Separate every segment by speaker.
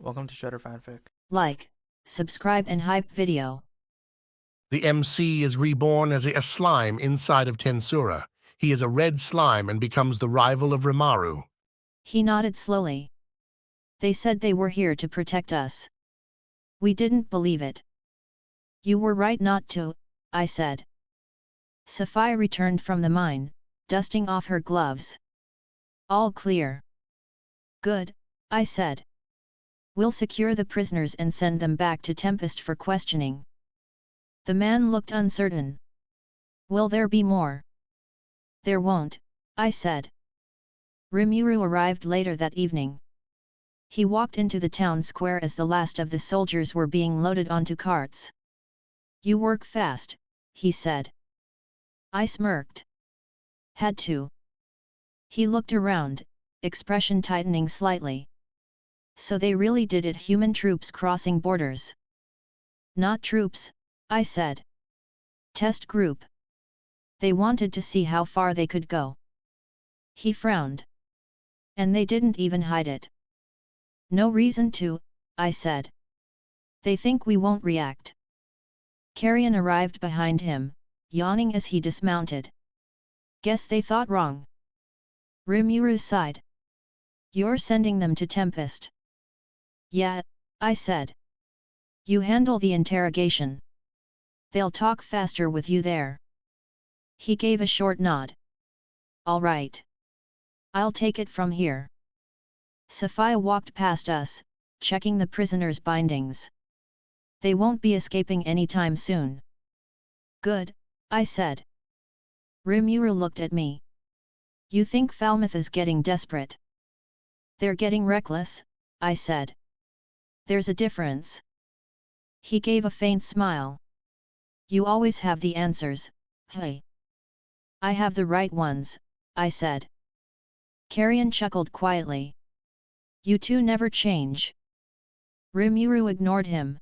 Speaker 1: Welcome to Shutter Fanfic.
Speaker 2: Like, subscribe and hype video.
Speaker 3: The MC is reborn as a slime inside of TenSura. He is a red slime and becomes the rival of Rimura.
Speaker 2: He nodded slowly. They said they were here to protect us. We didn't believe it. You were right not to, I said. Sapphire returned from the mine, dusting off her gloves. All clear. Good, I said. We'll secure the prisoners and send them back to Tempest for questioning. The man looked uncertain. Will there be more? There won't, I said. Rimura arrived later that evening. He walked into the town square as the last of the soldiers were being loaded onto carts. You work fast, he said. I smirked. Had to. He looked around, expression tightening slightly. So they really did it, human troops crossing borders. Not troops, I said. Test group. They wanted to see how far they could go. He frowned. And they didn't even hide it. No reason to, I said. They think we won't react. Carrion arrived behind him, yawning as he dismounted. Guess they thought wrong. Rimura sighed. You're sending them to Tempest. Yeah, I said. You handle the interrogation. They'll talk faster with you there. He gave a short nod. All right. I'll take it from here. Sapphire walked past us, checking the prisoners' bindings. They won't be escaping anytime soon. Good, I said. Rimura looked at me. You think Falmouth is getting desperate? They're getting reckless, I said. There's a difference. He gave a faint smile. You always have the answers, hey. I have the right ones, I said. Carrion chuckled quietly. You two never change. Rimura ignored him.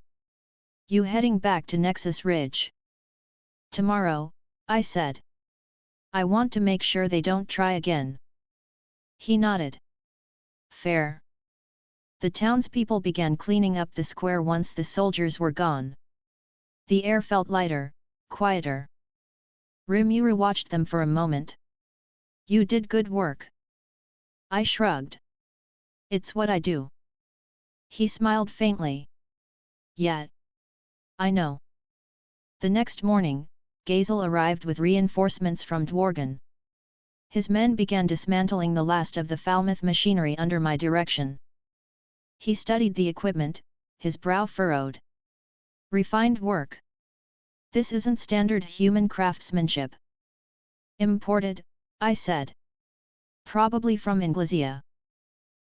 Speaker 2: You heading back to Nexus Ridge? Tomorrow, I said. I want to make sure they don't try again. He nodded. Fair. The townspeople began cleaning up the square once the soldiers were gone. The air felt lighter, quieter. Rimura watched them for a moment. You did good work. I shrugged. It's what I do. He smiled faintly. Yeah. I know. The next morning, Gazel arrived with reinforcements from Dworgen. His men began dismantling the last of the Falmouth machinery under my direction. He studied the equipment, his brow furrowed. Refined work. This isn't standard human craftsmanship. Imported, I said. Probably from Inglesia.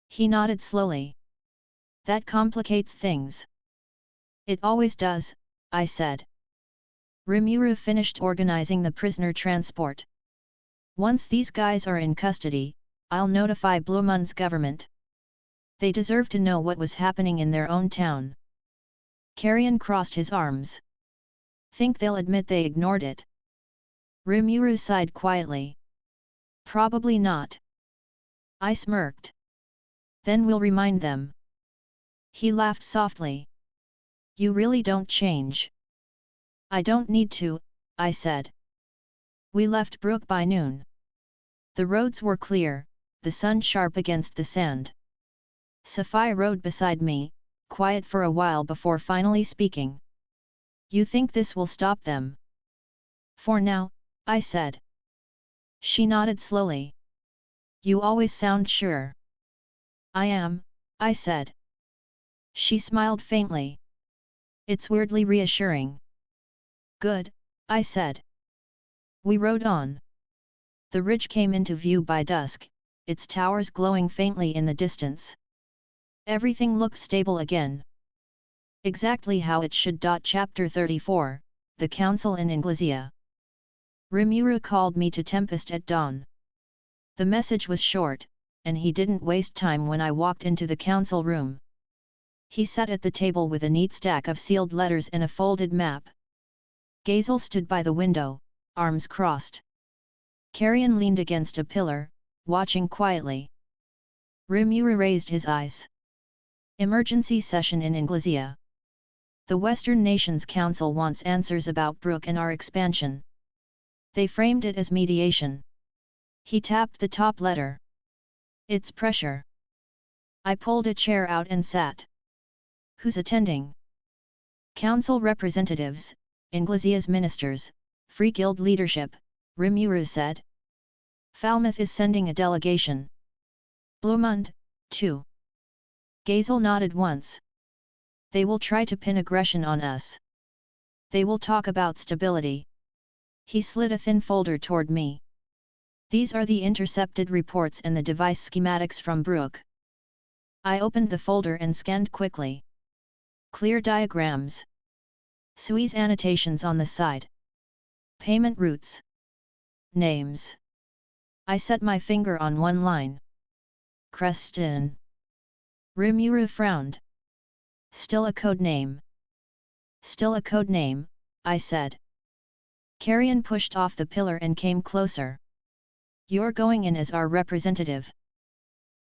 Speaker 2: He nodded slowly. That complicates things. It always does, I said. Rimura finished organizing the prisoner transport. Once these guys are in custody, I'll notify Blumun's government. They deserve to know what was happening in their own town. Carrion crossed his arms. Think they'll admit they ignored it? Rimura sighed quietly. Probably not. I smirked. Then we'll remind them. He laughed softly. You really don't change. I don't need to, I said. We left Brook by noon. The roads were clear, the sun sharp against the sand. Sapphire rode beside me, quiet for a while before finally speaking. You think this will stop them? For now, I said. She nodded slowly. You always sound sure. I am, I said. She smiled faintly. It's weirdly reassuring. Good, I said. We rode on. The ridge came into view by dusk, its towers glowing faintly in the distance. Everything looked stable again. Exactly how it should. Chapter 34, The Council in Inglesia. Rimura called me to Tempest at dawn. The message was short, and he didn't waste time when I walked into the council room. He sat at the table with a neat stack of sealed letters and a folded map. Gazel stood by the window, arms crossed. Carrion leaned against a pillar, watching quietly. Rimura raised his eyes. Emergency session in Inglesia. The Western Nations Council wants answers about Brook and our expansion. They framed it as mediation. He tapped the top letter. It's pressure. I pulled a chair out and sat. Who's attending? Council representatives, Inglesia's ministers, Free Guild leadership, Rimura said. Falmouth is sending a delegation. Blumund, too. Gazel nodded once. They will try to pin aggression on us. They will talk about stability. He slid a thin folder toward me. These are the intercepted reports and the device schematics from Brook. I opened the folder and scanned quickly. Clear diagrams. Sui's annotations on the side. Payment routes. Names. I set my finger on one line. Creston. Rimura frowned. Still a code name. Still a code name, I said. Carrion pushed off the pillar and came closer. You're going in as our representative.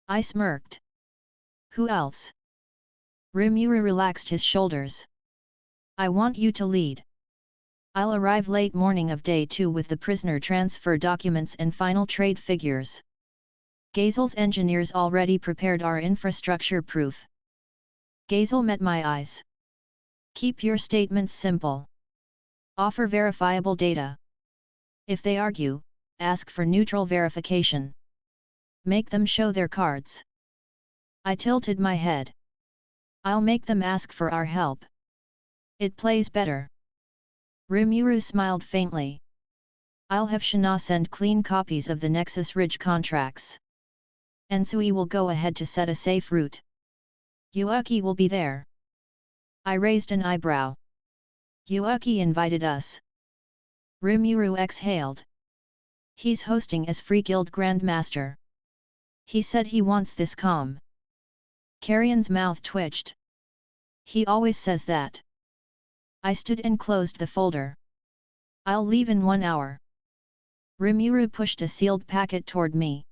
Speaker 2: I smirked. Who else? Rimura relaxed his shoulders. I want you to lead. I'll arrive late morning of day 2 with the prisoner transfer documents and final trade figures. Gazel's engineers already prepared our infrastructure proof. Gazel met my eyes. Keep your statements simple. Offer verifiable data. If they argue, ask for neutral verification. Make them show their cards. I tilted my head. I'll make them ask for our help. It plays better. Rimuru smiled faintly. I'll have Shana send clean copies of the Nexus Ridge contracts. And Sui will go ahead to set a safe route. Yuaki will be there. I raised an eyebrow. Yuaki invited us. Rimuru exhaled. He's hosting as Free Guild Grandmaster. He said he wants this calm. Carrion's mouth twitched. He always says that. I stood and closed the folder. I'll leave in 1 hour. Rimuru pushed a sealed packet toward me.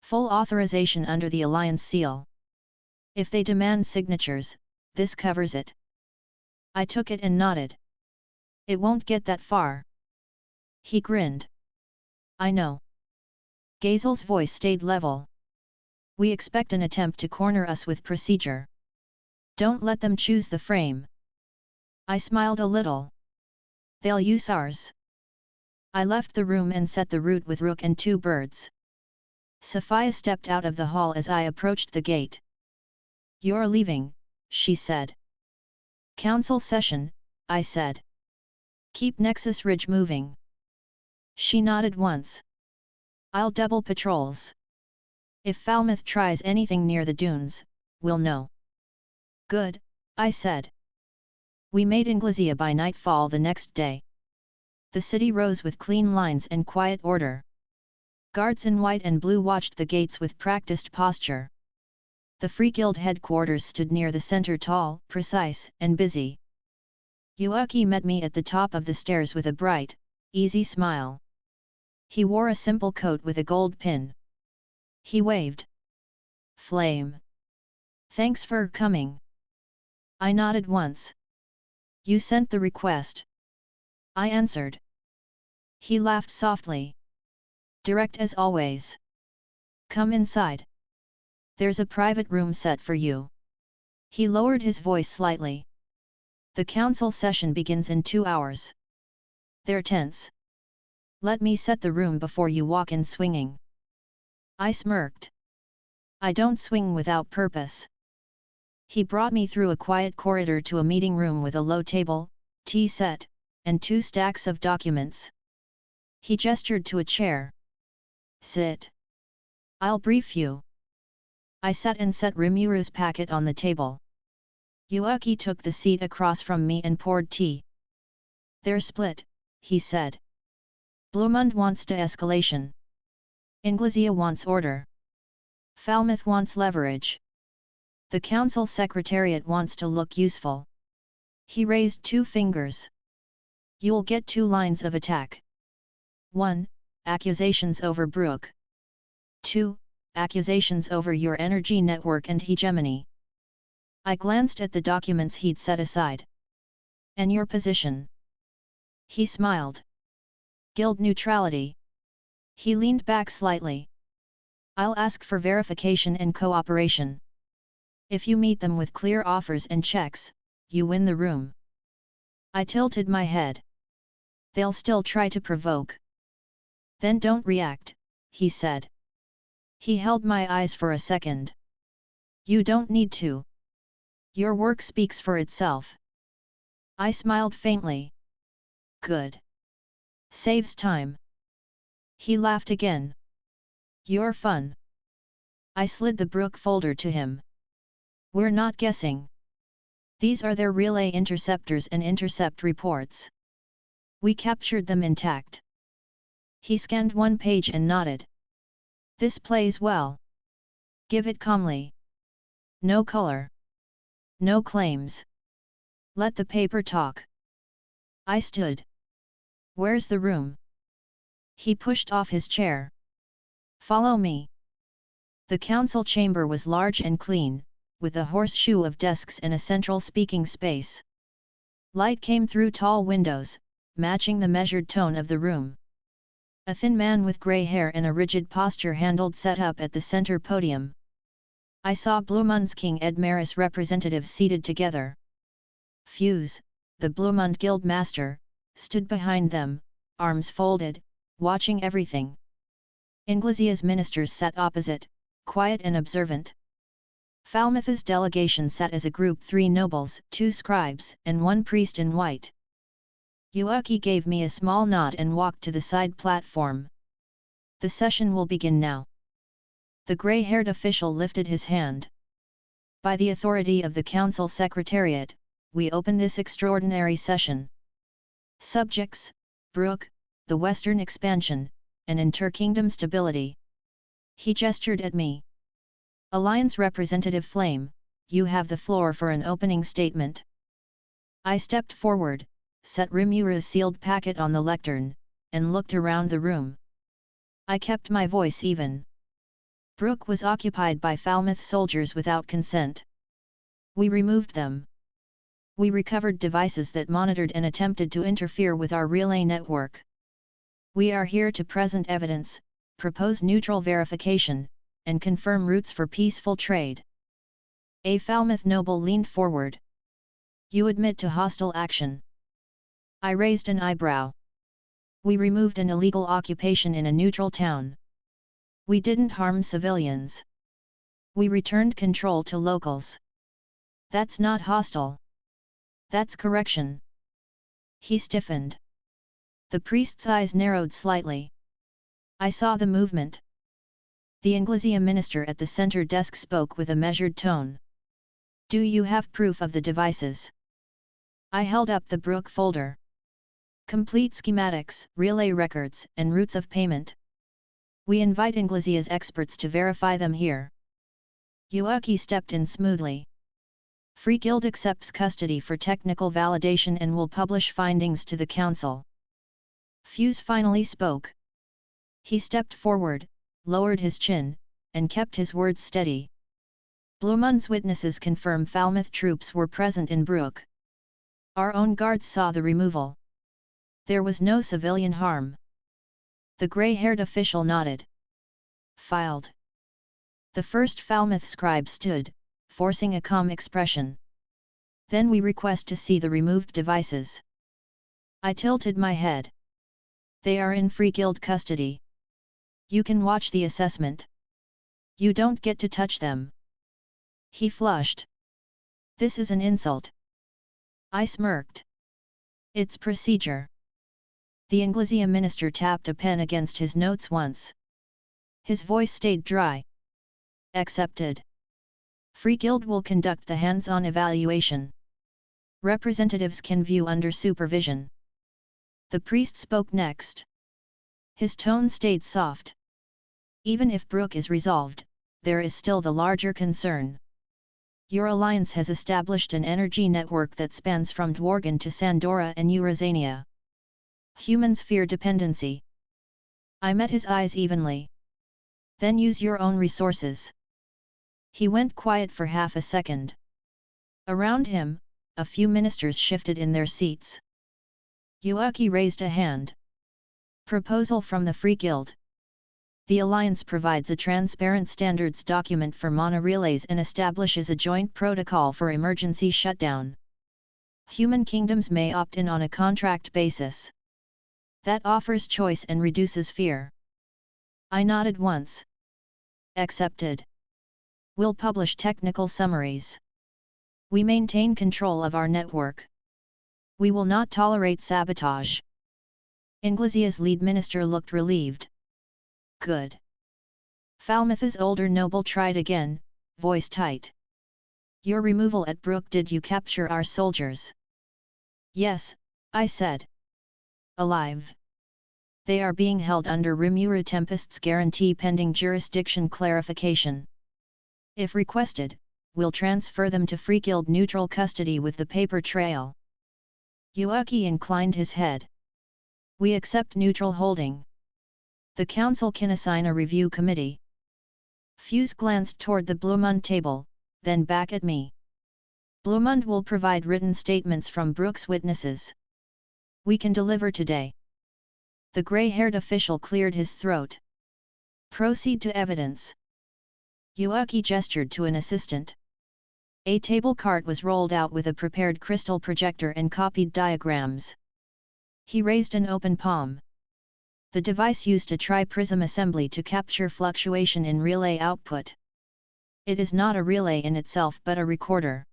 Speaker 2: Full authorization under the Alliance seal. If they demand signatures, this covers it. I took it and nodded. It won't get that far. He grinned. I know. Gazel's voice stayed level. We expect an attempt to corner us with procedure. Don't let them choose the frame. I smiled a little. They'll use ours. I left the room and set the route with Rook and 2 birds. Sophia stepped out of the hall as I approached the gate. You're leaving, she said. Council session, I said. Keep Nexus Ridge moving. She nodded once. I'll double patrols. If Falmouth tries anything near the dunes, we'll know. Good, I said. We made Inglesia by nightfall the next day. The city rose with clean lines and quiet order. Guards in white and blue watched the gates with practiced posture. The Free Guild headquarters stood near the center, tall, precise, and busy. Yuaki met me at the top of the stairs with a bright, easy smile. He wore a simple coat with a gold pin. He waved. Flame. Thanks for coming. I nodded once. You sent the request. I answered. He laughed softly. Direct as always. Come inside. There's a private room set for you. He lowered his voice slightly. The council session begins in 2 hours. They're tense. Let me set the room before you walk in swinging. I smirked. I don't swing without purpose. He brought me through a quiet corridor to a meeting room with a low table, tea set, and 2 stacks of documents. He gestured to a chair. Sit. I'll brief you. I sat and set Rimuru's packet on the table. Yuaki took the seat across from me and poured tea. They're split, he said. Blumund wants de-escalation. Inglesia wants order. Falmouth wants leverage. The council secretariat wants to look useful. He raised 2 fingers. You'll get 2 lines of attack. 1. Accusations over Brook. 2. Accusations over your energy network and hegemony. I glanced at the documents he'd set aside. And your position? He smiled. Guild neutrality. He leaned back slightly. I'll ask for verification and cooperation. If you meet them with clear offers and checks, you win the room. I tilted my head. They'll still try to provoke. Then don't react, he said. He held my eyes for a second. You don't need to. Your work speaks for itself. I smiled faintly. Good. Saves time. He laughed again. You're fun. I slid the Brook folder to him. We're not guessing. These are their relay interceptors and intercept reports. We captured them intact. He scanned one page and nodded. This plays well. Give it calmly. No color. No claims. Let the paper talk. I stood. Where's the room? He pushed off his chair. Follow me. The council chamber was large and clean, with a horseshoe of desks and a central speaking space. Light came through tall windows, matching the measured tone of the room. A thin man with grey hair and a rigid posture handled setup at the center podium. I saw Bluemund's King Edmaris representatives seated together. Fuse, the Bluemund Guild Master, stood behind them, arms folded, watching everything. Inglezia's ministers sat opposite, quiet and observant. Falmouth's delegation sat as a group: 3 nobles, 2 scribes, and 1 priest in white. Yuaki gave me a small nod and walked to the side platform. The session will begin now. The grey-haired official lifted his hand. By the authority of the Council Secretariat, we open this extraordinary session. Subjects: Brook, the Western expansion, and inter-kingdom stability. He gestured at me. Alliance Representative Flame, you have the floor for an opening statement. I stepped forward, set Rimura's sealed packet on the lectern, and looked around the room. I kept my voice even. Brook was occupied by Falmouth soldiers without consent. We removed them. We recovered devices that monitored and attempted to interfere with our relay network. We are here to present evidence, propose neutral verification, and confirm routes for peaceful trade. A Falmouth noble leaned forward. You admit to hostile action? I raised an eyebrow. We removed an illegal occupation in a neutral town. We didn't harm civilians. We returned control to locals. That's not hostile. That's correction. He stiffened. The priest's eyes narrowed slightly. I saw the movement. The Inglezia minister at the center desk spoke with a measured tone. Do you have proof of the devices? I held up the Brook folder. Complete schematics, relay records, and routes of payment. We invite Inglezia's experts to verify them here. Yuaki stepped in smoothly. Free Guild accepts custody for technical validation and will publish findings to the council. Fuse finally spoke. He stepped forward, lowered his chin, and kept his words steady. Bluemund's witnesses confirm Falmouth troops were present in Brook. Our own guards saw the removal. There was no civilian harm. The grey-haired official nodded. Filed. The first Falmouth scribe stood, forcing a calm expression. Then we request to see the removed devices. I tilted my head. They are in Free Guild custody. You can watch the assessment. You don't get to touch them. He flushed. This is an insult. I smirked. It's procedure. The Inglezia minister tapped a pen against his notes once. His voice stayed dry. Accepted. Free Guild will conduct the hands-on evaluation. Representatives can view under supervision. The priest spoke next. His tone stayed soft. Even if Brook is resolved, there is still the larger concern. Your alliance has established an energy network that spans from Dworgen to Sandora and Eurasania. Humans fear dependency. I met his eyes evenly. Then use your own resources. He went quiet for half a second. Around him, a few ministers shifted in their seats. Yuaki raised a hand. Proposal from the Free Guild. The Alliance provides a transparent standards document for monorelays and establishes a joint protocol for emergency shutdown. Human kingdoms may opt in on a contract basis. That offers choice and reduces fear. I nodded once. Accepted. We'll publish technical summaries. We maintain control of our network. We will not tolerate sabotage. Inglezia's lead minister looked relieved. Good. Falmouth's older noble tried again, voice tight. Your removal at Brook, did you capture our soldiers? Yes, I said. Alive. They are being held under Rimura Tempest's guarantee pending jurisdiction clarification. If requested, we'll transfer them to Free Guild neutral custody with the paper trail. Yuaki inclined his head. We accept neutral holding. The council can assign a review committee. Fuse glanced toward the Blumund table, then back at me. Blumund will provide written statements from Brook's witnesses. We can deliver today. The gray-haired official cleared his throat. Proceed to evidence. Yuaki gestured to an assistant. A table cart was rolled out with a prepared crystal projector and copied diagrams. He raised an open palm. The device used a tri-prism assembly to capture fluctuation in relay output. It is not a relay in itself but a recorder.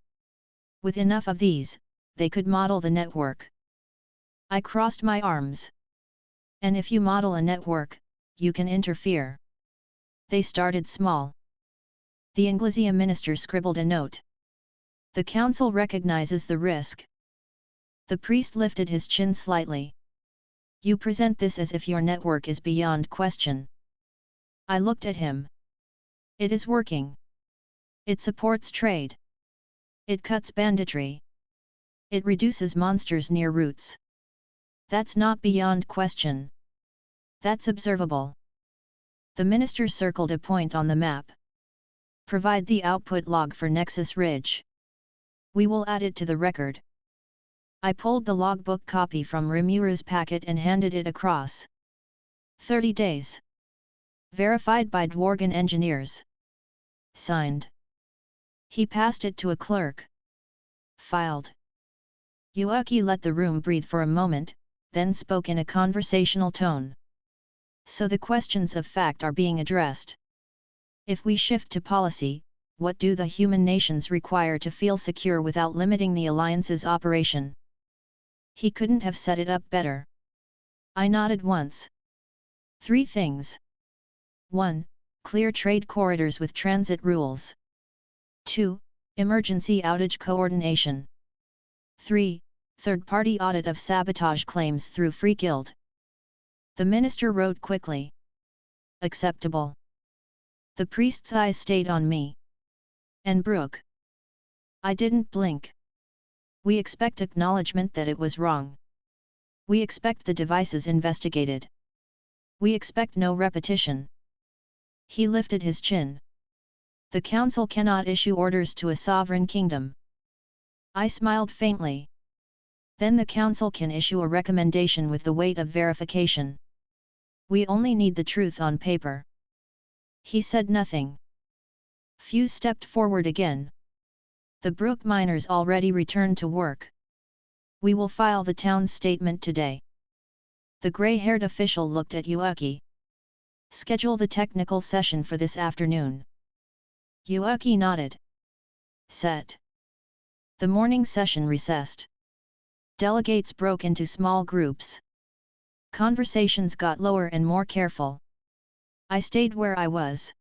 Speaker 2: With enough of these, they could model the network. I crossed my arms. And if you model a network, you can interfere. They started small. The Inglezia minister scribbled a note. The council recognizes the risk. The priest lifted his chin slightly. You present this as if your network is beyond question. I looked at him. It is working. It supports trade. It cuts banditry. It reduces monsters near roots. That's not beyond question. That's observable. The minister circled a point on the map. Provide the output log for Nexus Ridge. We will add it to the record. I pulled the logbook copy from Rimura's packet and handed it across. 30 days. Verified by Dworgen engineers. Signed. He passed it to a clerk. Filed. Yuaki let the room breathe for a moment, then spoke in a conversational tone. So the questions of fact are being addressed. If we shift to policy, what do the human nations require to feel secure without limiting the Alliance's operation? He couldn't have set it up better. I nodded once. 3 things. 1. Clear trade corridors with transit rules. 2. Emergency outage coordination. 3. Third-party audit of sabotage claims through Free Guild. The minister wrote quickly. Acceptable. The priest's eyes stayed on me. And Brook. I didn't blink. We expect acknowledgement that it was wrong. We expect the devices investigated. We expect no repetition. He lifted his chin. The council cannot issue orders to a sovereign kingdom. I smiled faintly. Then the council can issue a recommendation with the weight of verification. We only need the truth on paper. He said nothing. Fuse stepped forward again. The Brook miners already returned to work. We will file the town's statement today. The gray-haired official looked at Yuaki. Schedule the technical session for this afternoon. Yuaki nodded. Set. The morning session recessed. Delegates broke into small groups. Conversations got lower and more careful. I stayed where I was.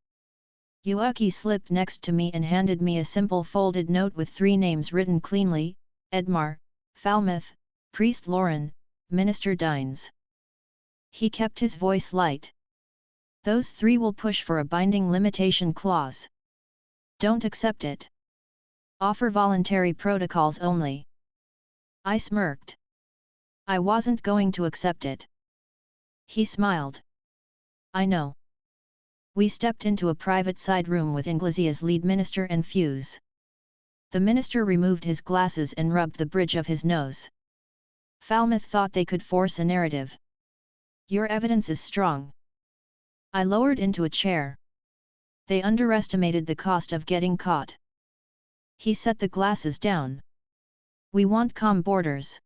Speaker 2: Yuaki slipped next to me and handed me a simple folded note with 3 names written cleanly: Edmar, Falmouth, Priest Lauren, Minister Dines. He kept his voice light. Those 3 will push for a binding limitation clause. Don't accept it. Offer voluntary protocols only. I smirked. I wasn't going to accept it. He smiled. I know. We stepped into a private side room with Inglezia's lead minister and Fuse. The minister removed his glasses and rubbed the bridge of his nose. Falmouth thought they could force a narrative. Your evidence is strong. I lowered into a chair. They underestimated the cost of getting caught. He set the glasses down. We want calm borders.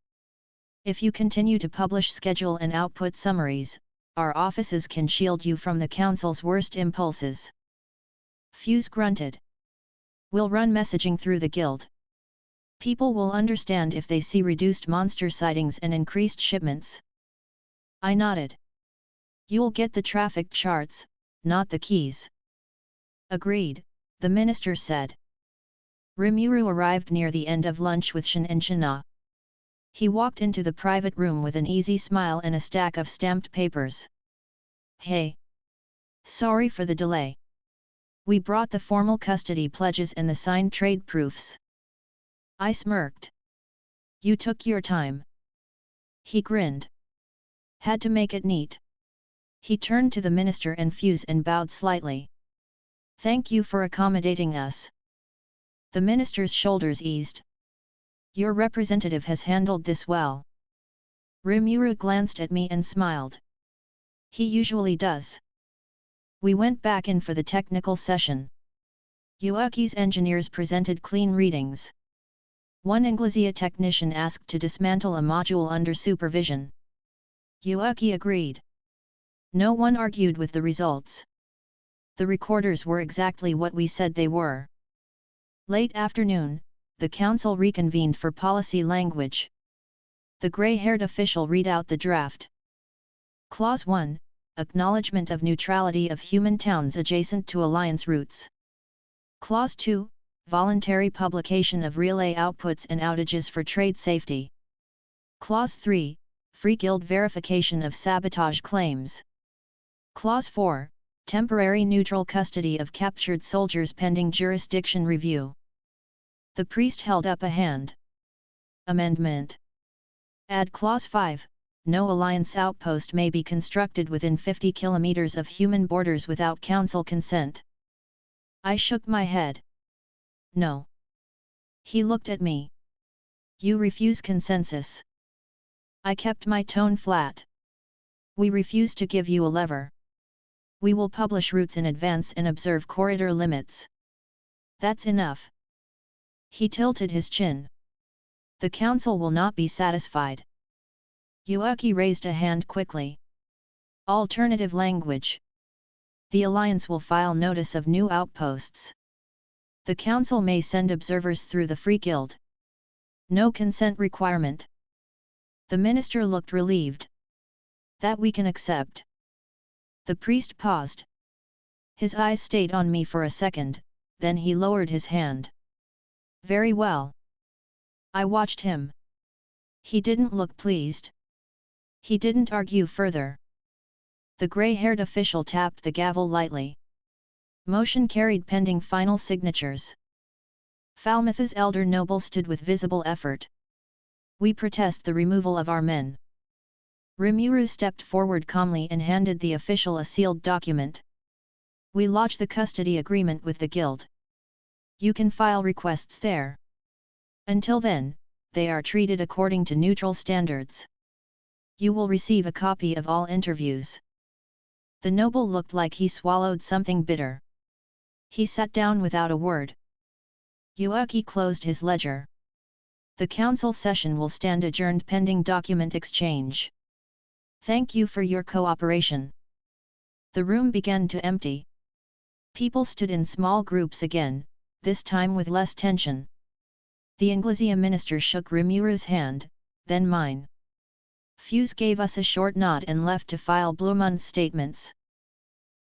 Speaker 2: If you continue to publish schedule and output summaries, our offices can shield you from the council's worst impulses. Fuse grunted. We'll run messaging through the guild. People will understand if they see reduced monster sightings and increased shipments. I nodded. You'll get the traffic charts, not the keys. Agreed, the minister said. Rimura arrived near the end of lunch with Shin and Shina. He walked into the private room with an easy smile and a stack of stamped papers. Hey! Sorry for the delay. We brought the formal custody pledges and the signed trade proofs. I smirked. You took your time. He grinned. Had to make it neat. He turned to the minister and Fuse and bowed slightly. Thank you for accommodating us. The minister's shoulders eased. Your representative has handled this well. Rimura glanced at me and smiled. He usually does. We went back in for the technical session. Yuaki's engineers presented clean readings. One Inglesia technician asked to dismantle a module under supervision. Yuaki agreed. No one argued with the results. The recorders were exactly what we said they were. Late afternoon, the council reconvened for policy language. The grey-haired official read out the draft. Clause 1, Acknowledgement of neutrality of human towns adjacent to alliance routes. Clause 2, Voluntary publication of relay outputs and outages for trade safety. Clause 3, Free guild verification of sabotage claims. Clause 4, Temporary neutral custody of captured soldiers pending jurisdiction review. The priest held up a hand. Amendment. Add Clause 5, no alliance outpost may be constructed within 50 kilometers of human borders without council consent. I shook my head. No. He looked at me. You refuse consensus. I kept my tone flat. We refuse to give you a lever. We will publish routes in advance and observe corridor limits. That's enough. He tilted his chin. The council will not be satisfied. Yuaki raised a hand quickly. Alternative language. The alliance will file notice of new outposts. The council may send observers through the Free Guild. No consent requirement. The minister looked relieved. That we can accept. The priest paused. His eyes stayed on me for a second, then he lowered his hand. Very well. I watched him. He didn't look pleased. He didn't argue further. The grey-haired official tapped the gavel lightly. Motion carried pending final signatures. Falmouth's elder noble stood with visible effort. We protest the removal of our men. Rimura stepped forward calmly and handed the official a sealed document. We lodge the custody agreement with the guild. You can file requests there. Until then, they are treated according to neutral standards. You will receive a copy of all interviews. The noble looked like he swallowed something bitter. He sat down without a word. Yuaki closed his ledger. The council session will stand adjourned pending document exchange. Thank you for your cooperation. The room began to empty. People stood in small groups again, this time with less tension. The Inglesia minister shook Rimura's hand, then mine. Fuse gave us a short nod and left to file Blumun's statements.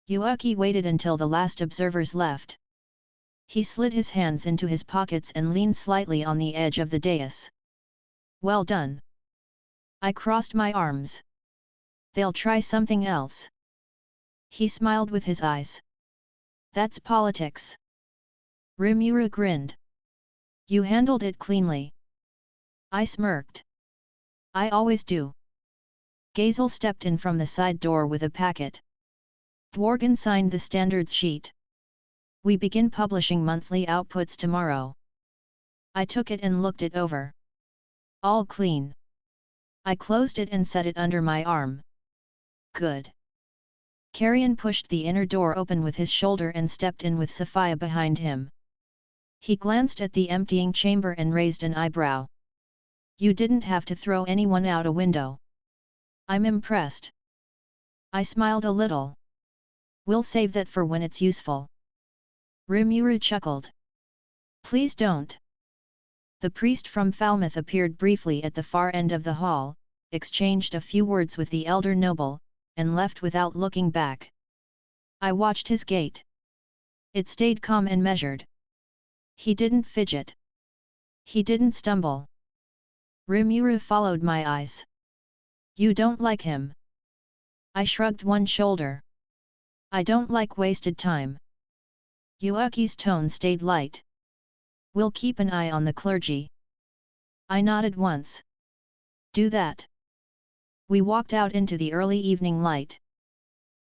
Speaker 2: Yuaki waited until the last observers left. He slid his hands into his pockets and leaned slightly on the edge of the dais. Well done. I crossed my arms. They'll try something else. He smiled with his eyes. That's politics. Rimura grinned. You handled it cleanly. I smirked. I always do. Gazel stepped in from the side door with a packet. Dworgen signed the standards sheet. We begin publishing monthly outputs tomorrow. I took it and looked it over. All clean. I closed it and set it under my arm. Good. Carrion pushed the inner door open with his shoulder and stepped in with Sophia behind him. He glanced at the emptying chamber and raised an eyebrow. You didn't have to throw anyone out a window. I'm impressed. I smiled a little. We'll save that for when it's useful. Rimura chuckled. Please don't. The priest from Falmouth appeared briefly at the far end of the hall, exchanged a few words with the elder noble, and left without looking back. I watched his gait. It stayed calm and measured. He didn't fidget. He didn't stumble. Rimura followed my eyes. You don't like him? I shrugged one shoulder. I don't like wasted time. Yuuki's tone stayed light. We'll keep an eye on the clergy. I nodded once. Do that. We walked out into the early evening light.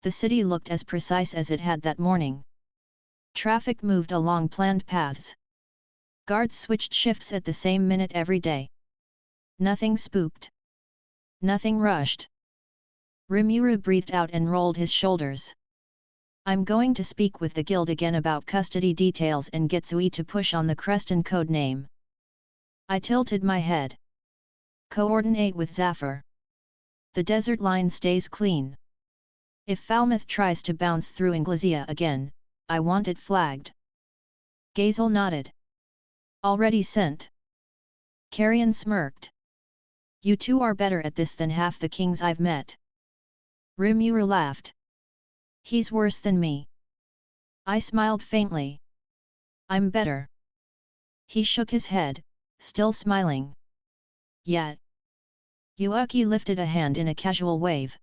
Speaker 2: The city looked as precise as it had that morning. Traffic moved along planned paths. Guards switched shifts at the same minute every day. Nothing spooked. Nothing rushed. Rimura breathed out and rolled his shoulders. I'm going to speak with the guild again about custody details and get Zui to push on the Creston code name. I tilted my head. Coordinate with Zafir. The desert line stays clean. If Falmouth tries to bounce through Inglesea again, I want it flagged. Gazel nodded. Already sent. Carrion smirked. You two are better at this than half the kings I've met. Rimura laughed. He's worse than me. I smiled faintly. I'm better. He shook his head, still smiling. Yet. Yuuki lifted a hand in a casual wave.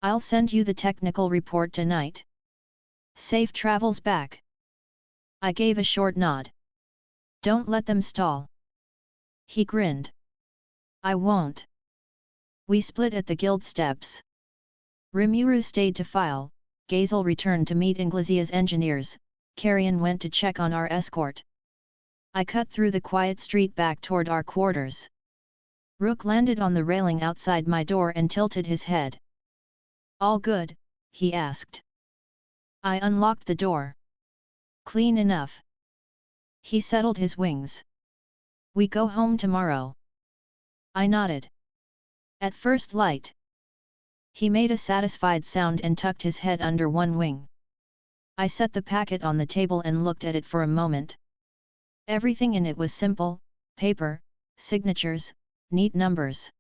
Speaker 2: I'll send you the technical report tonight. Safe travels back. I gave a short nod. Don't let them stall. He grinned. I won't. We split at the guild steps. Rimura stayed to file, Gazel returned to meet Inglesea's engineers, Carrion went to check on our escort. I cut through the quiet street back toward our quarters. Rook landed on the railing outside my door and tilted his head. All good? He asked. I unlocked the door. Clean enough. He settled his wings. We go home tomorrow. I nodded. At first light. He made a satisfied sound and tucked his head under one wing. I set the packet on the table and looked at it for a moment. Everything in it was simple: paper, signatures, neat numbers.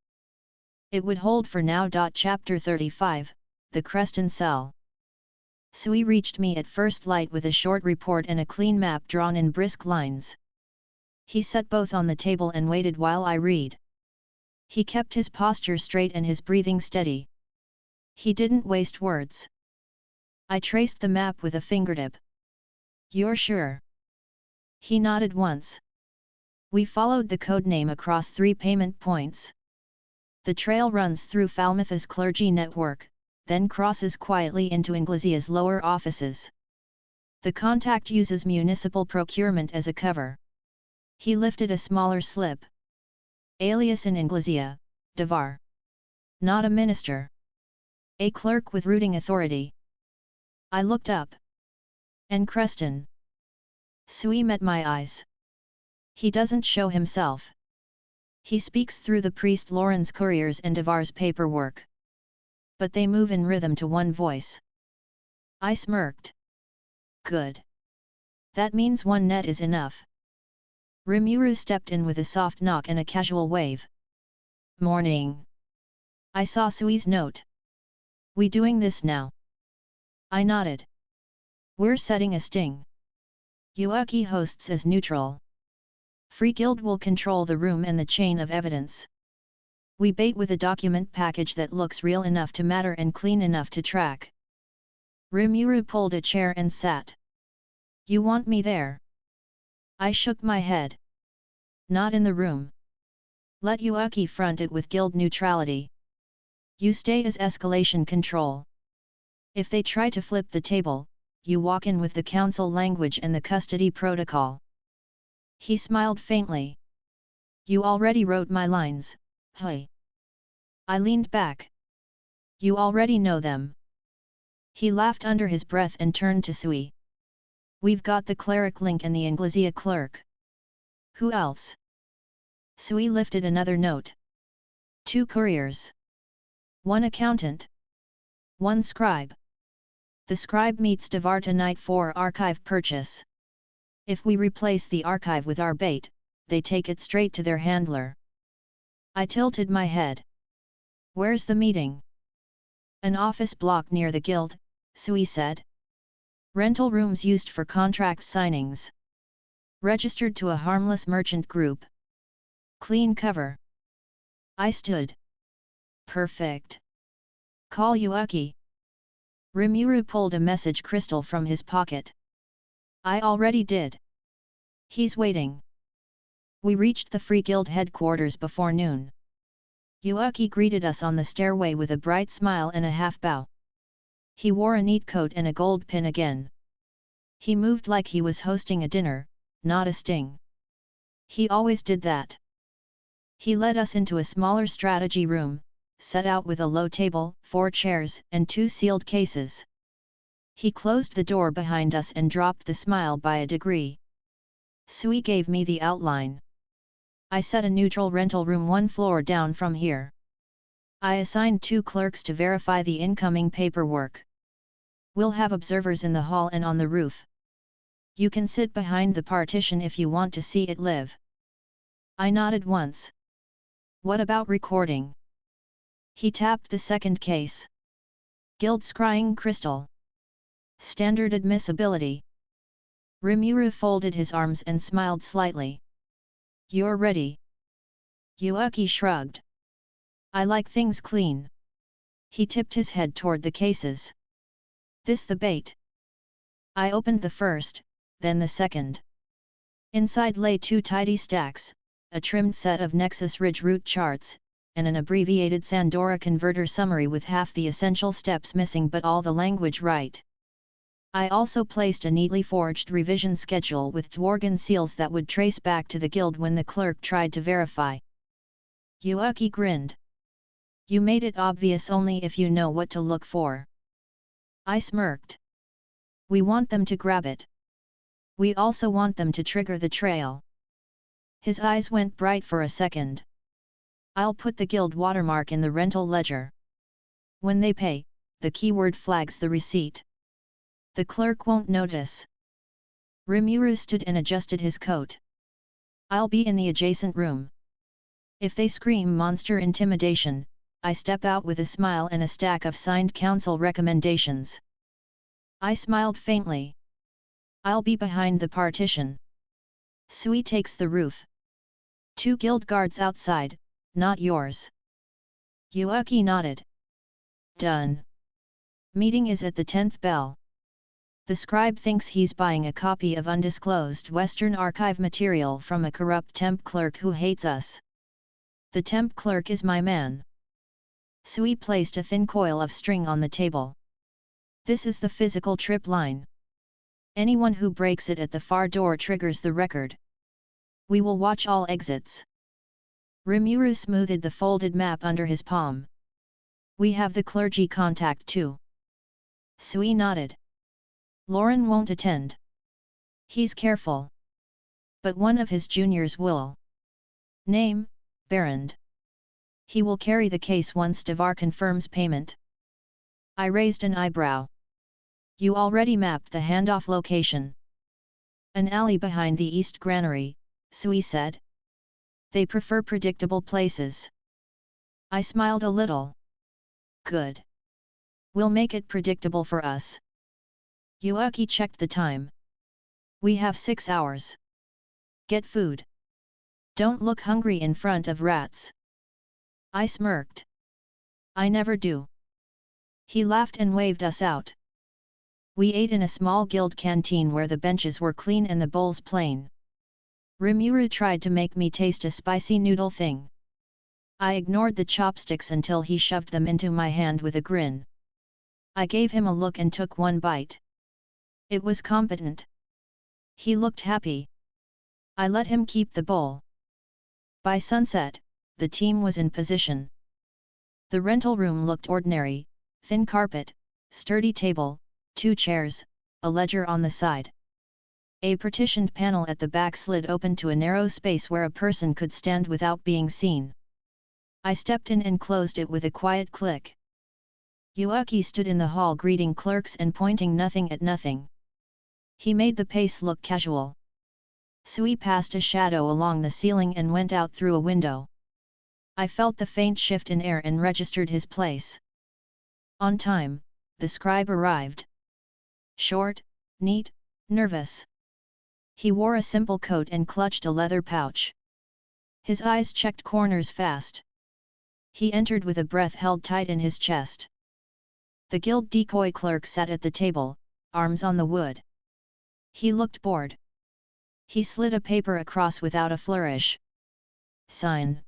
Speaker 2: It would hold for now. Chapter 35, The Creston Cell. Sui reached me at first light with a short report and a clean map drawn in brisk lines. He set both on the table and waited while I read. He kept his posture straight and his breathing steady. He didn't waste words. I traced the map with a fingertip. You're sure? He nodded once. We followed the codename across 3 payment points. The trail runs through Falmouth's clergy network, then crosses quietly into Inglesea's lower offices. The contact uses municipal procurement as a cover. He lifted a smaller slip. Alias in Inglesea, Devar. Not a minister. A clerk with routing authority. I looked up. And Creston. Sui met my eyes. He doesn't show himself. He speaks through the priest Lauren's couriers and Devar's paperwork. But they move in rhythm to one voice. I smirked. Good. That means one net is enough. Rimura stepped in with a soft knock and a casual wave. Morning. I saw Sui's note. We doing this now? I nodded. We're setting a sting. Yuuki hosts as neutral. Free Guild will control the room and the chain of evidence. We bait with a document package that looks real enough to matter and clean enough to track. Rimura pulled a chair and sat. You want me there? I shook my head. Not in the room. Let Yuuki front it with guild neutrality. You stay as escalation control. If they try to flip the table, you walk in with the council language and the custody protocol. He smiled faintly. You already wrote my lines, hey. I leaned back. You already know them. He laughed under his breath and turned to Sui. We've got the cleric Link and the Inglesia clerk. Who else? Sui lifted another note. 2 couriers. 1 accountant. 1 scribe. The scribe meets Devarta Night for archive purchase. If we replace the archive with our bait, they take it straight to their handler. I tilted my head. Where's the meeting? An office block near the guild, Sui said. Rental rooms used for contract signings. Registered to a harmless merchant group. Clean cover. I stood. Perfect. Call Yuaki. Rimura pulled a message crystal from his pocket. I already did. He's waiting. We reached the Free Guild headquarters before noon. Yuaki greeted us on the stairway with a bright smile and a half bow. He wore a neat coat and a gold pin again. He moved like he was hosting a dinner, not a sting. He always did that. He led us into a smaller strategy room, set out with a low table, 4 chairs, and 2 sealed cases. He closed the door behind us and dropped the smile by a degree. Sui gave me the outline. I set a neutral rental room 1 floor down from here. I assigned 2 clerks to verify the incoming paperwork. We'll have observers in the hall and on the roof. You can sit behind the partition if you want to see it live. I nodded once. What about recording? He tapped the second case. Guild scrying crystal. Standard admissibility. Rimura folded his arms and smiled slightly. You're ready. Yuaki shrugged. I like things clean. He tipped his head toward the cases. This the bait. I opened the first, then the second. Inside lay 2 tidy stacks, a trimmed set of Nexus Ridge route charts, and an abbreviated Sandora converter summary with half the essential steps missing but all the language right. I also placed a neatly forged revision schedule with Dworgen seals that would trace back to the guild when the clerk tried to verify. Yuaki grinned. You made it obvious only if you know what to look for. I smirked. We want them to grab it. We also want them to trigger the trail. His eyes went bright for a second. I'll put the guild watermark in the rental ledger. When they pay, the keyword flags the receipt. The clerk won't notice. Rimura stood and adjusted his coat. I'll be in the adjacent room. If they scream monster intimidation, I step out with a smile and a stack of signed council recommendations. I smiled faintly. I'll be behind the partition. Sui takes the roof. 2 guild guards outside, not yours. Yuaki nodded. Done. Meeting is at the 10th bell. The scribe thinks he's buying a copy of undisclosed Western archive material from a corrupt temp clerk who hates us. The temp clerk is my man. Sui placed a thin coil of string on the table. This is the physical trip line. Anyone who breaks it at the far door triggers the record. We will watch all exits. Rimura smoothed the folded map under his palm. We have the clergy contact too. Sui nodded. Lauren won't attend. He's careful. But one of his juniors will. Name, Barrand. He will carry the case once Devar confirms payment. I raised an eyebrow. You already mapped the handoff location. An alley behind the East Granary, Sui said. They prefer predictable places. I smiled a little. Good. We'll make it predictable for us. Yuaki checked the time. We have 6 hours. Get food. Don't look hungry in front of rats. I smirked. I never do. He laughed and waved us out. We ate in a small guild canteen where the benches were clean and the bowls plain. Rimura tried to make me taste a spicy noodle thing. I ignored the chopsticks until he shoved them into my hand with a grin. I gave him a look and took 1 bite. It was competent. He looked happy. I let him keep the bowl. By sunset, the team was in position. The rental room looked ordinary: thin carpet, sturdy table, 2 chairs, a ledger on the side. A partitioned panel at the back slid open to a narrow space where a person could stand without being seen. I stepped in and closed it with a quiet click. Yuaki stood in the hall greeting clerks and pointing nothing at nothing. He made the pace look casual. Sui passed a shadow along the ceiling and went out through a window. I felt the faint shift in air and registered his place. On time, the scribe arrived. Short, neat, nervous. He wore a simple coat and clutched a leather pouch. His eyes checked corners fast. He entered with a breath held tight in his chest. The guild decoy clerk sat at the table, arms on the wood. He looked bored. He slid a paper across without a flourish. Sign.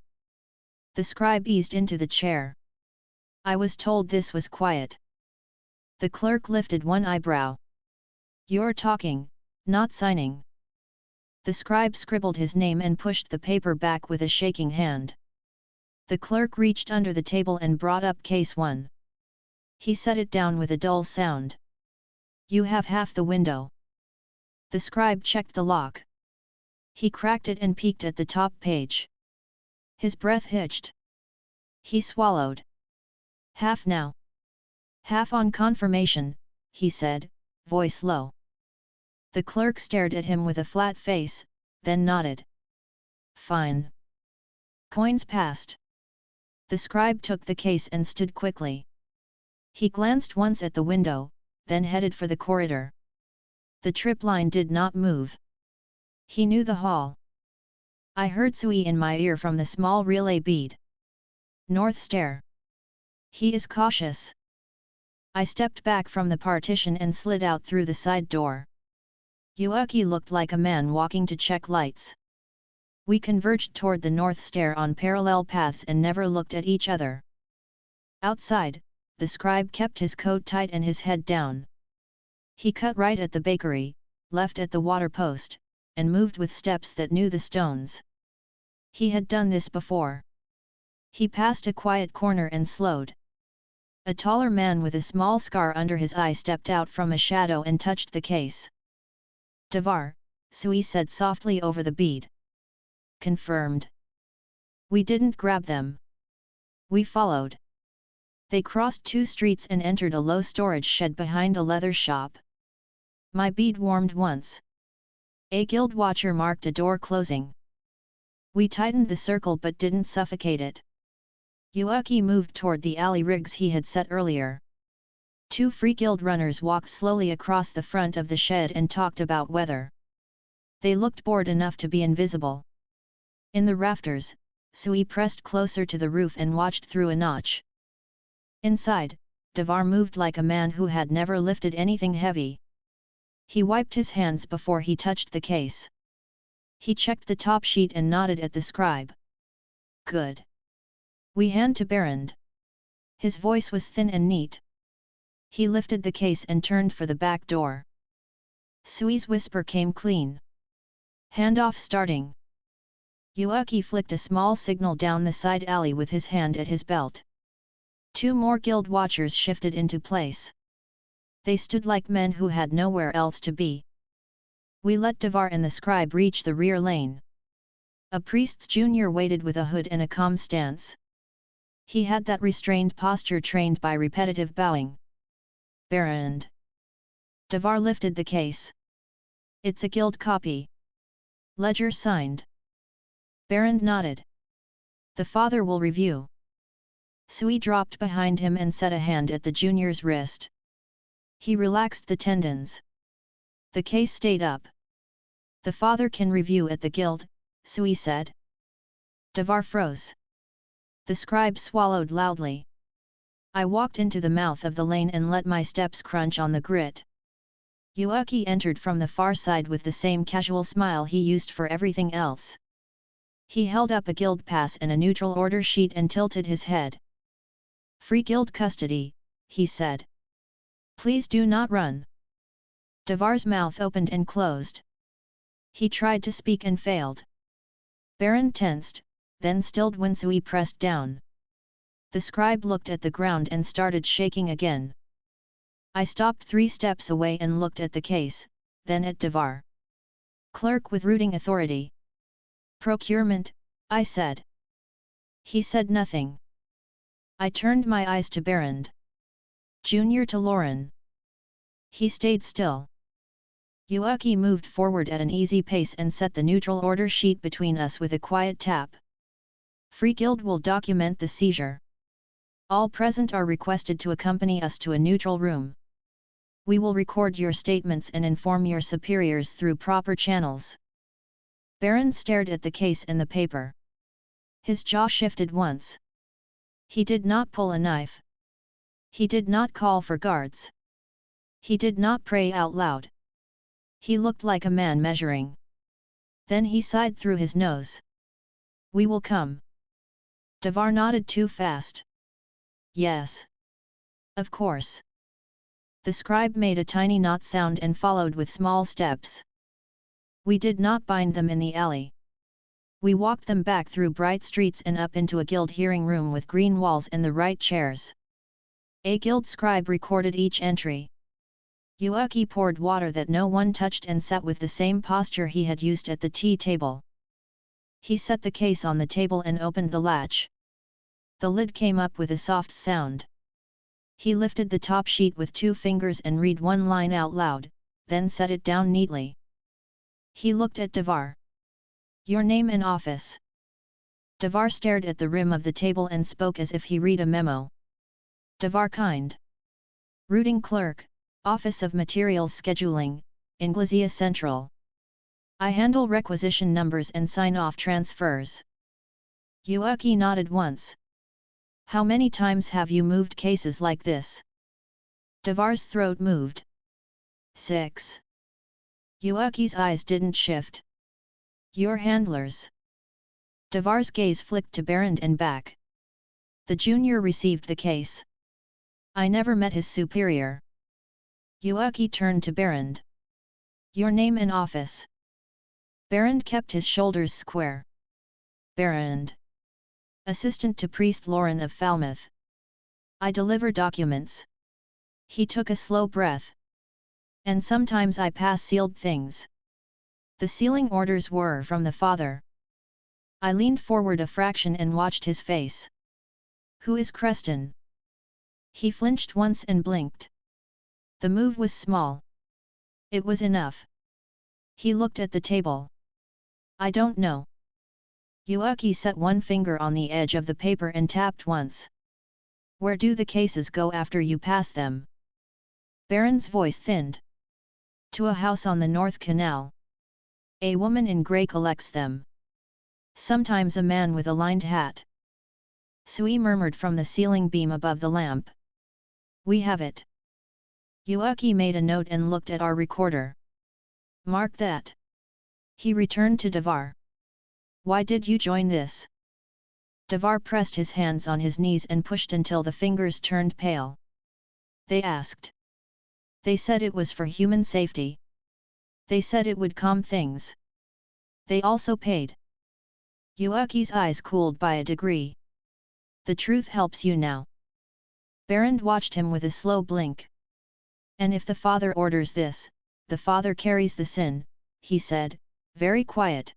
Speaker 2: The scribe eased into the chair. I was told this was quiet. The clerk lifted one eyebrow. You're talking, not signing. The scribe scribbled his name and pushed the paper back with a shaking hand. The clerk reached under the table and brought up case 1. He set it down with a dull sound. You have half the window. The scribe checked the lock. He cracked it and peeked at the top page. His breath hitched. He swallowed. Half now. Half on confirmation, he said, voice low. The clerk stared at him with a flat face, then nodded. Fine. Coins passed. The scribe took the case and stood quickly. He glanced once at the window, then headed for the corridor. The trip line did not move. He knew the hall. I heard Sui in my ear from the small relay bead. North stair. He is cautious. I stepped back from the partition and slid out through the side door. Yuaki looked like a man walking to check lights. We converged toward the north stair on parallel paths and never looked at each other. Outside, the scribe kept his coat tight and his head down. He cut right at the bakery, left at the water post, and moved with steps that knew the stones. He had done this before. He passed a quiet corner and slowed. A taller man with a small scar under his eye stepped out from a shadow and touched the case. Devar, Sui said softly over the bead. Confirmed. We didn't grab them. We followed. They crossed 2 streets and entered a low storage shed behind a leather shop. My bead warmed once. A guild watcher marked a door closing. We tightened the circle but didn't suffocate it. Yuaki moved toward the alley rigs he had set earlier. 2 free guild runners walked slowly across the front of the shed and talked about weather. They looked bored enough to be invisible. In the rafters, Sui pressed closer to the roof and watched through a notch. Inside, Devar moved like a man who had never lifted anything heavy. He wiped his hands before he touched the case. He checked the top sheet and nodded at the scribe. Good. We hand to Berend. His voice was thin and neat. He lifted the case and turned for the back door. Sui's whisper came clean. Handoff starting. Yuaki flicked a small signal down the side alley with his hand at his belt. 2 more guild watchers shifted into place. They stood like men who had nowhere else to be. We let Devar and the scribe reach the rear lane. A priest's junior waited with a hood and a calm stance. He had that restrained posture trained by repetitive bowing. Berend. Devar lifted the case. It's a guild copy. Ledger signed. Berend nodded. The father will review. Sui dropped behind him and set a hand at the junior's wrist. He relaxed the tendons. The case stayed up. The father can review at the guild, Sui said. Devar froze. The scribe swallowed loudly. I walked into the mouth of the lane and let my steps crunch on the grit. Yuaki entered from the far side with the same casual smile he used for everything else. He held up a guild pass and a neutral order sheet and tilted his head. Free guild custody, he said. Please do not run. Devar's mouth opened and closed. He tried to speak and failed. Baron tensed, then stilled when Sui pressed down. The scribe looked at the ground and started shaking again. I stopped 3 steps away and looked at the case, then at Devar. Clerk with rooting authority. Procurement, I said. He said nothing. I turned my eyes to Baron. Junior to Lauren. He stayed still. Yuaki moved forward at an easy pace and set the neutral order sheet between us with a quiet tap. Free Guild will document the seizure. All present are requested to accompany us to a neutral room. We will record your statements and inform your superiors through proper channels. Baron stared at the case and the paper. His jaw shifted once. He did not pull a knife. He did not call for guards. He did not pray out loud. He looked like a man measuring. Then he sighed through his nose. We will come. Devar nodded too fast. Yes. Of course. The scribe made a tiny knot sound and followed with small steps. We did not bind them in the alley. We walked them back through bright streets and up into a guild hearing room with green walls and the right chairs. A guild scribe recorded each entry. Yuaki poured water that no one touched and sat with the same posture he had used at the tea table. He set the case on the table and opened the latch. The lid came up with a soft sound. He lifted the top sheet with 2 fingers and read one line out loud, then set it down neatly. He looked at Devar. Your name and office. Devar stared at the rim of the table and spoke as if he read a memo. Devar Kind. Routing Clerk, Office of Materials Scheduling, Inglesia Central. I handle requisition numbers and sign off transfers. Yuaki nodded once. How many times have you moved cases like this? Devar's throat moved. 6. Yuaki's eyes didn't shift. Your handlers. Devar's gaze flicked to Baron and back. The junior received the case. I never met his superior. Yuaki turned to Baron. Your name and office. Baron kept his shoulders square. Baron. Assistant to Priest Lauren of Falmouth. I deliver documents. He took a slow breath. And sometimes I pass sealed things. The sealing orders were from the father. I leaned forward a fraction and watched his face. Who is Creston? He flinched once and blinked. The move was small. It was enough. He looked at the table. I don't know. Yuaki set one finger on the edge of the paper and tapped once. Where do the cases go after you pass them? Baron's voice thinned. To a house on the North Canal. A woman in grey collects them. Sometimes a man with a lined hat. Sui murmured from the ceiling beam above the lamp. We have it. Yuaki made a note and looked at our recorder. Mark that. He returned to Devar. Why did you join this? Devar pressed his hands on his knees and pushed until the fingers turned pale. They asked. They said it was for human safety. They said it would calm things. They also paid. Yuaki's eyes cooled by a degree. The truth helps you now. Baron watched him with a slow blink. And if the father orders this, the father carries the sin, he said, very quiet.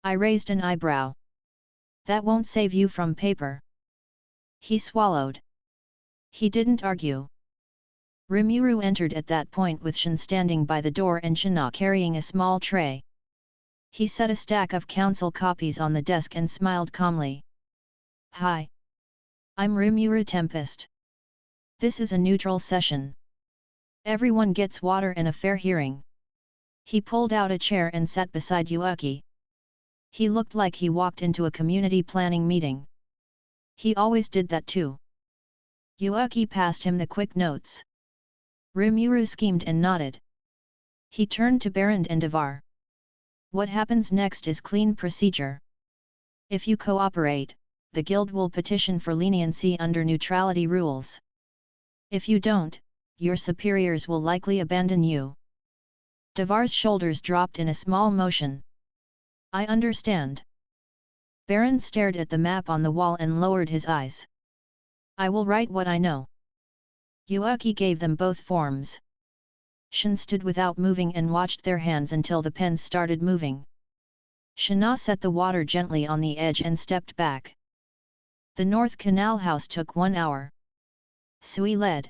Speaker 2: I raised an eyebrow. That won't save you from paper. He swallowed. He didn't argue. Rimuru entered at that point with Shin standing by the door and Shina carrying a small tray. He set a stack of council copies on the desk and smiled calmly. Hi. I'm Rimuru Tempest. This is a neutral session. Everyone gets water and a fair hearing. He pulled out a chair and sat beside Yuaki. He looked like he walked into a community planning meeting. He always did that too. Yuaki passed him the quick notes. Rimuru schemed and nodded. He turned to Baron and Devar. What happens next is clean procedure. If you cooperate, the guild will petition for leniency under neutrality rules. If you don't, your superiors will likely abandon you. Devar's shoulders dropped in a small motion. I understand. Baron stared at the map on the wall and lowered his eyes. I will write what I know. Yuaki gave them both forms. Shen stood without moving and watched their hands until the pens started moving. Shana set the water gently on the edge and stepped back. The North Canal House took 1 hour. Sui led.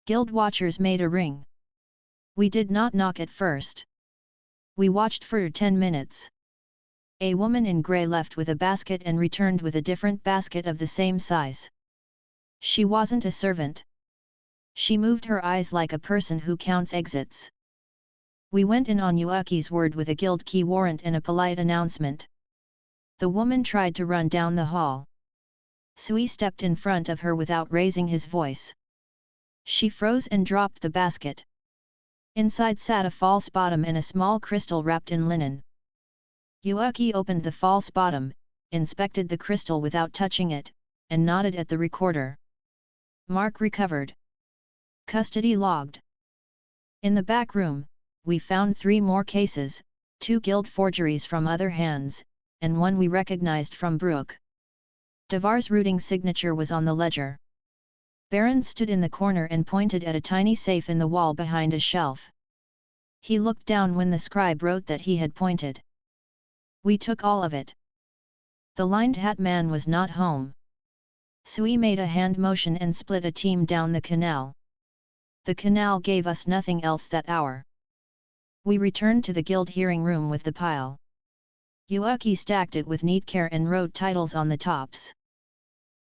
Speaker 2: Guild watchers made a ring. We did not knock at first. We watched for 10 minutes. A woman in grey left with a basket and returned with a different basket of the same size. She wasn't a servant. She moved her eyes like a person who counts exits. We went in on Yuaki's word with a guild key warrant and a polite announcement. The woman tried to run down the hall. Sui stepped in front of her without raising his voice. She froze and dropped the basket. Inside sat a false bottom and a small crystal wrapped in linen. Yuaki opened the false bottom, inspected the crystal without touching it, and nodded at the recorder. Mark recovered. Custody logged. In the back room, we found 3 more cases, 2 guild forgeries from other hands, and 1 we recognized from Brook. Devar's rooting signature was on the ledger. Baron stood in the corner and pointed at a tiny safe in the wall behind a shelf. He looked down when the scribe wrote that he had pointed. We took all of it. The lined hat man was not home. Sui made a hand motion and split a team down the canal. The canal gave us nothing else that hour. We returned to the guild hearing room with the pile. Yuaki stacked it with neat care and wrote titles on the tops.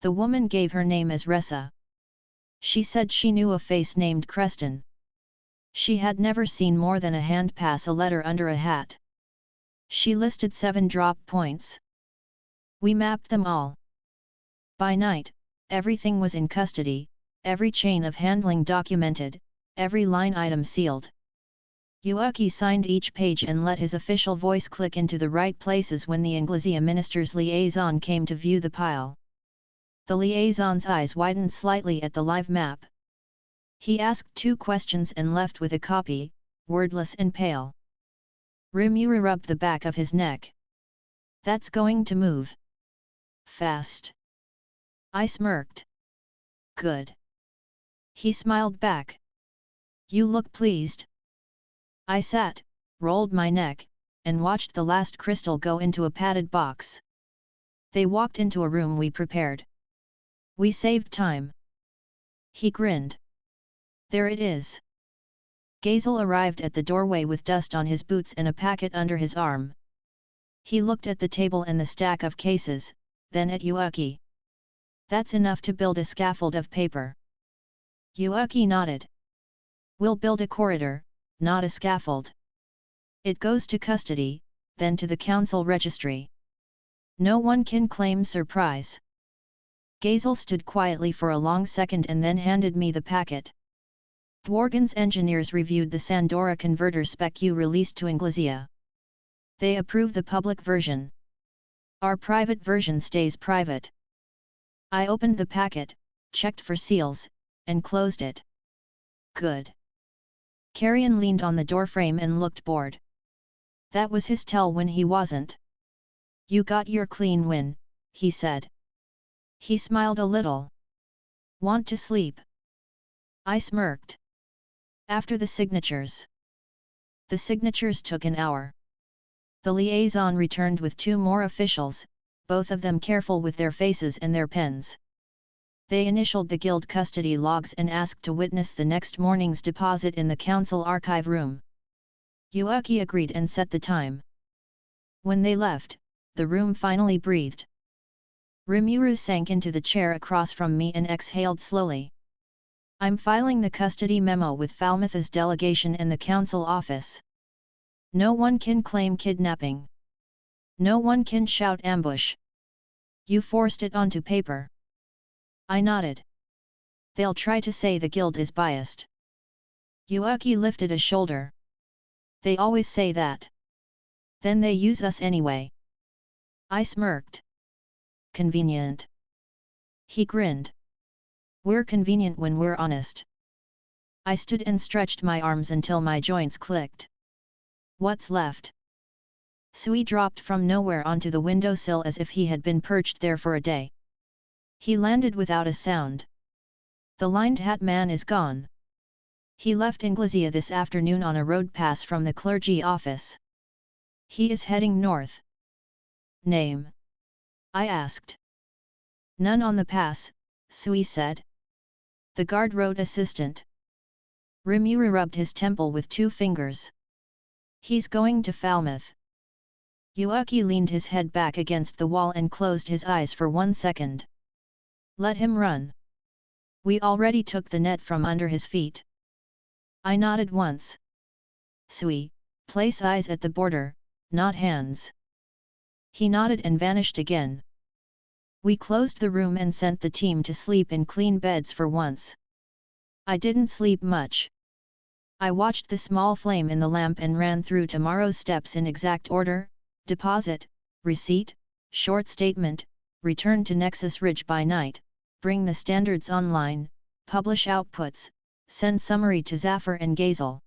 Speaker 2: The woman gave her name as Ressa. She said she knew a face named Creston. She had never seen more than a hand pass a letter under a hat. She listed 7 drop points. We mapped them all. By night, everything was in custody, every chain of handling documented, every line item sealed. Yuaki signed each page and let his official voice click into the right places when the Inglesia minister's liaison came to view the pile. The liaison's eyes widened slightly at the live map. He asked 2 questions and left with a copy, wordless and pale. Rimura rubbed the back of his neck. That's going to move. Fast. I smirked. Good. He smiled back. You look pleased. I sat, rolled my neck, and watched the last crystal go into a padded box. They walked into a room we prepared. We saved time. He grinned. There it is. Gazel arrived at the doorway with dust on his boots and a packet under his arm. He looked at the table and the stack of cases, then at Yuaki. That's enough to build a scaffold of paper. Yuaki nodded. We'll build a corridor, not a scaffold. It goes to custody, then to the council registry. No one can claim surprise. Gazel stood quietly for a long second and then handed me the packet. Dworgen's engineers reviewed the Sandora converter spec you released to Inglesia. They approve the public version. Our private version stays private. I opened the packet, checked for seals, and closed it. Good. Carrion leaned on the doorframe and looked bored. That was his tell when he wasn't. You got your clean win, he said. He smiled a little. Want to sleep? I smirked. After the signatures. The signatures took an hour. The liaison returned with 2 more officials, both of them careful with their faces and their pens. They initialed the guild custody logs and asked to witness the next morning's deposit in the council archive room. Yuaki agreed and set the time. When they left, the room finally breathed. Rimura sank into the chair across from me and exhaled slowly. I'm filing the custody memo with Falmouth's delegation and the council office. No one can claim kidnapping. No one can shout ambush. You forced it onto paper. I nodded. They'll try to say the guild is biased. Yuaki lifted a shoulder. They always say that. Then they use us anyway. I smirked. Convenient. He grinned. We're convenient when we're honest. I stood and stretched my arms until my joints clicked. What's left? Sui dropped from nowhere onto the windowsill as if he had been perched there for a day. He landed without a sound. The lined hat man is gone. He left Inglesia this afternoon on a road pass from the clergy office. He is heading north. Name? I asked. None on the pass, Sui said. The guard road assistant. Rimura rubbed his temple with 2 fingers. He's going to Falmouth. Yuaki leaned his head back against the wall and closed his eyes for 1 second. Let him run. We already took the net from under his feet. I nodded once. Sui, place eyes at the border, not hands. He nodded and vanished again. We closed the room and sent the team to sleep in clean beds for once. I didn't sleep much. I watched the small flame in the lamp and ran through tomorrow's steps in exact order: deposit, receipt, short statement, return to Nexus Ridge by night, bring the standards online, publish outputs, send summary to Zafar and Gazel.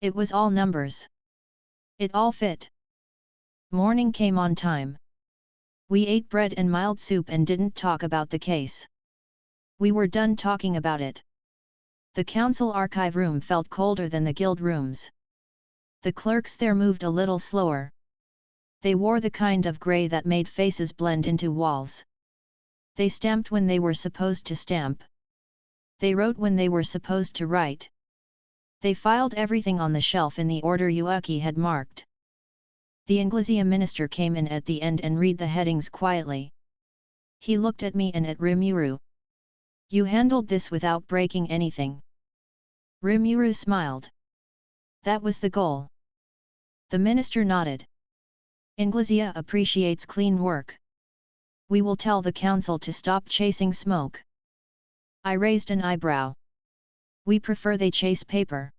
Speaker 2: It was all numbers. It all fit. Morning came on time. We ate bread and mild soup and didn't talk about the case. We were done talking about it. The council archive room felt colder than the guild rooms. The clerks there moved a little slower. They wore the kind of grey that made faces blend into walls. They stamped when they were supposed to stamp. They wrote when they were supposed to write. They filed everything on the shelf in the order Yuaki had marked. The Inglesia minister came in at the end and read the headings quietly. He looked at me and at Rimuru. You handled this without breaking anything. Rimuru smiled. That was the goal. The minister nodded. Inglesia appreciates clean work. We will tell the council to stop chasing smoke. I raised an eyebrow. We prefer they chase paper.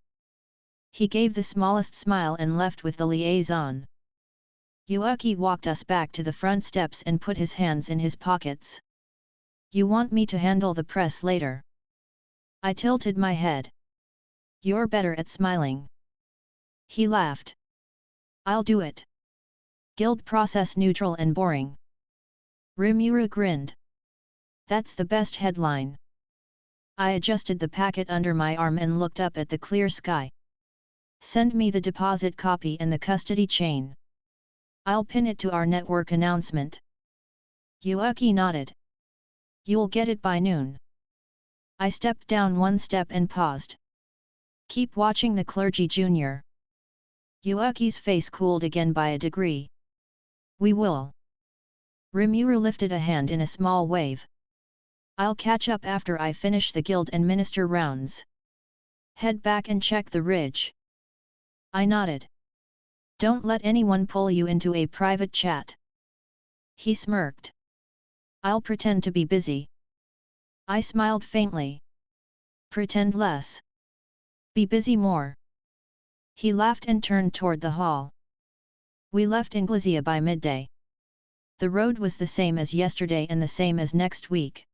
Speaker 2: He gave the smallest smile and left with the liaison. Yuaki walked us back to the front steps and put his hands in his pockets. You want me to handle the press later? I tilted my head. You're better at smiling. He laughed. I'll do it. Guild process neutral and boring. Rimura grinned. That's the best headline. I adjusted the packet under my arm and looked up at the clear sky. Send me the deposit copy and the custody chain. I'll pin it to our network announcement. Yuaki nodded. You'll get it by noon. I stepped down 1 step and paused. Keep watching the clergy junior. Yuaki's face cooled again by a degree. We will. Rimura lifted a hand in a small wave. I'll catch up after I finish the guild and minister rounds. Head back and check the ridge. I nodded. Don't let anyone pull you into a private chat. He smirked. I'll pretend to be busy. I smiled faintly. Pretend less. Be busy more. He laughed and turned toward the hall. We left Inglesia by midday. The road was the same as yesterday and the same as next week.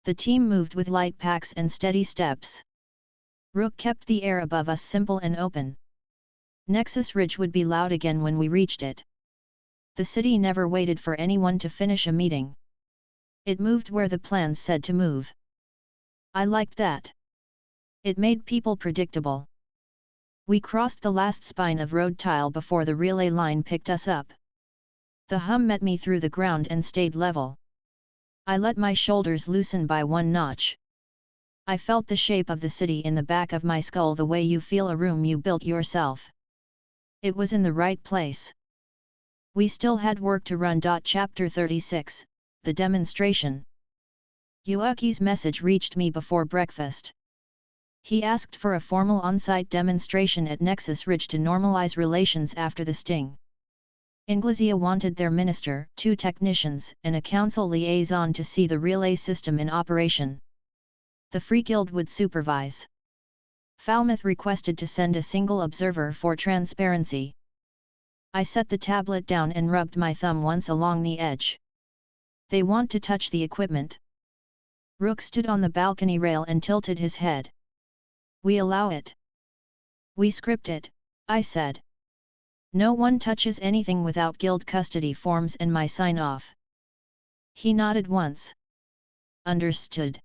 Speaker 2: The team moved with light packs and steady steps. Rook kept the air above us simple and open. Nexus Ridge would be loud again when we reached it. The city never waited for anyone to finish a meeting. It moved where the plans said to move. I liked that. It made people predictable. We crossed the last spine of road tile before the relay line picked us up. The hum met me through the ground and stayed level. I let my shoulders loosen by 1 notch. I felt the shape of the city in the back of my skull the way you feel a room you built yourself. It was in the right place. We still had work to run. Chapter 36, The Demonstration. Yuaki's message reached me before breakfast. He asked for a formal on-site demonstration at Nexus Ridge to normalize relations after the sting. Inglesia wanted their minister, 2 technicians, and a council liaison to see the relay system in operation. The Free Guild would supervise. Falmouth requested to send a single observer for transparency. I set the tablet down and rubbed my thumb once along the edge. They want to touch the equipment. Rook stood on the balcony rail and tilted his head. We allow it. We script it, I said. No one touches anything without guild custody forms and my sign-off. He nodded once. Understood.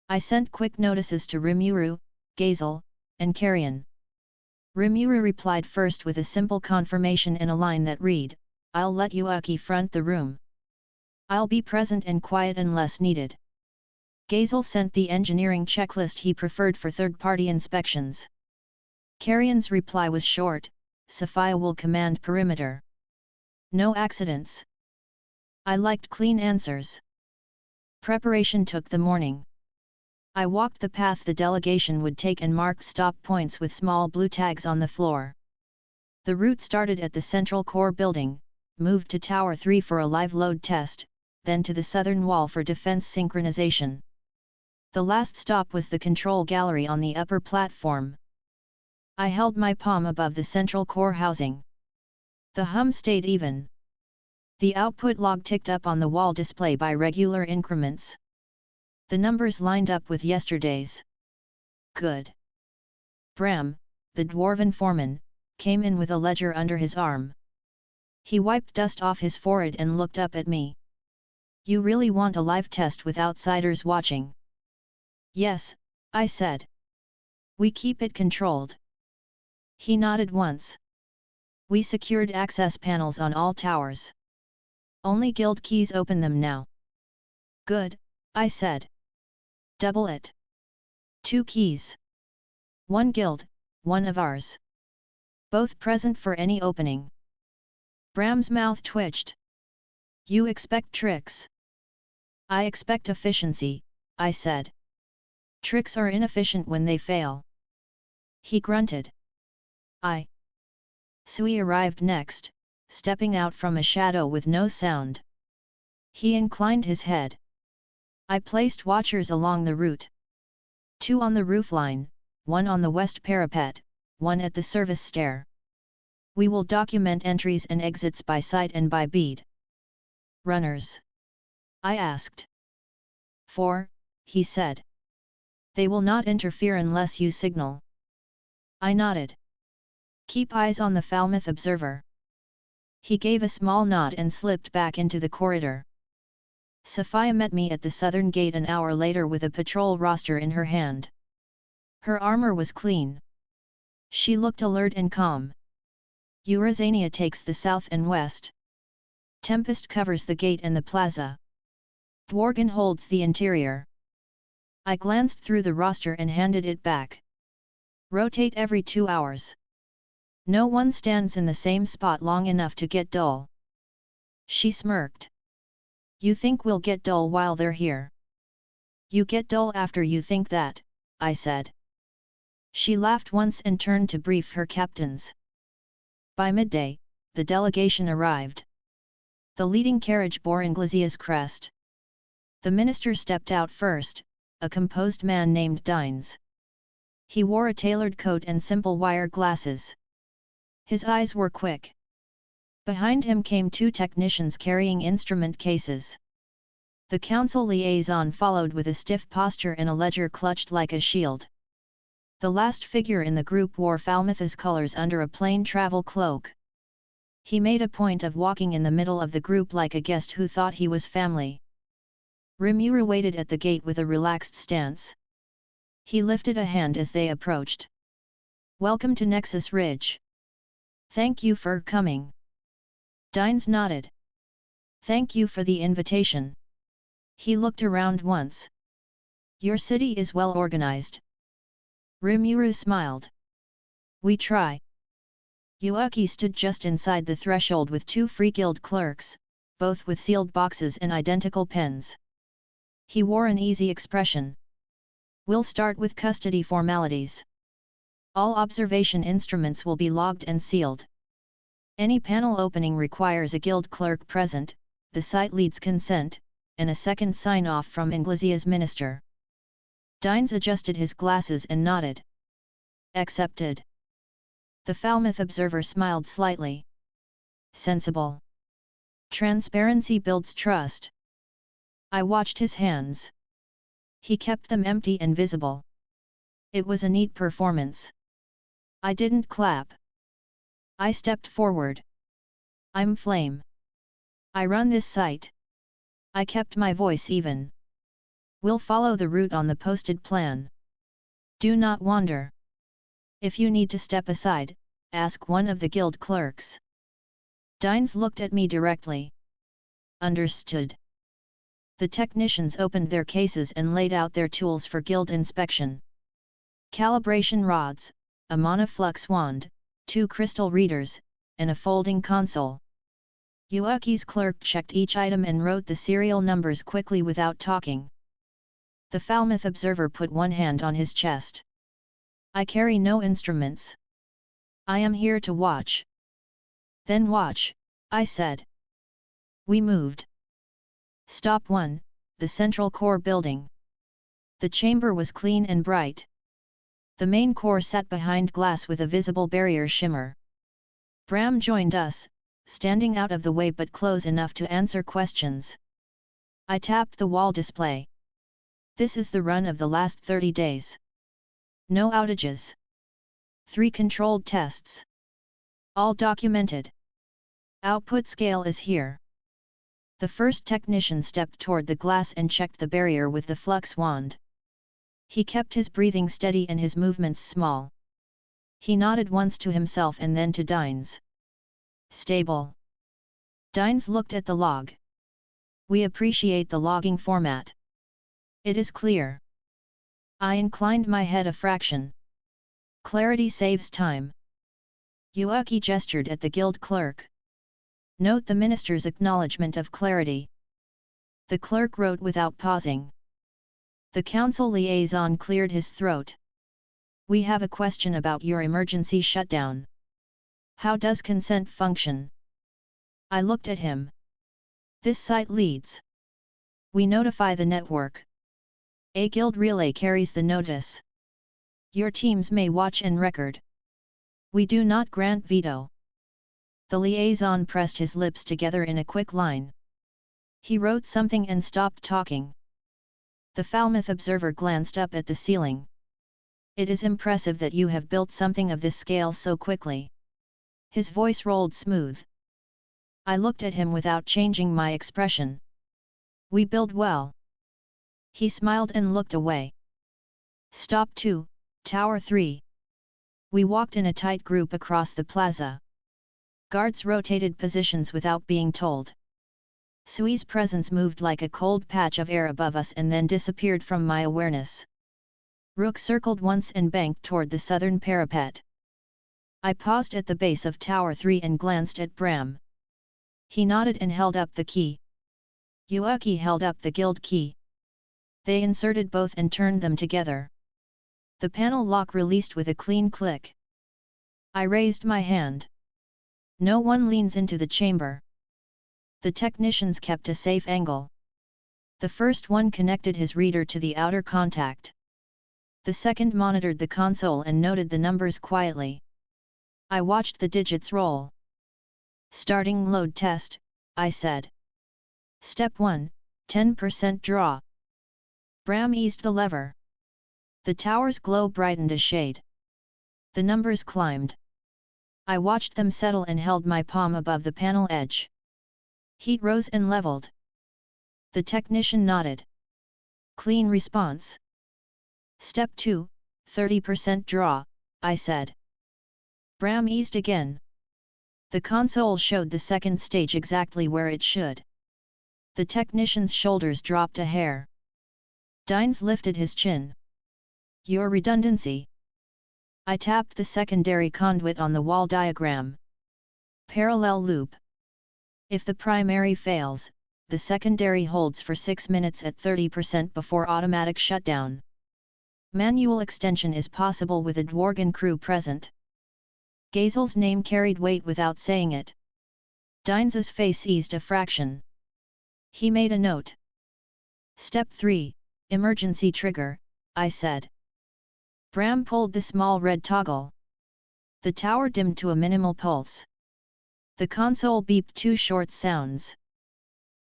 Speaker 2: I sent quick notices to Rimuru, Gazel, and Carrion. Rimuru replied first with a simple confirmation in a line that read, "I'll let Yuaki front the room. I'll be present and quiet unless needed." Gazel sent the engineering checklist he preferred for third-party inspections. Carrion's reply was short, "Sophia will command perimeter. No accidents." I liked clean answers. Preparation took the morning. I walked the path the delegation would take and marked stop points with small blue tags on the floor. The route started at the central core building, moved to Tower 3 for a live load test, then to the southern wall for defense synchronization. The last stop was the control gallery on the upper platform. I held my palm above the central core housing. The hum stayed even. The output log ticked up on the wall display by regular increments. The numbers lined up with yesterday's. Good. Bram, the dwarven foreman, came in with a ledger under his arm. He wiped dust off his forehead and looked up at me. "You really want a live test with outsiders watching?" "Yes," I said. "We keep it controlled." He nodded once. "We secured access panels on all towers. Only guild keys open them now." "Good," I said. "Double it. 2 keys. 1 guild, 1 of ours. Both present for any opening." Bram's mouth twitched. "You expect tricks?" "I expect efficiency," I said. "Tricks are inefficient when they fail." He grunted. Sui arrived next, stepping out from a shadow with no sound. He inclined his head. I placed watchers along the route. 2 on the roofline, 1 on the west parapet, 1 at the service stair. We will document entries and exits by sight and by bead. "Runners?" I asked. 4, he said. "They will not interfere unless you signal." I nodded. "Keep eyes on the Falmouth observer." He gave a small nod and slipped back into the corridor. Sophia met me at the southern gate an hour later with a patrol roster in her hand. Her armor was clean. She looked alert and calm. "Eurazania takes the south and west. Tempest covers the gate and the plaza. Dworgen holds the interior." I glanced through the roster and handed it back. "Rotate every 2 hours. No one stands in the same spot long enough to get dull." She smirked. "You think we'll get dull while they're here?" "You get dull after you think that," I said. She laughed once and turned to brief her captains. By midday, the delegation arrived. The leading carriage bore Inglezia's crest. The minister stepped out first, a composed man named Dines. He wore a tailored coat and simple wire glasses. His eyes were quick. Behind him came 2 technicians carrying instrument cases. The council liaison followed with a stiff posture and a ledger clutched like a shield. The last figure in the group wore Falmouth's colors under a plain travel cloak. He made a point of walking in the middle of the group like a guest who thought he was family. Rimura waited at the gate with a relaxed stance. He lifted a hand as they approached. "Welcome to Nexus Ridge. Thank you for coming." Dines nodded. "Thank you for the invitation." He looked around once. "Your city is well organized." Rimuru smiled. "We try." Yuaki stood just inside the threshold with 2 free guild clerks, both with sealed boxes and identical pens. He wore an easy expression. "We'll start with custody formalities. All observation instruments will be logged and sealed. Any panel opening requires a guild clerk present, the site lead's consent, and a second sign-off from Inglezia's minister." Dines adjusted his glasses and nodded. "Accepted." The Falmouth observer smiled slightly. "Sensible. Transparency builds trust." I watched his hands. He kept them empty and visible. It was a neat performance. I didn't clap. I stepped forward. I'm Flame. I run this site. I kept my voice even. We'll follow the route on the posted plan. Do not wander. If you need to step aside, ask one of the guild clerks. Dines looked at me directly. Understood. The technicians opened their cases and laid out their tools for guild inspection. Calibration rods, a monoflux wand, 2 crystal readers, and a folding console. Yuuki's clerk checked each item and wrote the serial numbers quickly without talking. The Falmouth observer put one hand on his chest. I carry no instruments. I am here to watch. Then watch, I said. We moved. Stop 1, the central core building. The chamber was clean and bright. The main core sat behind glass with a visible barrier shimmer. Bram joined us, standing out of the way but close enough to answer questions. I tapped the wall display. This is the run of the last 30 days. No outages. 3 controlled tests. All documented. Output scale is here. The first technician stepped toward the glass and checked the barrier with the flux wand. He kept his breathing steady and his movements small. He nodded once to himself and then to Dines. Stable. Dines looked at the log. We appreciate the logging format. It is clear. I inclined my head a fraction. Clarity saves time. Yuuki gestured at the guild clerk. Note the minister's acknowledgement of clarity. The clerk wrote without pausing. The council liaison cleared his throat. We have a question about your emergency shutdown. How does consent function? I looked at him. This site leads. We notify the network. A guild relay carries the notice. Your teams may watch and record. We do not grant veto. The liaison pressed his lips together in a quick line. He wrote something and stopped talking. The Falmouth observer glanced up at the ceiling. It is impressive that you have built something of this scale so quickly. His voice rolled smooth. I looked at him without changing my expression. We build well. He smiled and looked away. Stop 2, Tower 3. We walked in a tight group across the plaza. Guards rotated positions without being told. Sui's presence moved like a cold patch of air above us and then disappeared from my awareness. Rook circled once and banked toward the southern parapet. I paused at the base of Tower 3 and glanced at Bram. He nodded and held up the key. Yuuki held up the guild key. They inserted both and turned them together. The panel lock released with a clean click. I raised my hand. No one leans into the chamber. The technicians kept a safe angle. The first one connected his reader to the outer contact. The second monitored the console and noted the numbers quietly. I watched the digits roll. Starting load test, I said. Step 1, 10% draw. Bram eased the lever. The tower's glow brightened a shade. The numbers climbed. I watched them settle and held my palm above the panel edge. Heat rose and leveled. The technician nodded. Clean response. Step 2, 30% draw, I said. Bram eased again. The console showed the second stage exactly where it should. The technician's shoulders dropped a hair. Dines lifted his chin. Your redundancy. I tapped the secondary conduit on the wall diagram. Parallel loop. If the primary fails, the secondary holds for 6 minutes at 30% before automatic shutdown. Manual extension is possible with a Dworgen crew present. Gazel's name carried weight without saying it. Dines's face eased a fraction. He made a note. Step 3, emergency trigger, I said. Bram pulled the small red toggle. The tower dimmed to a minimal pulse. The console beeped 2 short sounds.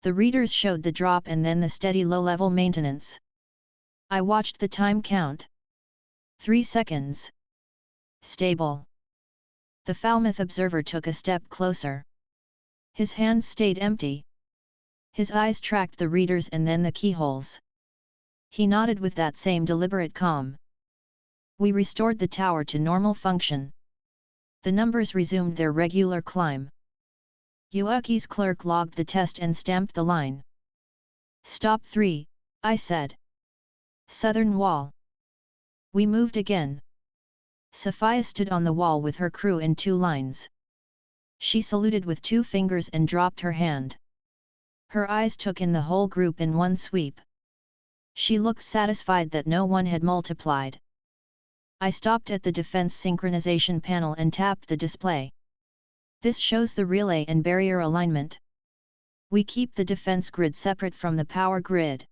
Speaker 2: The readers showed the drop and then the steady low-level maintenance. I watched the time count. 3 seconds. Stable. The Falmouth observer took a step closer. His hands stayed empty. His eyes tracked the readers and then the keyholes. He nodded with that same deliberate calm. We restored the tower to normal function. The numbers resumed their regular climb. Yuaki's clerk logged the test and stamped the line. "Stop 3, I said. Southern wall." We moved again. Sophia stood on the wall with her crew in 2 lines. She saluted with 2 fingers and dropped her hand. Her eyes took in the whole group in one sweep. She looked satisfied that no one had multiplied. I stopped at the defense synchronization panel and tapped the display. This shows the relay and barrier alignment. We keep the defense grid separate from the power grid.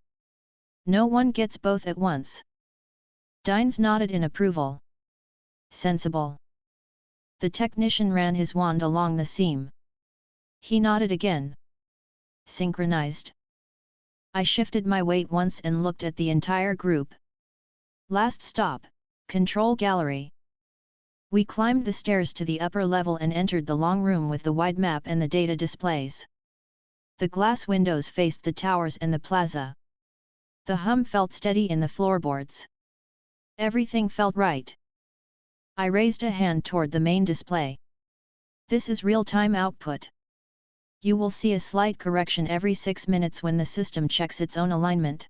Speaker 2: No one gets both at once. Dines nodded in approval. Sensible. The technician ran his wand along the seam. He nodded again. Synchronized. I shifted my weight once and looked at the entire group. Last stop, control gallery. We climbed the stairs to the upper level and entered the long room with the wide map and the data displays. The glass windows faced the towers and the plaza. The hum felt steady in the floorboards. Everything felt right. I raised a hand toward the main display. This is real-time output. You will see a slight correction every 6 minutes when the system checks its own alignment.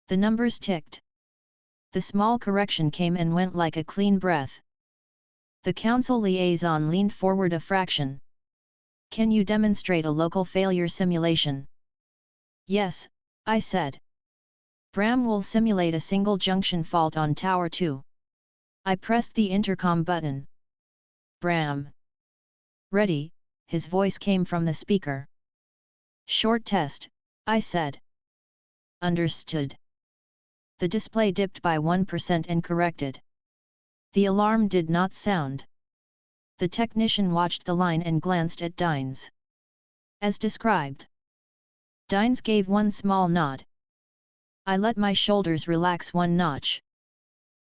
Speaker 2: The numbers ticked. The small correction came and went like a clean breath. The council liaison leaned forward a fraction. "Can you demonstrate a local failure simulation?" "Yes," I said. "Bram will simulate a single junction fault on Tower 2. I pressed the intercom button. "Bram." "Ready," his voice came from the speaker. "Short test," I said. "Understood." The display dipped by 1% and corrected. The alarm did not sound. The technician watched the line and glanced at Dines. "As described." Dines gave one small nod. I let my shoulders relax one notch.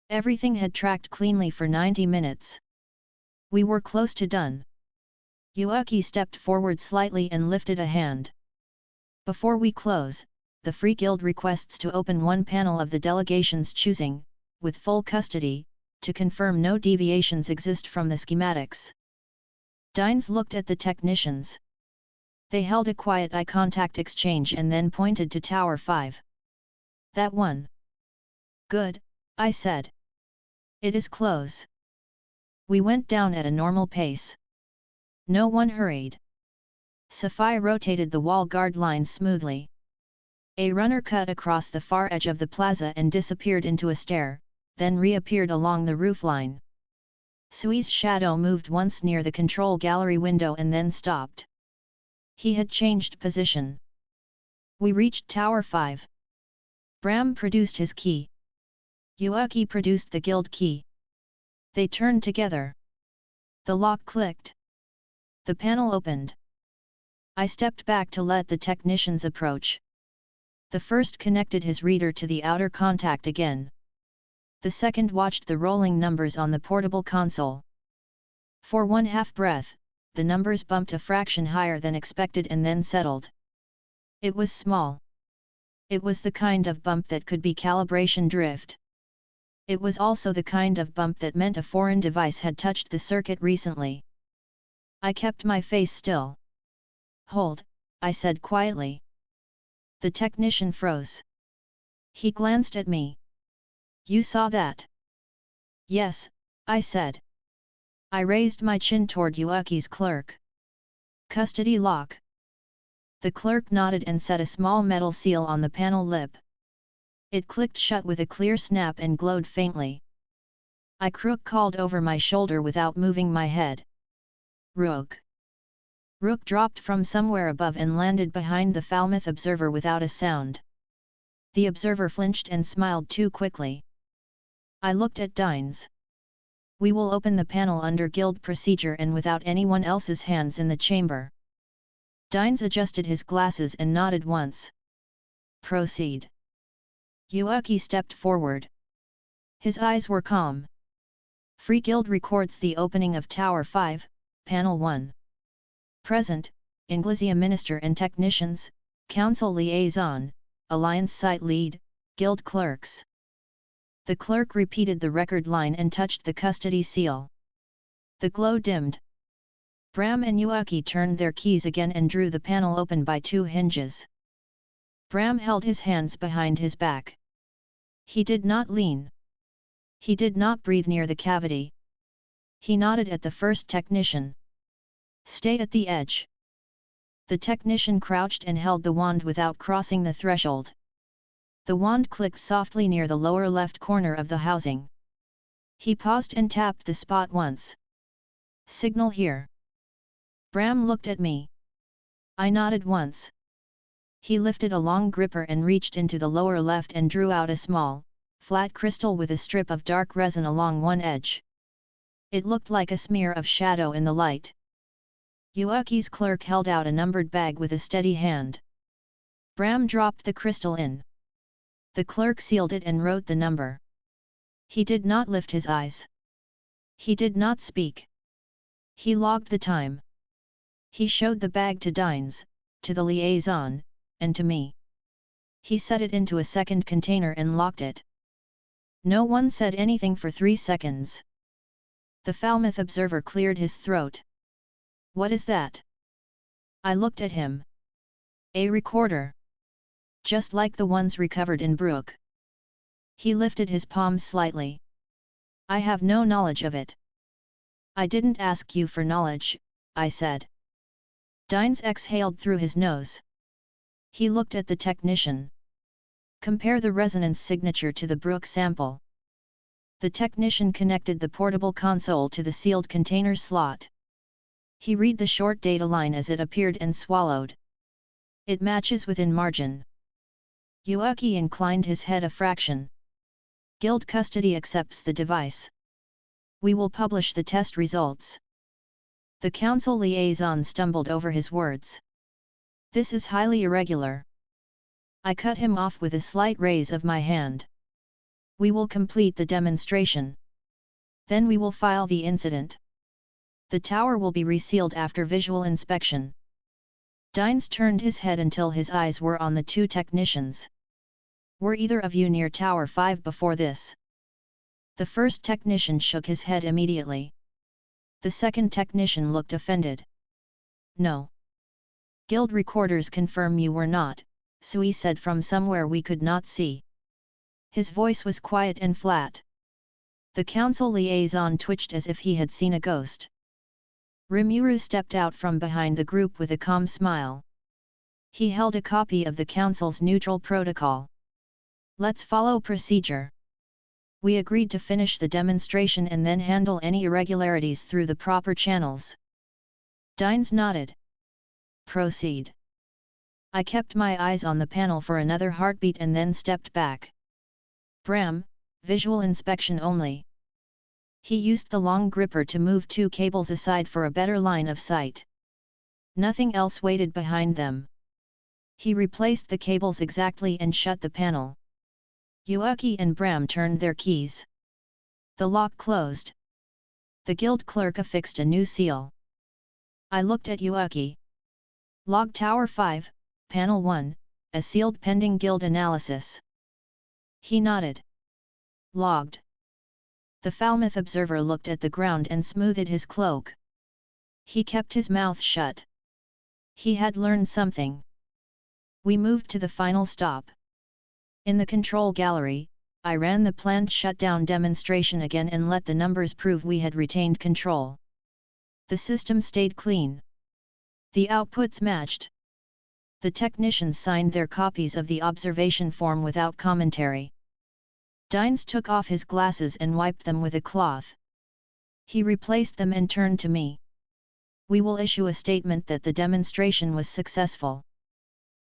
Speaker 2: Everything had tracked cleanly for 90 minutes. We were close to done. Yuaki stepped forward slightly and lifted a hand. "Before we close, the Free Guild requests to open one panel of the delegation's choosing, with full custody, to confirm no deviations exist from the schematics." Dines looked at the technicians. They held a quiet eye contact exchange and then pointed to Tower 5. "That one." "Good," I said. "It is close." We went down at a normal pace. No one hurried. Sophia rotated the wall guard lines smoothly. A runner cut across the far edge of the plaza and disappeared into a stair, then reappeared along the roofline. Sui's shadow moved once near the control gallery window and then stopped. He had changed position. We reached Tower 5. Bram produced his key. Yuaki produced the guild key. They turned together. The lock clicked. The panel opened. I stepped back to let the technicians approach. The first connected his reader to the outer contact again. The second watched the rolling numbers on the portable console. For one half breath, the numbers bumped a fraction higher than expected and then settled. It was small. It was the kind of bump that could be calibration drift. It was also the kind of bump that meant a foreign device had touched the circuit recently. I kept my face still. "Hold," I said quietly. The technician froze. He glanced at me. "You saw that?" "Yes," I said. I raised my chin toward Yuaki's clerk. "Custody lock." The clerk nodded and set a small metal seal on the panel lip. It clicked shut with a clear snap and glowed faintly. I called over my shoulder without moving my head. "Rook." Rook dropped from somewhere above and landed behind the Falmouth observer without a sound. The observer flinched and smiled too quickly. I looked at Dines. "We will open the panel under guild procedure and without anyone else's hands in the chamber." Dines adjusted his glasses and nodded once. Free Guild records the opening of Tower 5, Panel 1. Present, Inglesia Minister and Technicians, Council Liaison, Alliance Site Lead, Guild Clerks. The clerk repeated the record line and touched the custody seal. The glow dimmed. Bram and Yuaki turned their keys again and drew the panel open by 2 hinges. Bram held his hands behind his back. He did not lean. He did not breathe near the cavity. He nodded at the first technician. Stay at the edge. The technician crouched and held the wand without crossing the threshold. The wand clicked softly near the lower left corner of the housing. He paused and tapped the spot once. Signal here. Bram looked at me. I nodded once. He lifted a long gripper and reached into the lower left and drew out a small, flat crystal with a strip of dark resin along one edge. It looked like a smear of shadow in the light. Yuaki's clerk held out a numbered bag with a steady hand. Bram dropped the crystal in. The clerk sealed it and wrote the number. He did not lift his eyes. He did not speak. He logged the time. He showed the bag to Dines, to the liaison, and to me. He set it into a second container and locked it. No one said anything for 3 seconds. The Falmouth observer cleared his throat. What is that? I looked at him. A recorder. Just like the ones recovered in Brook. He lifted his palms slightly. I have no knowledge of it. I didn't ask you for knowledge, I said. Dines exhaled through his nose. He looked at the technician. Compare the resonance signature to the Brook sample. The technician connected the portable console to the sealed container slot. He read the short data line as it appeared and swallowed. It matches within margin. Yuaki inclined his head a fraction. Guild custody accepts the device. We will publish the test results. The council liaison stumbled over his words. This is highly irregular. I cut him off with a slight raise of my hand. We will complete the demonstration. Then we will file the incident. The tower will be resealed after visual inspection. Dines turned his head until his eyes were on the 2 technicians. Were either of you near Tower 5 before this? The first technician shook his head immediately. The second technician looked offended. No. Guild recorders confirm you were not, Sui said from somewhere we could not see. His voice was quiet and flat. The council liaison twitched as if he had seen a ghost. Rimura stepped out from behind the group with a calm smile. He held a copy of the council's neutral protocol. Let's follow procedure. We agreed to finish the demonstration and then handle any irregularities through the proper channels. Dines nodded. Proceed. I kept my eyes on the panel for another heartbeat and then stepped back. Bram, visual inspection only. He used the long gripper to move 2 cables aside for a better line of sight. Nothing else waited behind them. He replaced the cables exactly and shut the panel. Yuaki and Bram turned their keys. The lock closed. The guild clerk affixed a new seal. I looked at Yuaki. Log Tower 5, Panel 1, as sealed pending guild analysis. He nodded. Logged. The Falmouth observer looked at the ground and smoothed his cloak. He kept his mouth shut. He had learned something. We moved to the final stop. In the control gallery, I ran the planned shutdown demonstration again and let the numbers prove we had retained control. The system stayed clean. The outputs matched. The technicians signed their copies of the observation form without commentary. Dines took off his glasses and wiped them with a cloth. He replaced them and turned to me. We will issue a statement that the demonstration was successful.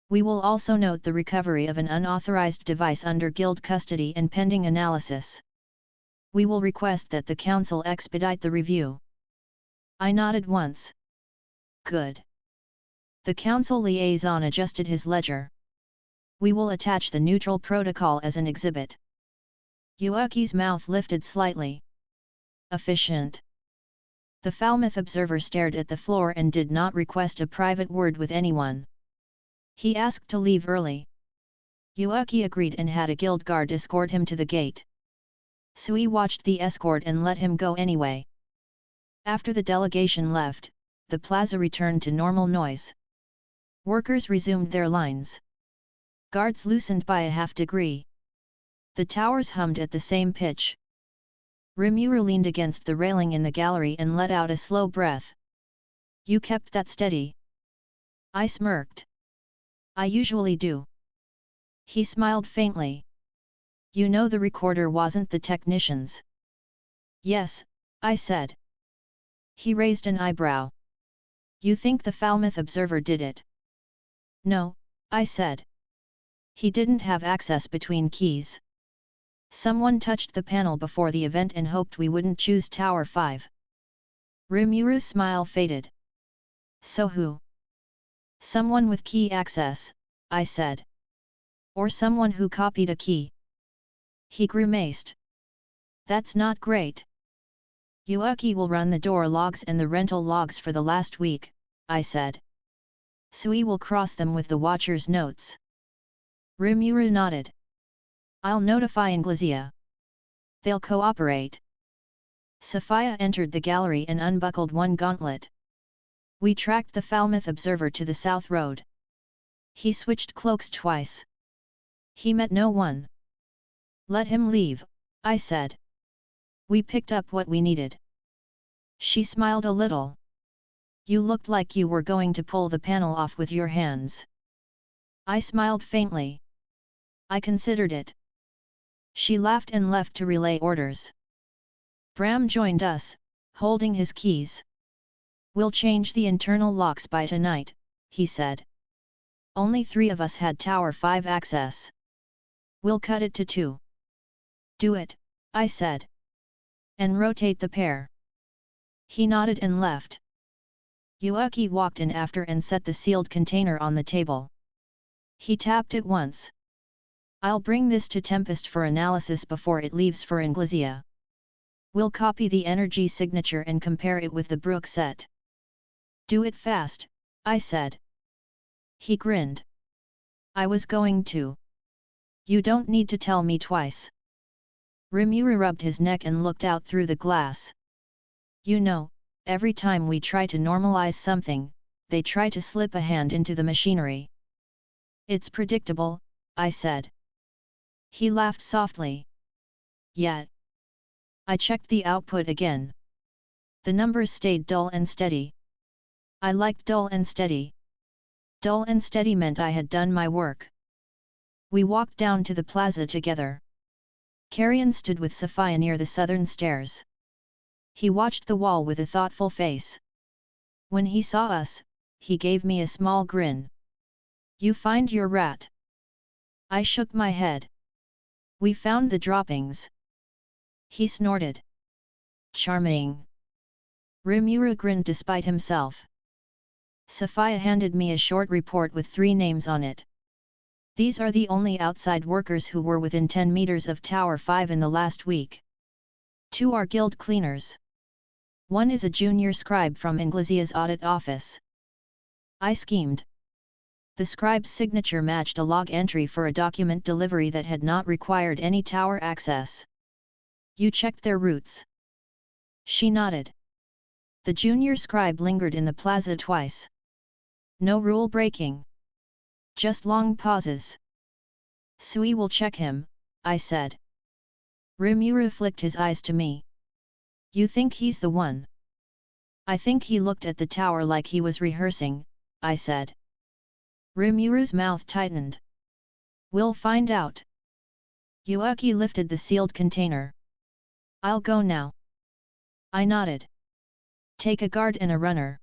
Speaker 2: We will also note the recovery of an unauthorized device under guild custody and pending analysis. We will request that the council expedite the review. I nodded once. Good. The council liaison adjusted his ledger. We will attach the neutral protocol as an exhibit. Yuaki's mouth lifted slightly. efficient. The Falmouth observer stared at the floor and did not request a private word with anyone. He asked to leave early. Yuaki agreed and had a guild guard escort him to the gate. Sui watched the escort and let him go anyway. After the delegation left, the plaza returned to normal noise. Workers resumed their lines. Guards loosened by a half degree. The towers hummed at the same pitch. Rimura leaned against the railing in the gallery and let out a slow breath. You kept that steady. I smirked. I usually do. He smiled faintly. You know the recorder wasn't the technician's. Yes, I said. He raised an eyebrow. You think the Falmouth observer did it? No, I said. He didn't have access between keys. Someone touched the panel before the event and hoped we wouldn't choose Tower 5. Rimura's smile faded. So who? Someone with key access, I said. Or someone who copied a key. He grimaced. That's not great. Yuaki will run the door logs and the rental logs for the last week, I said. Sui will cross them with the watcher's notes. Rimura nodded. I'll notify Inglizia. They'll cooperate. Sophia entered the gallery and unbuckled one gauntlet. We tracked the Falmouth observer to the south road. He switched cloaks twice. He met no one. Let him leave, I said. We picked up what we needed. She smiled a little. You looked like you were going to pull the panel off with your hands. I smiled faintly. I considered it. She laughed and left to relay orders. Bram joined us, holding his keys. We'll change the internal locks by tonight, he said. Only 3 of us had Tower 5 access. We'll cut it to 2. Do it, I said. And rotate the pair. He nodded and left. Yuaki walked in after and set the sealed container on the table. He tapped it once. I'll bring this to Tempest for analysis before it leaves for Inglizia. We'll copy the energy signature and compare it with the Brook set. Do it fast, I said. He grinned. I was going to. You don't need to tell me twice. Rimura rubbed his neck and looked out through the glass. You know, every time we try to normalize something, they try to slip a hand into the machinery. It's predictable, I said. He laughed softly. Yet. I checked the output again. The numbers stayed dull and steady. I liked dull and steady. Dull and steady meant I had done my work. We walked down to the plaza together. Carrion stood with Sophia near the southern stairs. He watched the wall with a thoughtful face. When he saw us, he gave me a small grin. You find your rat? I shook my head. We found the droppings. He snorted. Charming. Rimura grinned despite himself. Sophia handed me a short report with 3 names on it. These are the only outside workers who were within 10 meters of Tower 5 in the last week. 2 are guild cleaners. 1 is a junior scribe from Inglezia's audit office. I schemed. The scribe's signature matched a log entry for a document delivery that had not required any tower access. You checked their routes. She nodded. The junior scribe lingered in the plaza twice. No rule breaking. Just long pauses. Sui will check him, I said. Rimura flicked his eyes to me. You think he's the one? I think he looked at the tower like he was rehearsing, I said. Rimura's mouth tightened. We'll find out. Yuaki lifted the sealed container. I'll go now. I nodded. Take a guard and a runner.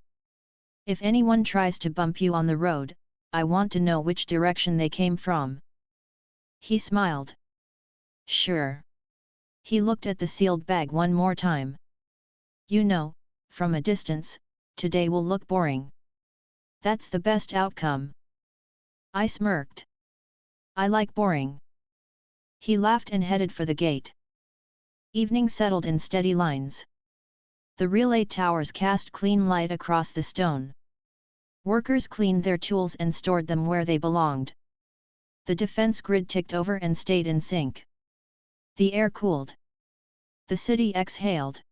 Speaker 2: If anyone tries to bump you on the road, I want to know which direction they came from. He smiled. Sure. He looked at the sealed bag one more time. You know, from a distance, today will look boring. That's the best outcome. I smirked. I like boring. He laughed and headed for the gate. Evening settled in steady lines. The relay towers cast clean light across the stone. Workers cleaned their tools and stored them where they belonged. The defense grid ticked over and stayed in sync. The air cooled. The city exhaled.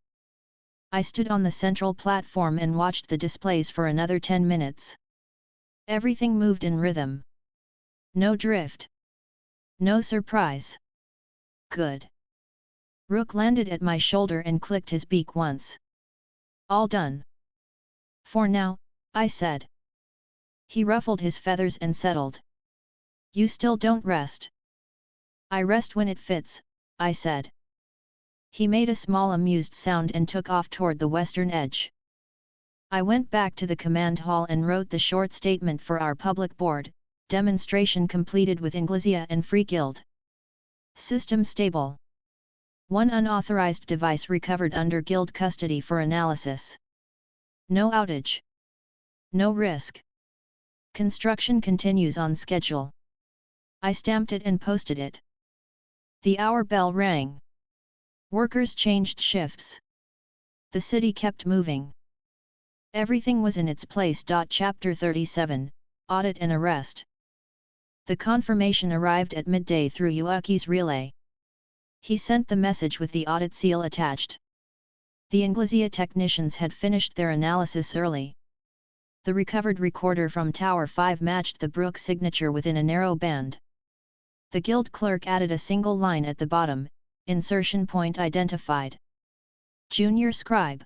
Speaker 2: I stood on the central platform and watched the displays for another 10 minutes. Everything moved in rhythm. No drift. No surprise. Good. Rook landed at my shoulder and clicked his beak once. All done. For now, I said. He ruffled his feathers and settled. You still don't rest. I rest when it fits, I said. He made a small amused sound and took off toward the western edge. I went back to the command hall and wrote the short statement for our public board, demonstration completed with Inglesia and Free Guild. System stable. One unauthorized device recovered under Guild custody for analysis. No outage. No risk. Construction continues on schedule. I stamped it and posted it. The hour bell rang. Workers changed shifts. The city kept moving. Everything was in its place. Chapter 37, Audit and Arrest. The confirmation arrived at midday through Yuaki's relay. He sent the message with the audit seal attached. The Inglesia technicians had finished their analysis early. The recovered recorder from Tower 5 matched the Brook signature within a narrow band. The guild clerk added a single line at the bottom, insertion point identified. Junior Scribe.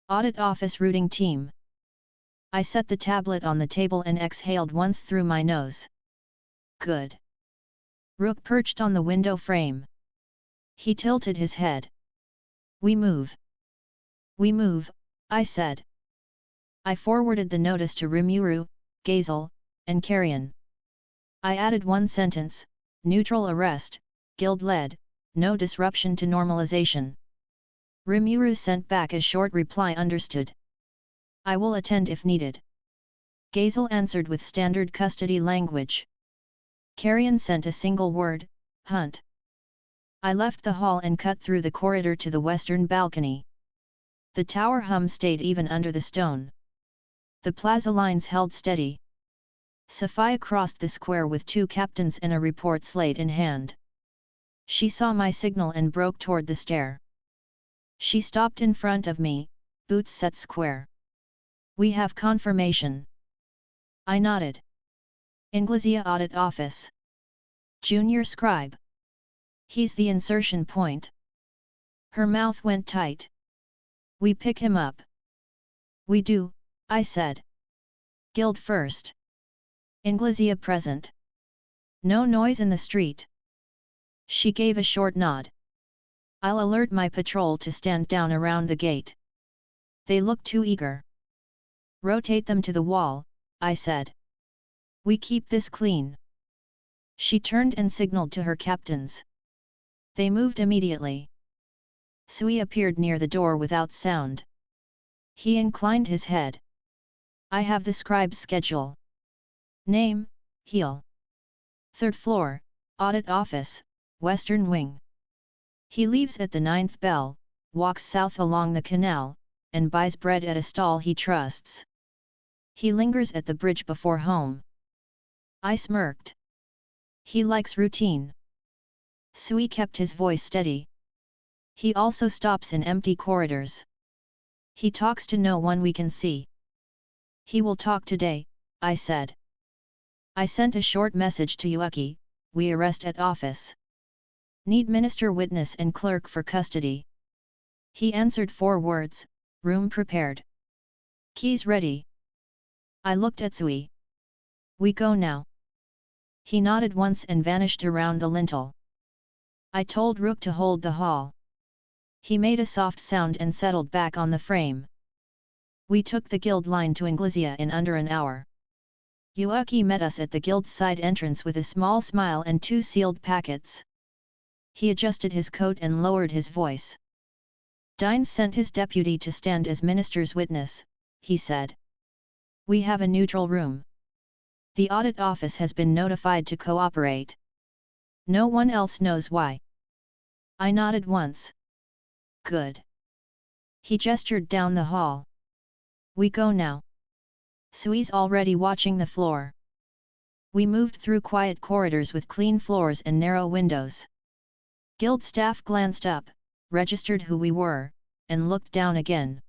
Speaker 2: Audit Office Routing Team. I set the tablet on the table and exhaled once through my nose. Good. Rook perched on the window frame. He tilted his head. We move. We move, I said. I forwarded the notice to Rimuru, Gazel, and Carrion. I added one sentence, neutral arrest, guild-led, no disruption to normalization. Rimuru sent back a short reply understood. I will attend if needed. Gazel answered with standard custody language. Carrion sent a single word, hunt. I left the hall and cut through the corridor to the western balcony. The tower hum stayed even under the stone. The plaza lines held steady. Sophia crossed the square with two captains and a report slate in hand. She saw my signal and broke toward the stair. She stopped in front of me, boots set square. We have confirmation. I nodded. Inglesia Audit Office. Junior Scribe. He's the insertion point. Her mouth went tight. We pick him up. We do, I said. Guild first. Inglesia present. No noise in the street. She gave a short nod. I'll alert my patrol to stand down around the gate. They look too eager. Rotate them to the wall, I said. We keep this clean. She turned and signaled to her captains. They moved immediately. Sui appeared near the door without sound. He inclined his head. I have the scribe's schedule. Name, Heel. 3rd floor, Audit Office, Western Wing. He leaves at the 9th bell, walks south along the canal, and buys bread at a stall he trusts. He lingers at the bridge before home. I smirked. He likes routine. Sui kept his voice steady. He also stops in empty corridors. He talks to no one we can see. He will talk today, I said. I sent a short message to Yuaki, we arrest at office. Need minister witness and clerk for custody. He answered 4 words, room prepared. Keys ready. I looked at Sui. We go now. He nodded once and vanished around the lintel. I told Rook to hold the hall. He made a soft sound and settled back on the frame. We took the guild line to Inglesia in under an hour. Yuaki met us at the guild's side entrance with a small smile and 2 sealed packets. He adjusted his coat and lowered his voice. Dines sent his deputy to stand as minister's witness, he said. We have a neutral room. The audit office has been notified to cooperate. No one else knows why. I nodded once. Good. He gestured down the hall. We go now. Sui's already watching the floor. We moved through quiet corridors with clean floors and narrow windows. Guild staff glanced up, registered who we were, and looked down again.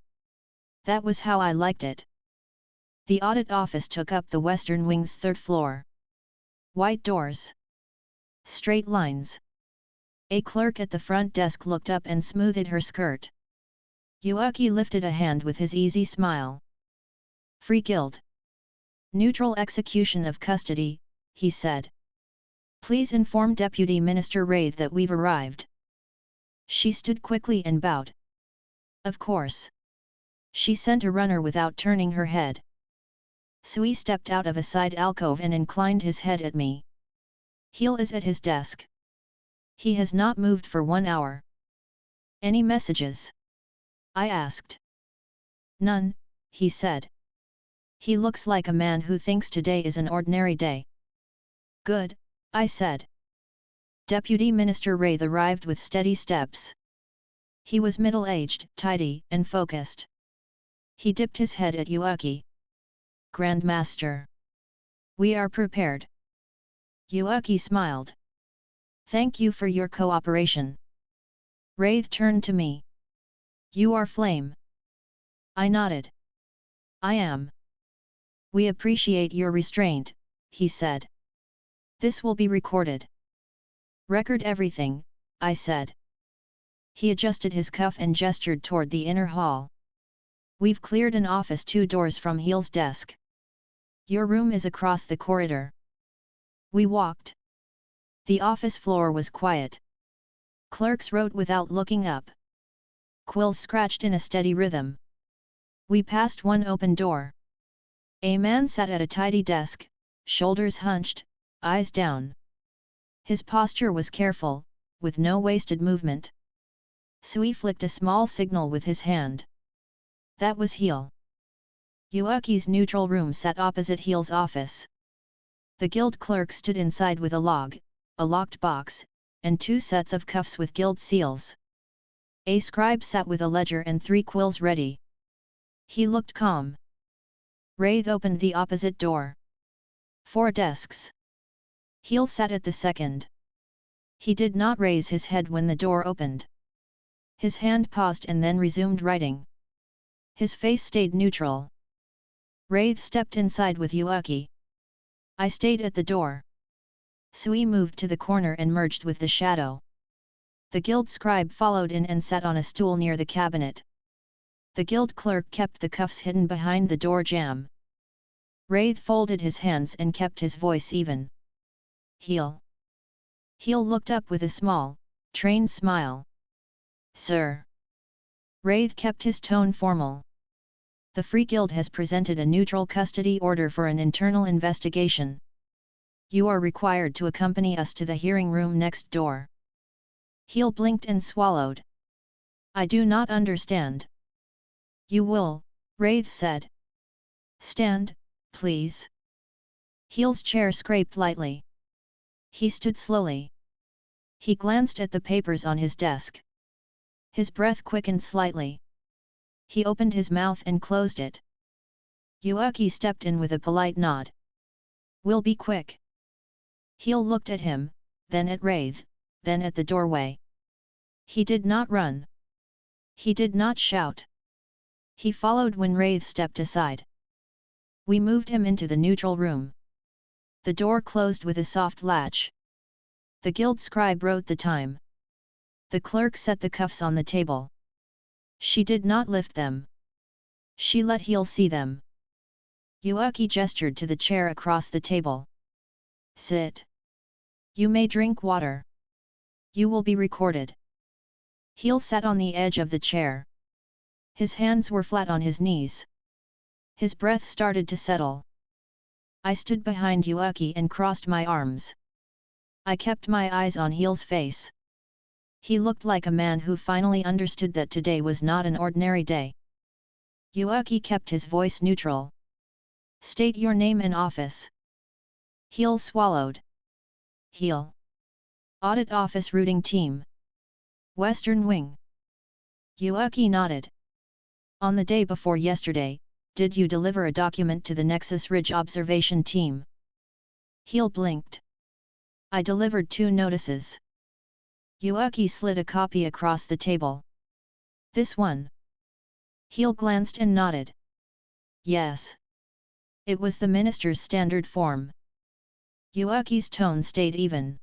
Speaker 2: That was how I liked it. The audit office took up the western wing's third floor. White doors. Straight lines. A clerk at the front desk looked up and smoothed her skirt. Yuaki lifted a hand with his easy smile. Free Guild. Neutral execution of custody, he said. Please inform Deputy Minister Wraith that we've arrived. She stood quickly and bowed. Of course. She sent a runner without turning her head. Sui stepped out of a side alcove and inclined his head at me. Heel is at his desk. He has not moved for 1 hour. Any messages? I asked. None, he said. He looks like a man who thinks today is an ordinary day. Good, I said. Deputy Minister Wraith arrived with steady steps. He was middle-aged, tidy, and focused. He dipped his head at Yuaki. Grandmaster. We are prepared. Yuaki smiled. Thank you for your cooperation. Wraith turned to me. You are Flame. I nodded. I am. We appreciate your restraint, he said. This will be recorded. Record everything, I said. He adjusted his cuff and gestured toward the inner hall. We've cleared an office 2 doors from Heel's desk. Your room is across the corridor. We walked. The office floor was quiet. Clerks wrote without looking up. Quills scratched in a steady rhythm. We passed one open door. A man sat at a tidy desk, shoulders hunched, eyes down. His posture was careful, with no wasted movement. Sui flicked a small signal with his hand. That was Heel. Yuaki's neutral room sat opposite Heel's office. The guild clerk stood inside with a log, a locked box, and 2 sets of cuffs with guild seals. A scribe sat with a ledger and 3 quills ready. He looked calm. Wraith opened the opposite door. 4 desks. Heel sat at the second. He did not raise his head when the door opened. His hand paused and then resumed writing. His face stayed neutral. Wraith stepped inside with Yuaki. I stayed at the door. Sui moved to the corner and merged with the shadow. The guild scribe followed in and sat on a stool near the cabinet. The guild clerk kept the cuffs hidden behind the door jamb. Wraith folded his hands and kept his voice even. Heel. Heel looked up with a small, trained smile. Sir. Wraith kept his tone formal. The Free Guild has presented a neutral custody order for an internal investigation. You are required to accompany us to the hearing room next door. Heel blinked and swallowed. I do not understand. You will, Wraith said. Stand, please. Heel's chair scraped lightly. He stood slowly. He glanced at the papers on his desk. His breath quickened slightly. He opened his mouth and closed it. Yuaki stepped in with a polite nod. We'll be quick. Heel looked at him, then at Wraith, then at the doorway. He did not run. He did not shout. He followed when Wraith stepped aside. We moved him into the neutral room. The door closed with a soft latch. The guild scribe wrote the time. The clerk set the cuffs on the table. She did not lift them. She let Heel see them. Yuaki gestured to the chair across the table. Sit. You may drink water. You will be recorded. Heel sat on the edge of the chair. His hands were flat on his knees. His breath started to settle. I stood behind Yuaki and crossed my arms. I kept my eyes on Heel's face. He looked like a man who finally understood that today was not an ordinary day. Yuaki kept his voice neutral. State your name and office. Heel swallowed. Heel. Audit Office Routing Team. Western Wing. Yuaki nodded. On the day before yesterday, did you deliver a document to the Nexus Ridge observation team? Heel blinked. I delivered 2 notices. Yuaki slid a copy across the table. This one? Heel glanced and nodded. Yes. It was the minister's standard form. Yuaki's tone stayed even.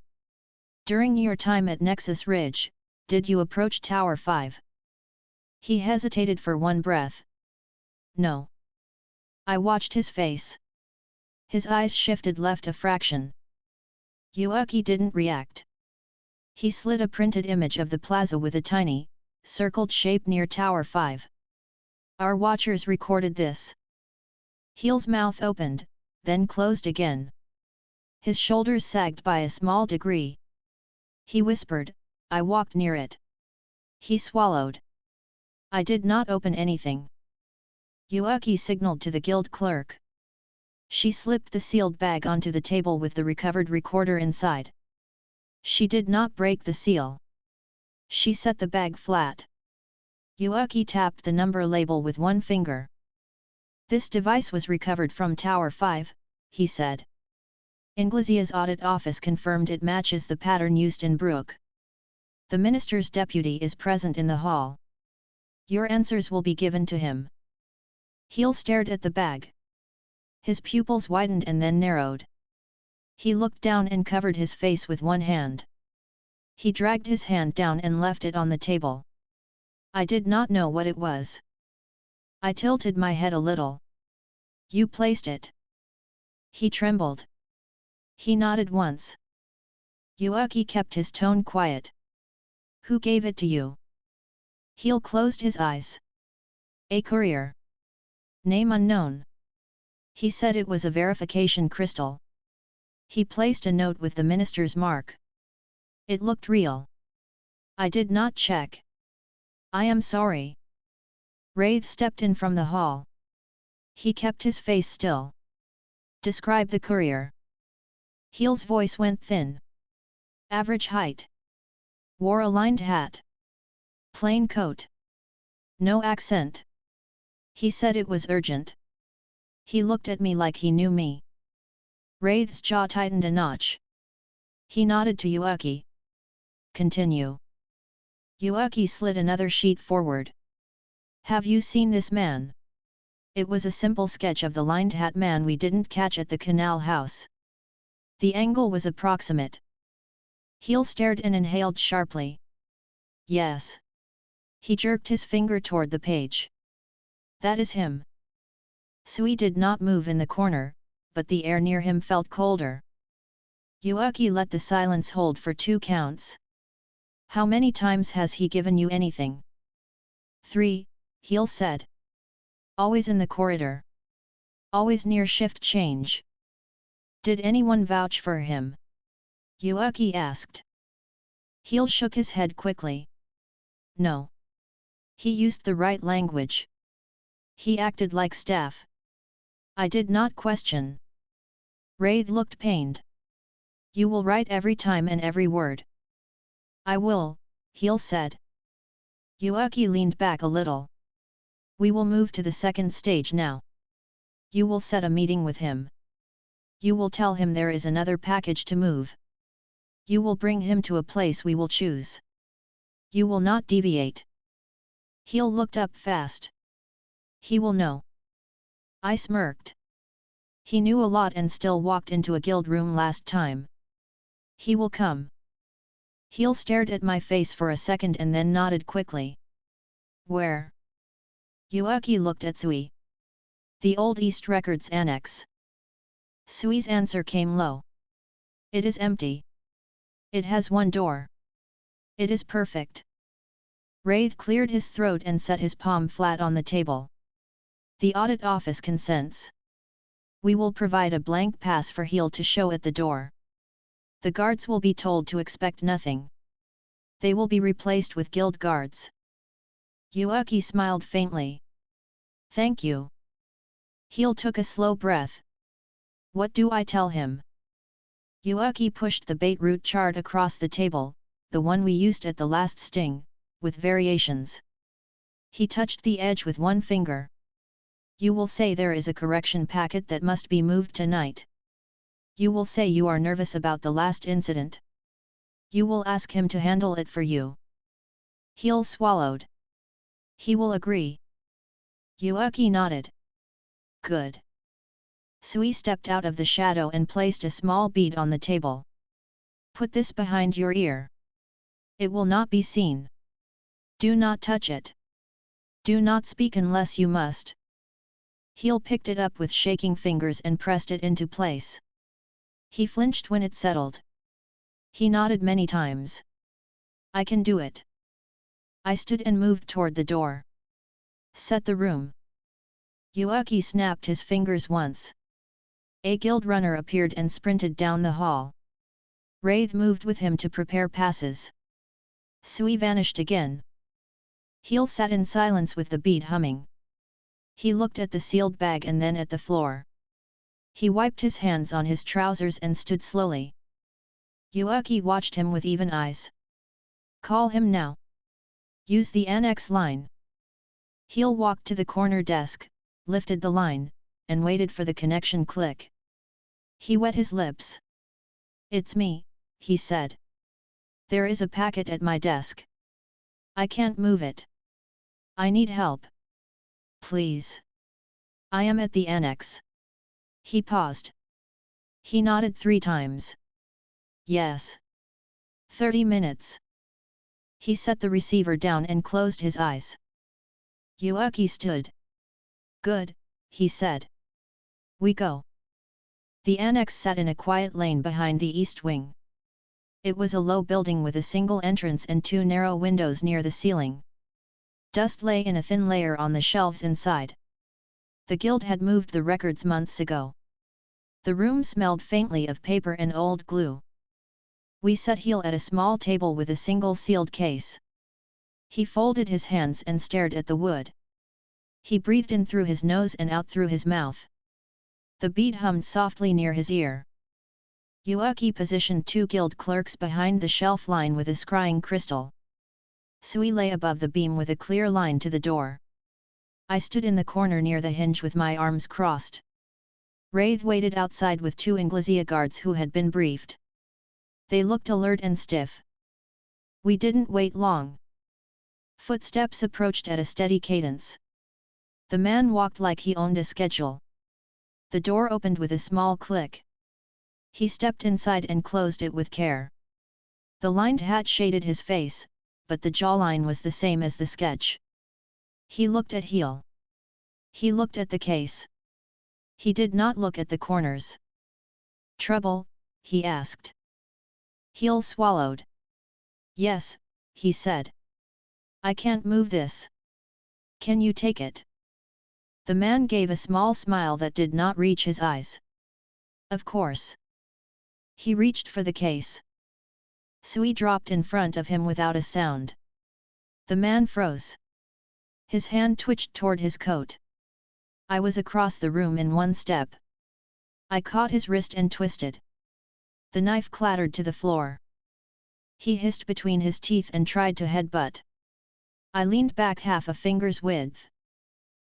Speaker 2: During your time at Nexus Ridge, did you approach Tower 5? He hesitated for one breath. No. I watched his face. His eyes shifted left a fraction. Yuaki didn't react. He slid a printed image of the plaza with a tiny, circled shape near Tower 5. Our watchers recorded this. Heel's mouth opened, then closed again. His shoulders sagged by a small degree. He whispered, I walked near it. He swallowed. I did not open anything. Yuaki signaled to the guild clerk. She slipped the sealed bag onto the table with the recovered recorder inside. She did not break the seal. She set the bag flat. Yuaki tapped the number label with one finger. This device was recovered from Tower 5, he said. Inglezia's audit office confirmed it matches the pattern used in Brook. The minister's deputy is present in the hall. Your answers will be given to him. Heel stared at the bag. His pupils widened and then narrowed. He looked down and covered his face with one hand. He dragged his hand down and left it on the table. I did not know what it was. I tilted my head a little. You placed it. He trembled. He nodded once. Yuaki kept his tone quiet. Who gave it to you? Heel closed his eyes. A courier. Name unknown. He said it was a verification crystal. He placed a note with the minister's mark. It looked real. I did not check. I am sorry. Wraith stepped in from the hall. He kept his face still. Describe the courier. Heel's voice went thin. Average height. Wore a lined hat. Plain coat. No accent. He said it was urgent. He looked at me like he knew me. Wraith's jaw tightened a notch. He nodded to Yuaki. Continue. Yuaki slid another sheet forward. Have you seen this man? It was a simple sketch of the lined hat man we didn't catch at the canal house. The angle was approximate. Heel stared and inhaled sharply. Yes. He jerked his finger toward the page. That is him. Sui did not move in the corner, but the air near him felt colder. Yuaki let the silence hold for 2 counts. How many times has he given you anything? 3, Heel said. Always in the corridor. Always near shift change. Did anyone vouch for him? Yuaki asked. Heel shook his head quickly. No. He used the right language. He acted like staff. I did not question. Wraith looked pained. You will write every time and every word. I will, Heel said. Yuaki leaned back a little. We will move to the second stage now. You will set a meeting with him. You will tell him there is another package to move. You will bring him to a place we will choose. You will not deviate. Heel looked up fast. He will know. I smirked. He knew a lot and still walked into a guild room last time. He will come. Heel stared at my face for a second and then nodded quickly. Where? Yuaki looked at Sui. The Old East Records Annex. Sui's answer came low. It is empty. It has one door. It is perfect. Wraith cleared his throat and set his palm flat on the table. The audit office consents. We will provide a blank pass for Heel to show at the door. The guards will be told to expect nothing. They will be replaced with guild guards. Yuaki smiled faintly. Thank you. Heel took a slow breath. What do I tell him? Yuaki pushed the Beetroot chart across the table, the one we used at the last sting, with variations. He touched the edge with one finger. You will say there is a correction packet that must be moved tonight. You will say you are nervous about the last incident. You will ask him to handle it for you. He'll swallowed. He will agree. Yuuki nodded. Good. Sui stepped out of the shadow and placed a small bead on the table. Put this behind your ear. It will not be seen. Do not touch it. Do not speak unless you must. He'll picked it up with shaking fingers and pressed it into place. He flinched when it settled. He nodded many times. I can do it. I stood and moved toward the door. Set the room. Yuuki snapped his fingers once. A guild runner appeared and sprinted down the hall. Wraith moved with him to prepare passes. Sui vanished again. Heel sat in silence with the bead humming. He looked at the sealed bag and then at the floor. He wiped his hands on his trousers and stood slowly. Yuuki watched him with even eyes. Call him now. Use the annex line. Heel walked to the corner desk, lifted the line, and waited for the connection click. He wet his lips. It's me, he said. There is a packet at my desk. I can't move it. I need help. Please. I am at the annex. He paused. He nodded 3 times. Yes. 30 minutes. He set the receiver down and closed his eyes. Yuuki stood. Good, he said. We go. The annex sat in a quiet lane behind the east wing. It was a low building with a single entrance and 2 narrow windows near the ceiling. Dust lay in a thin layer on the shelves inside. The guild had moved the records months ago. The room smelled faintly of paper and old glue. We set heel at a small table with a single sealed case. He folded his hands and stared at the wood. He breathed in through his nose and out through his mouth. The bead hummed softly near his ear. Yuuki positioned 2 guild clerks behind the shelf line with a scrying crystal. Sui lay above the beam with a clear line to the door. I stood in the corner near the hinge with my arms crossed. Wraith waited outside with 2 Inglisia guards who had been briefed. They looked alert and stiff. We didn't wait long. Footsteps approached at a steady cadence. The man walked like he owned a schedule. The door opened with a small click. He stepped inside and closed it with care. The lined hat shaded his face, but the jawline was the same as the sketch. He looked at heel. He looked at the case. He did not look at the corners. Trouble? He asked. Heel swallowed. Yes, he said. I can't move this. Can you take it? The man gave a small smile that did not reach his eyes. Of course. He reached for the case. Sui dropped in front of him without a sound. The man froze. His hand twitched toward his coat. I was across the room in 1 step. I caught his wrist and twisted. The knife clattered to the floor. He hissed between his teeth and tried to headbutt. I leaned back half a finger's width.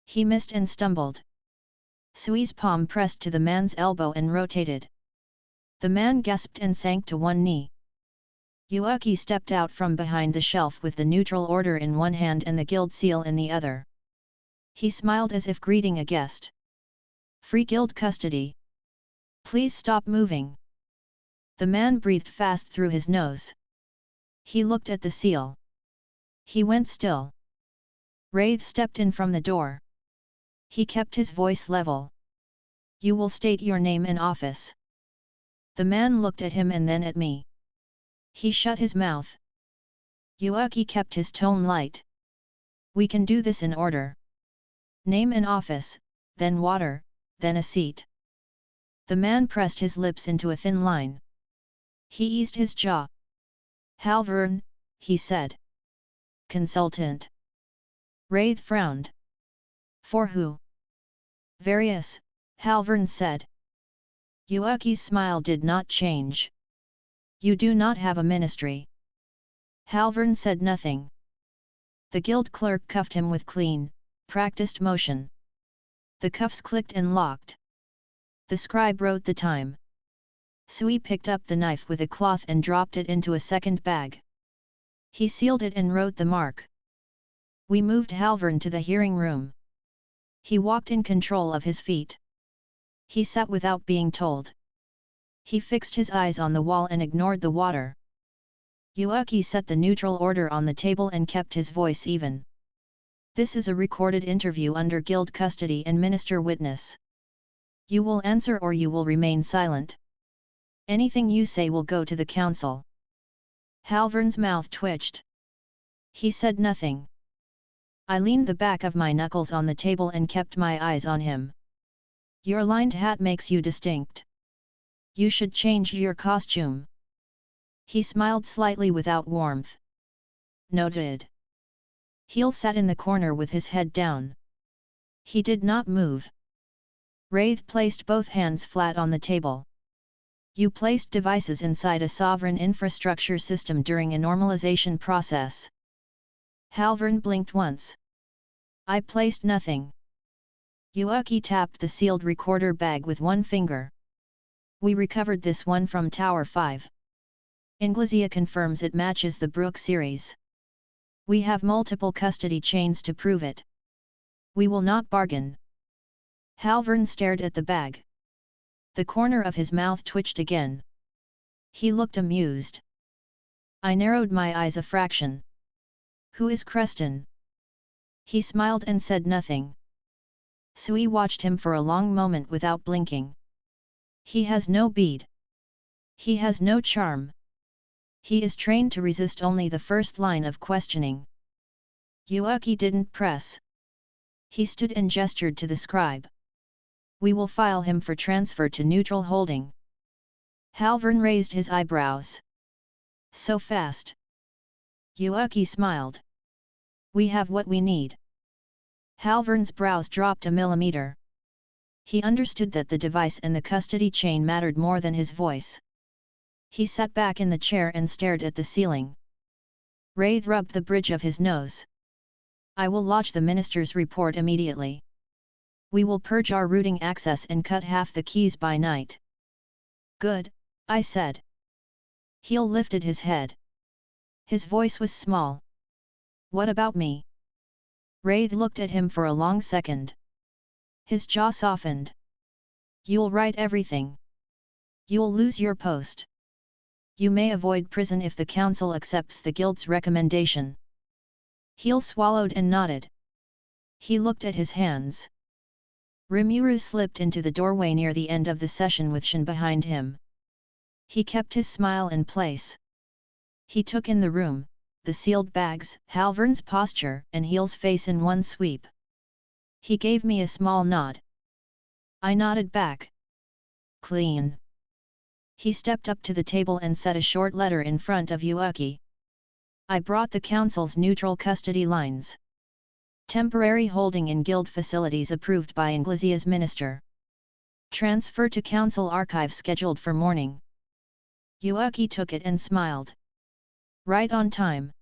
Speaker 2: He missed and stumbled. Sui's palm pressed to the man's elbow and rotated. The man gasped and sank to 1 knee. Yuuki stepped out from behind the shelf with the neutral order in one hand and the guild seal in the other. He smiled as if greeting a guest. Free guild custody. Please stop moving. The man breathed fast through his nose. He looked at the seal. He went still. Wraith stepped in from the door. He kept his voice level. You will state your name and office. The man looked at him and then at me. He shut his mouth. Yuuki kept his tone light. We can do this in order. Name and office, then water, then a seat. The man pressed his lips into a thin line. He eased his jaw. Halvern, he said. Consultant. Wraith frowned. For who? Various, Halvern said. Yuuki's smile did not change. You do not have a ministry. Halvern said nothing. The guild clerk cuffed him with clean, practiced motion. The cuffs clicked and locked. The scribe wrote the time. Sui picked up the knife with a cloth and dropped it into a second bag. He sealed it and wrote the mark. We moved Halvern to the hearing room. He walked in control of his feet. He sat without being told. He fixed his eyes on the wall and ignored the water. Yuaki set the neutral order on the table and kept his voice even. This is a recorded interview under guild custody and minister witness. You will answer or you will remain silent. Anything you say will go to the council. Halvern's mouth twitched. He said nothing. I leaned the back of my knuckles on the table and kept my eyes on him. Your lined hat makes you distinct. You should change your costume. He smiled slightly without warmth. Noted. Heel sat in the corner with his head down. He did not move. Wraith placed both hands flat on the table. You placed devices inside a sovereign infrastructure system during a normalization process. Halvern blinked once. I placed nothing. Yuaki tapped the sealed recorder bag with one finger. We recovered this one from Tower 5. Inglizia confirms it matches the Brook series. We have multiple custody chains to prove it. We will not bargain. Halvern stared at the bag. The corner of his mouth twitched again. He looked amused. I narrowed my eyes a fraction. Who is Creston? He smiled and said nothing. Sui watched him for a long moment without blinking. He has no bead. He has no charm. He is trained to resist only the first line of questioning. Yuaki didn't press. He stood and gestured to the scribe. We will file him for transfer to neutral holding. Halvern raised his eyebrows. So fast. Yuaki smiled. We have what we need. Halvern's brows dropped a millimeter. He understood that the device and the custody chain mattered more than his voice. He sat back in the chair and stared at the ceiling. Wraith rubbed the bridge of his nose. I will lodge the minister's report immediately. We will purge our routing access and cut half the keys by night. Good, I said. Heel lifted his head. His voice was small. What about me? Wraith looked at him for a long second. His jaw softened. You'll write everything. You'll lose your post. You may avoid prison if the council accepts the guild's recommendation. Heel swallowed and nodded. He looked at his hands. Rimura slipped into the doorway near the end of the session with Shin behind him. He kept his smile in place. He took in the room, the sealed bags, Halvern's posture, and Heel's face in one sweep. He gave me a small nod. I nodded back. Clean. He stepped up to the table and set a short letter in front of Yuaki. I brought the council's neutral custody lines. Temporary holding in guild facilities approved by Inglezia's minister. Transfer to council archive scheduled for morning. Yuaki took it and smiled. Right on time.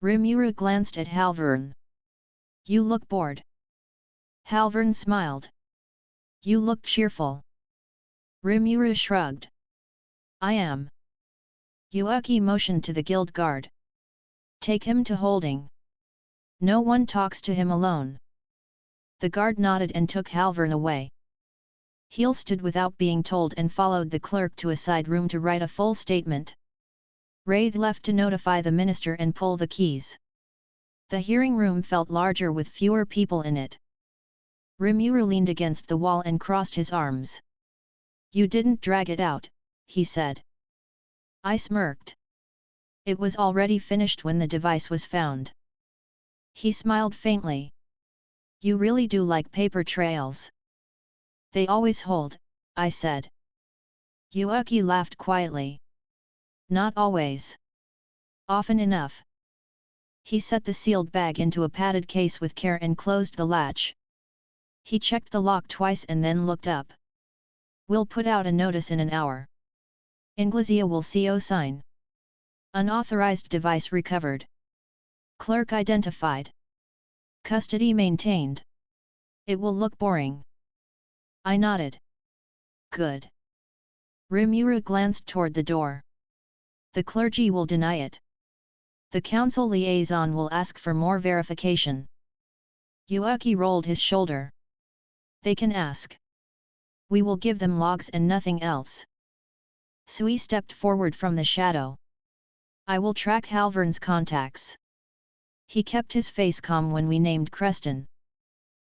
Speaker 2: Rimura glanced at Halvern. You look bored. Halvern smiled. You look cheerful. Rimura shrugged. I am. Yuaki motioned to the guild guard. Take him to holding. No one talks to him alone. The guard nodded and took Halvern away. Heel stood without being told and followed the clerk to a side room to write a full statement. Wraith left to notify the minister and pull the keys. The hearing room felt larger with fewer people in it. Rimura leaned against the wall and crossed his arms. You didn't drag it out, he said. I smirked. It was already finished when the device was found. He smiled faintly. You really do like paper trails. They always hold, I said. Yuaki laughed quietly. Not always. Often enough. He set the sealed bag into a padded case with care and closed the latch. He checked the lock twice and then looked up. We'll put out a notice in an hour. Inglizia will CO sign. Unauthorized device recovered. Clerk identified. Custody maintained. It will look boring. I nodded. Good. Rimura glanced toward the door. The clergy will deny it. The council liaison will ask for more verification. Yuaki rolled his shoulder. They can ask. We will give them logs and nothing else. Sui stepped forward from the shadow. I will track Halvern's contacts. He kept his face calm when we named Creston.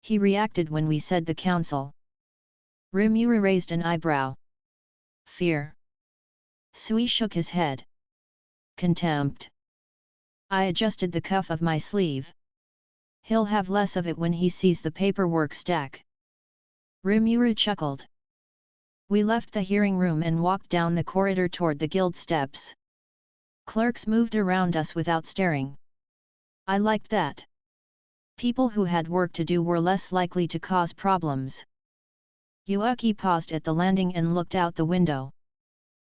Speaker 2: He reacted when we said the council. Rimura raised an eyebrow. Fear. Sui shook his head. Contempt. I adjusted the cuff of my sleeve. He'll have less of it when he sees the paperwork stack. Rimura chuckled. We left the hearing room and walked down the corridor toward the guild steps. Clerks moved around us without staring. I liked that. People who had work to do were less likely to cause problems. Yuaki paused at the landing and looked out the window.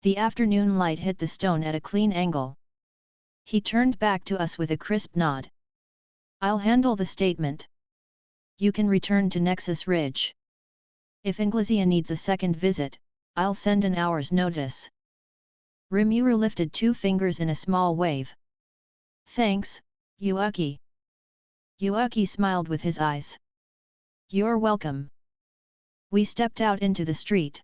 Speaker 2: The afternoon light hit the stone at a clean angle. He turned back to us with a crisp nod. I'll handle the statement. You can return to Nexus Ridge. If Inglesea needs a second visit, I'll send an hour's notice. Rimura lifted 2 fingers in a small wave. Thanks, Yuaki. Yuaki smiled with his eyes. You're welcome. We stepped out into the street.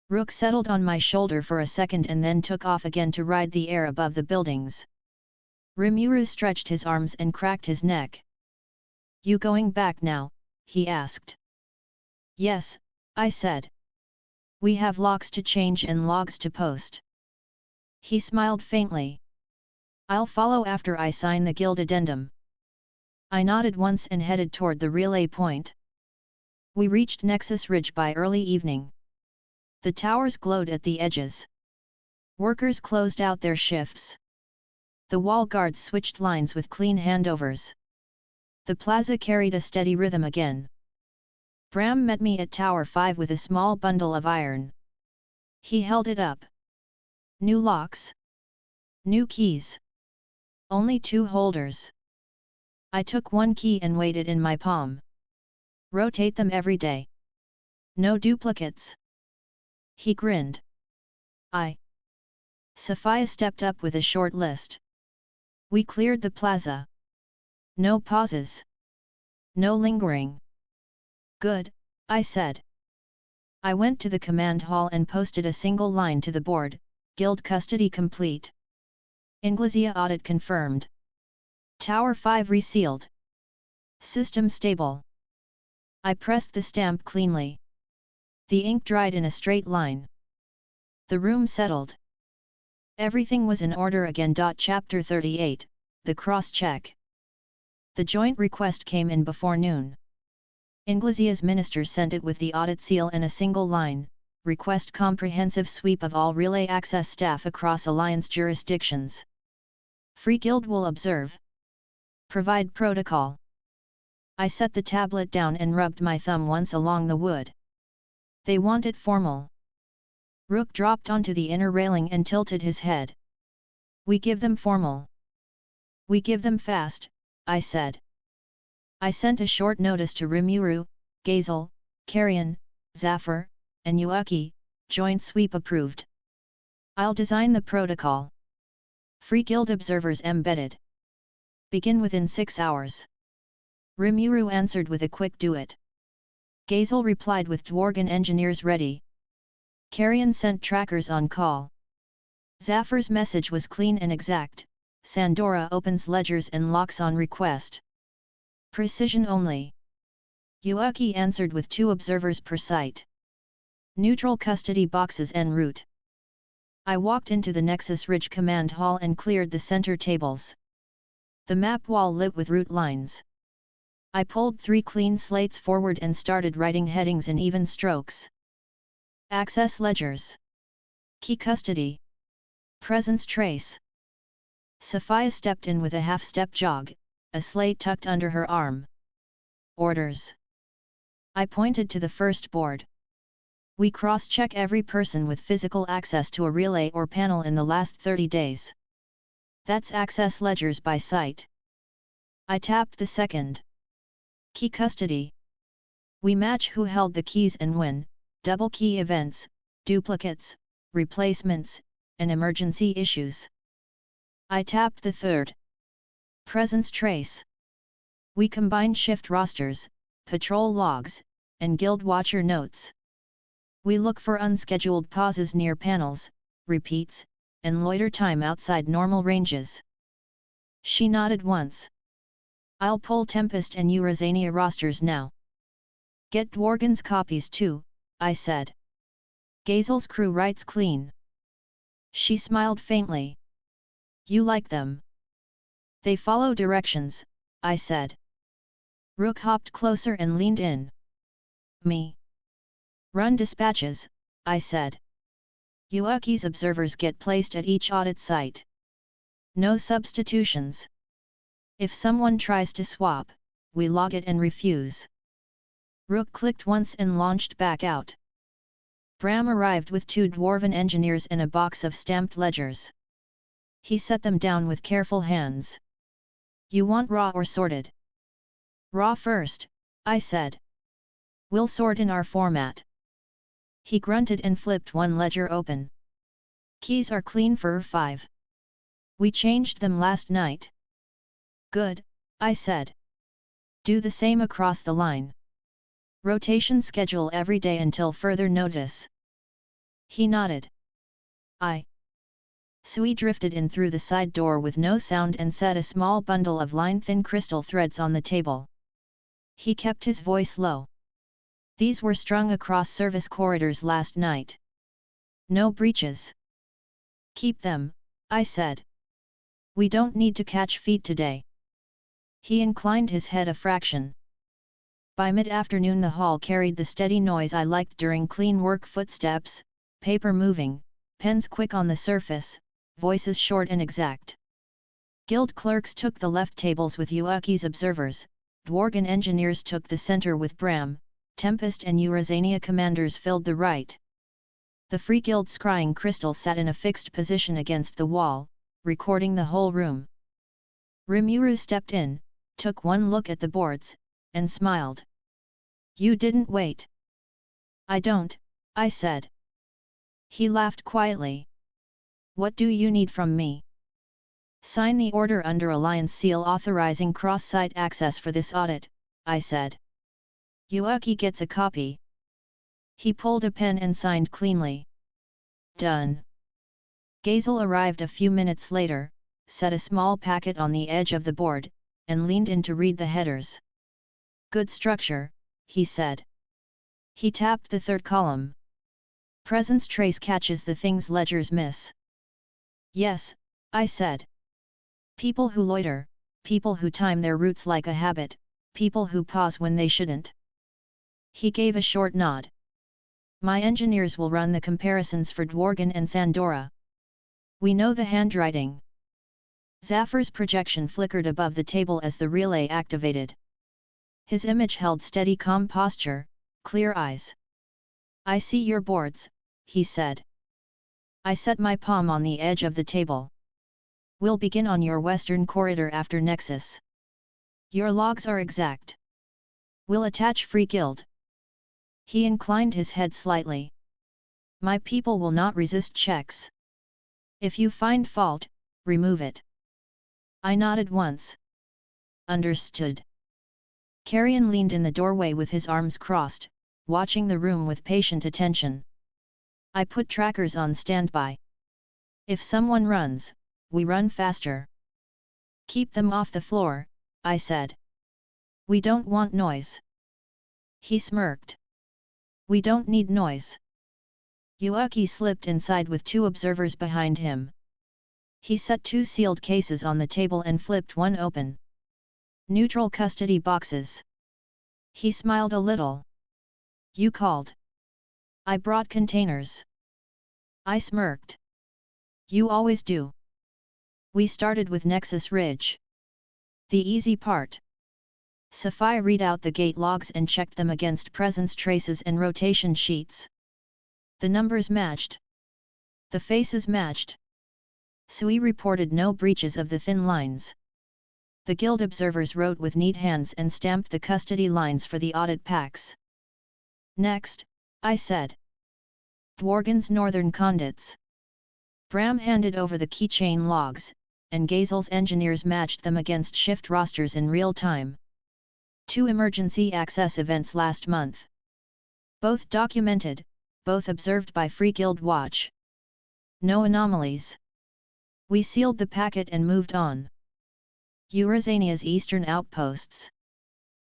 Speaker 2: Rook settled on my shoulder for a second and then took off again to ride the air above the buildings. Rimura stretched his arms and cracked his neck. You going back now? He asked. Yes, I said. We have locks to change and logs to post. He smiled faintly. I'll follow after I sign the guild addendum. I nodded once and headed toward the relay point. We reached Nexus Ridge by early evening. The towers glowed at the edges. Workers closed out their shifts. The wall guards switched lines with clean handovers. The plaza carried a steady rhythm again. Bram met me at Tower 5 with a small bundle of iron. He held it up. New locks. New keys. Only 2 holders. I took 1 key and weighed it in my palm. Rotate them every day. No duplicates. He grinned. Sophia stepped up with a short list. We cleared the plaza. No pauses. No lingering. Good, I said. I went to the command hall and posted a single line to the board, Guild custody complete. Inglesea audit confirmed. Tower 5 resealed. System stable. I pressed the stamp cleanly. The ink dried in a straight line. The room settled. Everything was in order again. Chapter 38, the cross-check. The joint request came in before noon. Inglesea's minister sent it with the audit seal and a single line, request comprehensive sweep of all relay access staff across Alliance jurisdictions. Free Guild will observe. Provide protocol. I set the tablet down and rubbed my thumb once along the wood. They want it formal. Rook dropped onto the inner railing and tilted his head. We give them formal. We give them fast, I said. I sent a short notice to Rimuru, Gazel, Carrion, Zafir, and Yuaki, joint sweep approved. I'll design the protocol. Free Guild observers embedded. Begin within 6 hours. Rimuru answered with a quick do it. Gazel replied with Dworgen engineers ready. Carrion sent trackers on call. Zafir's message was clean and exact, Sandora opens ledgers and locks on request. Precision only. Yuaki answered with 2 observers per site. Neutral custody boxes en route. I walked into the Nexus Ridge command hall and cleared the center tables. The map wall lit with route lines. I pulled 3 clean slates forward and started writing headings in even strokes. Access ledgers. Key custody. Presence trace. Sophia stepped in with a half-step jog, a slate tucked under her arm. Orders. I pointed to the first board. We cross-check every person with physical access to a relay or panel in the last 30 days. That's access ledgers by site. I tapped the second. Key custody. We match who held the keys and when, double key events, duplicates, replacements, and emergency issues. I tapped the third. Presence trace. We combine shift rosters, patrol logs, and guild watcher notes. We look for unscheduled pauses near panels, repeats, and loiter time outside normal ranges. She nodded once. I'll pull Tempest and Eurasania rosters now. Get Dworgen's copies too, I said. Gazel's crew writes clean. She smiled faintly. You like them? They follow directions, I said. Rook hopped closer and leaned in. Me. Run dispatches, I said. Yuaki's observers get placed at each audit site. No substitutions. If someone tries to swap, we log it and refuse. Rook clicked once and launched back out. Bram arrived with 2 dwarven engineers and a box of stamped ledgers. He set them down with careful hands. You want raw or sorted? Raw first, I said. We'll sort in our format. He grunted and flipped one ledger open. Keys are clean for 5. We changed them last night. Good, I said. Do the same across the line. Rotation schedule every day until further notice. He nodded. Sui drifted in through the side door with no sound and set a small bundle of line-thin crystal threads on the table. He kept his voice low. These were strung across service corridors last night. No breaches. Keep them, I said. We don't need to catch feet today. He inclined his head a fraction. By mid-afternoon the hall carried the steady noise I liked during clean work: footsteps, paper moving, pens quick on the surface, voices short and exact. Guild clerks took the left tables with Yuaki's observers, Dworgen engineers took the center with Bram, Tempest and Eurasania commanders filled the right. The Free Guild scrying crystal sat in a fixed position against the wall, recording the whole room. Rimura stepped in, took one look at the boards, and smiled. You didn't wait. I don't, I said. He laughed quietly. What do you need from me? Sign the order under Alliance seal authorizing cross-site access for this audit, I said. Yuaki gets a copy. He pulled a pen and signed cleanly. Done. Gazel arrived a few minutes later, set a small packet on the edge of the board, and leaned in to read the headers. Good structure, he said. He tapped the third column. Presence trace catches the things ledgers miss. Yes, I said. People who loiter, people who time their routes like a habit, people who pause when they shouldn't. He gave a short nod. My engineers will run the comparisons for Dworgen and Sandora. We know the handwriting. Zafar's projection flickered above the table as the relay activated. His image held steady calm posture, clear eyes. I see your boards, he said. I set my palm on the edge of the table. We'll begin on your western corridor after Nexus. Your logs are exact. We'll attach Free Guild. He inclined his head slightly. My people will not resist checks. If you find fault, remove it. I nodded once. Understood. Carrion leaned in the doorway with his arms crossed, watching the room with patient attention. I put trackers on standby. If someone runs, we run faster. Keep them off the floor, I said. We don't want noise. He smirked. We don't need noise. Yuaki slipped inside with 2 observers behind him. He set 2 sealed cases on the table and flipped one open. Neutral custody boxes. He smiled a little. You called. I brought containers. I smirked. You always do. We started with Nexus Ridge. The easy part. Sapphire read out the gate logs and checked them against presence traces and rotation sheets. The numbers matched. The faces matched. Sui reported no breaches of the thin lines. The guild observers wrote with neat hands and stamped the custody lines for the audit packs. Next, I said. Dworgen's northern conduits. Bram handed over the keychain logs, and Gazel's engineers matched them against shift rosters in real time. 2 emergency access events last month. Both documented, both observed by Free Guild Watch. No anomalies. We sealed the packet and moved on. Eurazania's eastern outposts.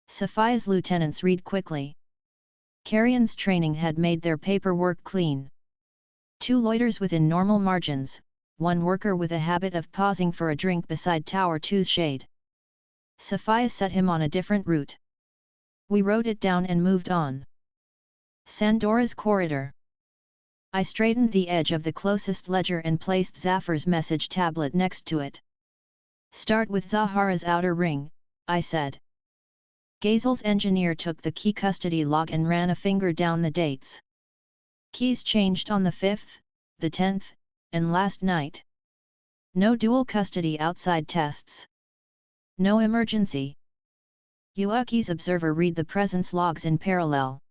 Speaker 2: Sophia's lieutenants read quickly. Carrion's training had made their paperwork clean. 2 loiters within normal margins, 1 worker with a habit of pausing for a drink beside Tower 2's shade. Sophia set him on a different route. We wrote it down and moved on. Sandora's corridor. I straightened the edge of the closest ledger and placed Zafar's message tablet next to it. Start with Zahara's outer ring, I said. Gazel's engineer took the key custody log and ran a finger down the dates. Keys changed on the 5th, the 10th, and last night. No dual custody outside tests. No emergency. Yuaki's observer read the presence logs in parallel.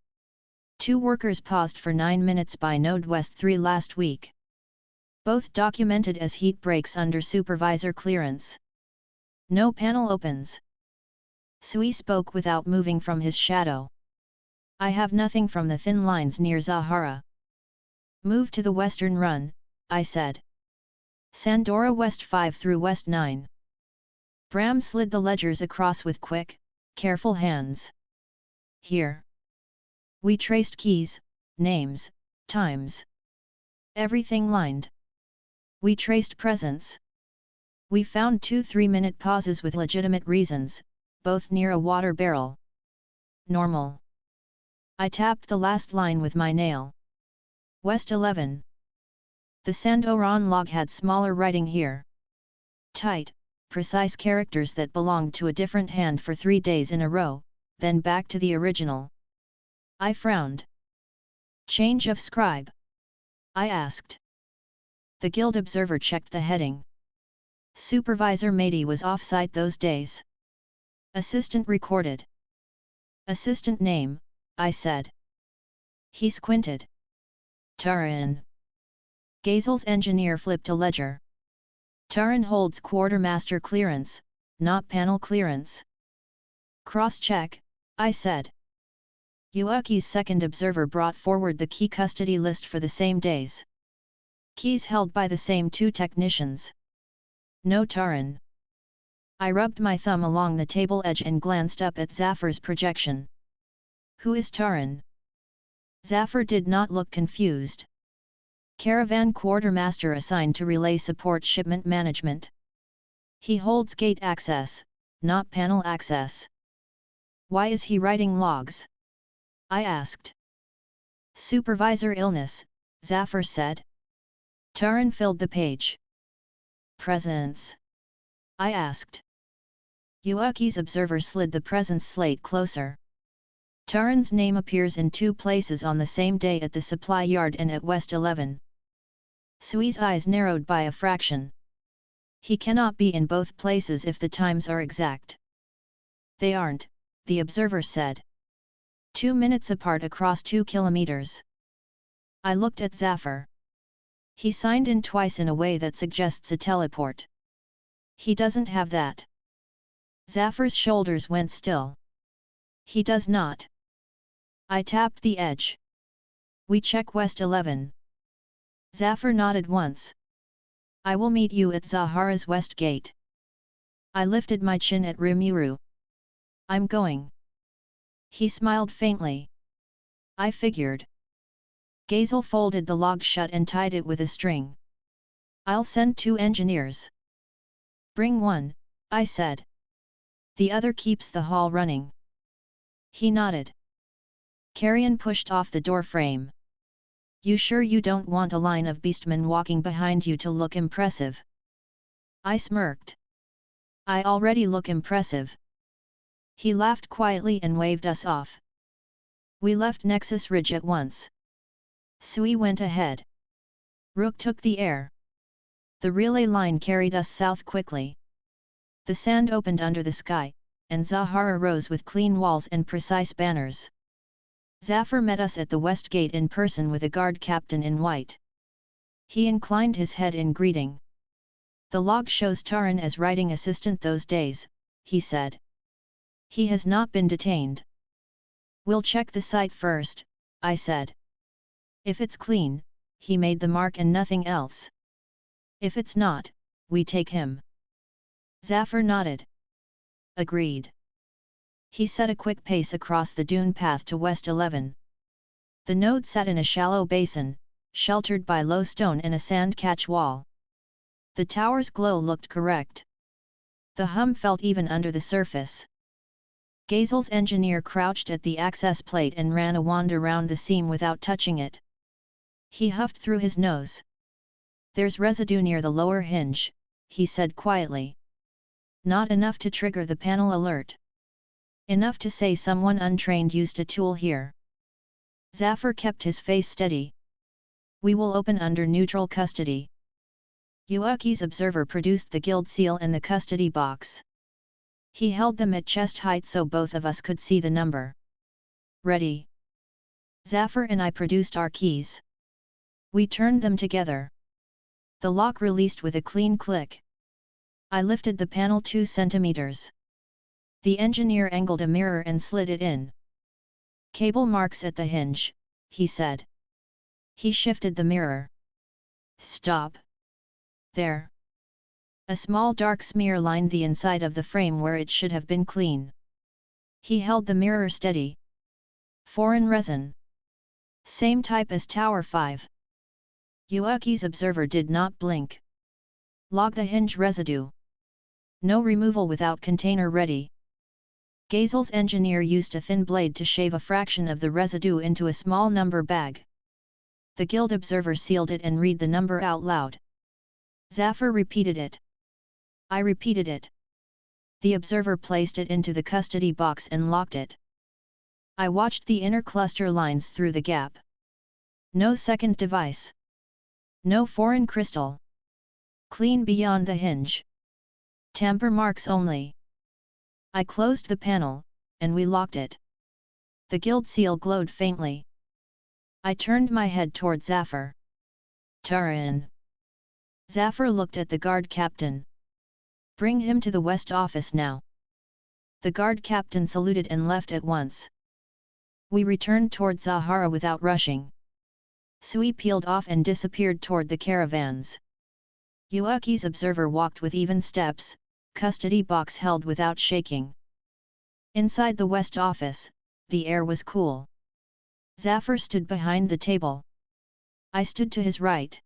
Speaker 2: 2 workers paused for 9 minutes by Node West 3 last week. Both documented as heat breaks under supervisor clearance. No panel opens. Sui spoke without moving from his shadow. I have nothing from the thin lines near Zahara. Move to the western run, I said. Sandora West 5 through West 9. Bram slid the ledgers across with quick, careful hands. Here. We traced keys, names, times. Everything lined. We traced presence. We found 2 3-minute pauses with legitimate reasons, both near a water barrel. Normal. I tapped the last line with my nail. West 11. The Sandoran log had smaller writing here. Tight, precise characters that belonged to a different hand for 3 days in a row, then back to the original. I frowned. Change of scribe? I asked. The guild observer checked the heading. Supervisor Matey was off-site those days. Assistant recorded. Assistant name, I said. He squinted. Taran. Gazel's engineer flipped a ledger. Taran holds quartermaster clearance, not panel clearance. Cross-check, I said. Yuaki's second observer brought forward the key custody list for the same days. Keys held by the same 2 technicians. No Taran. I rubbed my thumb along the table edge and glanced up at Zafar's projection. Who is Taran? Zafar did not look confused. Caravan quartermaster assigned to relay support shipment management. He holds gate access, not panel access. Why is he writing logs? I asked. Supervisor illness, Zafar said. Taran filled the page. Presence? I asked. Yuaki's observer slid the presence slate closer. Taran's name appears in 2 places on the same day at the supply yard and at West 11. Sui's eyes narrowed by a fraction. He cannot be in both places if the times are exact. They aren't, the observer said. 2 minutes apart across 2 kilometers. I looked at Zafar. He signed in twice in a way that suggests a teleport. He doesn't have that. Zafar's shoulders went still. He does not. I tapped the edge. We check West 11. Zafar nodded once. I will meet you at Zahara's west gate. I lifted my chin at Rimura. I'm going. He smiled faintly. I figured. Gazel folded the log shut and tied it with a string. I'll send 2 engineers. Bring one, I said. The other keeps the hall running. He nodded. Carrion pushed off the door frame. You sure you don't want a line of beastmen walking behind you to look impressive? I smirked. I already look impressive. He laughed quietly and waved us off. We left Nexus Ridge at once. Sui went ahead. Rook took the air. The relay line carried us south quickly. The sand opened under the sky, and Zahara rose with clean walls and precise banners. Zafar met us at the west gate in person with a guard captain in white. He inclined his head in greeting. "The log shows Taran as writing assistant those days," he said. "He has not been detained." "We'll check the site first," I said. "If it's clean, he made the mark and nothing else. If it's not, we take him." Zafar nodded. "Agreed." He set a quick pace across the dune path to West 11. The node sat in a shallow basin, sheltered by low stone and a sand catch wall. The tower's glow looked correct. The hum felt even under the surface. Gazel's engineer crouched at the access plate and ran a wand around the seam without touching it. He huffed through his nose. "There's residue near the lower hinge," he said quietly. "Not enough to trigger the panel alert. Enough to say someone untrained used a tool here." Zafar kept his face steady. "We will open under neutral custody." Yuuki's observer produced the guild seal and the custody box. He held them at chest height so both of us could see the number. "Ready." Zafar and I produced our keys. We turned them together. The lock released with a clean click. I lifted the panel 2 centimeters. The engineer angled a mirror and slid it in. "Cable marks at the hinge," he said. He shifted the mirror. "Stop. There." A small dark smear lined the inside of the frame where it should have been clean. He held the mirror steady. "Foreign resin. Same type as Tower 5. Yuuki's observer did not blink. "Log the hinge residue. No removal without container ready." Gazel's engineer used a thin blade to shave a fraction of the residue into a small number bag. The guild observer sealed it and read the number out loud. Zafar repeated it. I repeated it. The observer placed it into the custody box and locked it. I watched the inner cluster lines through the gap. No second device. No foreign crystal. Clean beyond the hinge. Tamper marks only. I closed the panel, and we locked it. The guild seal glowed faintly. I turned my head toward Zafar. "Taran." Zafar looked at the guard captain. "Bring him to the west office now." The guard captain saluted and left at once. We returned toward Zahara without rushing. Sui peeled off and disappeared toward the caravans. Yuuki's observer walked with even steps, custody box held without shaking. Inside the west office, the air was cool. Zafar stood behind the table. I stood to his right.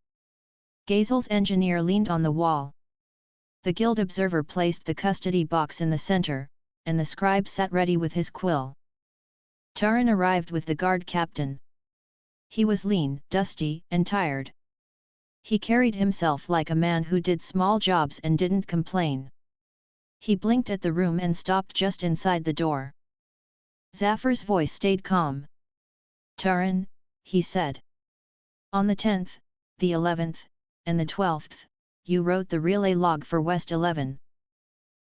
Speaker 2: Gazel's engineer leaned on the wall. The guild observer placed the custody box in the center, and the scribe sat ready with his quill. Taran arrived with the guard captain. He was lean, dusty, and tired. He carried himself like a man who did small jobs and didn't complain. He blinked at the room and stopped just inside the door. Zafar's voice stayed calm. "Taran," he said. "On the 10th, the 11th, and the 12th, you wrote the relay log for West 11.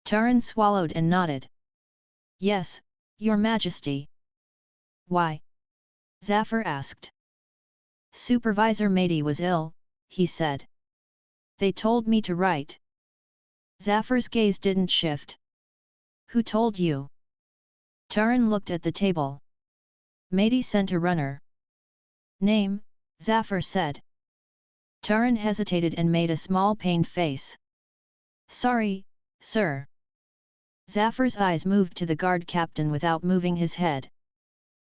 Speaker 2: Taran swallowed and nodded. "Yes, Your Majesty." "Why?" Zafar asked. "Supervisor Mady was ill," he said. "They told me to write." Zafar's gaze didn't shift. "Who told you?" Taran looked at the table. "Mady sent a runner." "Name?" Zafar said. Taran hesitated and made a small pained face. "Sorry, sir." Zafar's eyes moved to the guard captain without moving his head.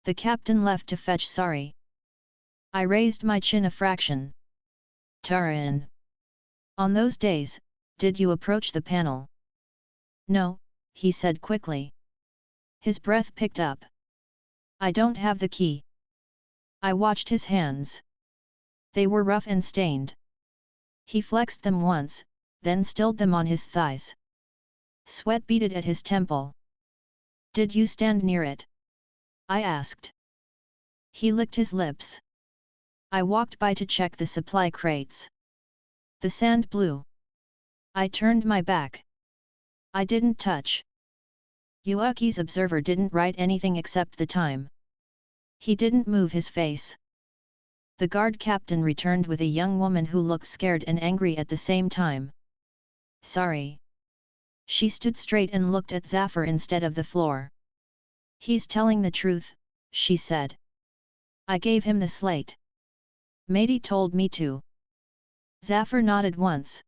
Speaker 2: The captain left to fetch Sari. I raised my chin a fraction. "Taran. On those days, did you approach the panel?" "No," he said quickly. His breath picked up. "I don't have the key." I watched his hands. They were rough and stained. He flexed them once, then stilled them on his thighs. Sweat beaded at his temple. "Did you stand near it?" I asked. He licked his lips. "I walked by to check the supply crates. The sand blew. I turned my back." I didn't touch. Yuuki's observer didn't write anything except the time. He didn't move his face. The guard captain returned with a young woman who looked scared and angry at the same time. Sorry. She stood straight and looked at Zafar instead of the floor. He's telling the truth, she said. I gave him the slate. Matey told me to. Zafar nodded once.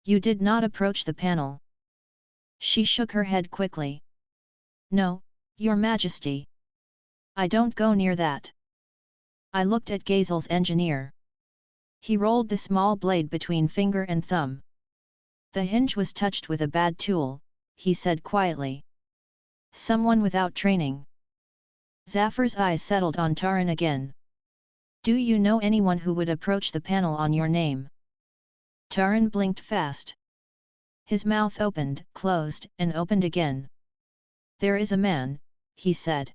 Speaker 2: You did not approach the panel. She shook her head quickly. No, Your Majesty. I don't go near that. I looked at Gazel's engineer. He rolled the small blade between finger and thumb. The hinge was touched with a bad tool, he said quietly. Someone without training. Zafar's eyes settled on Taran again. Do you know anyone who would approach the panel on your name? Taran blinked fast. His mouth opened, closed, and opened again. There is a man, he said.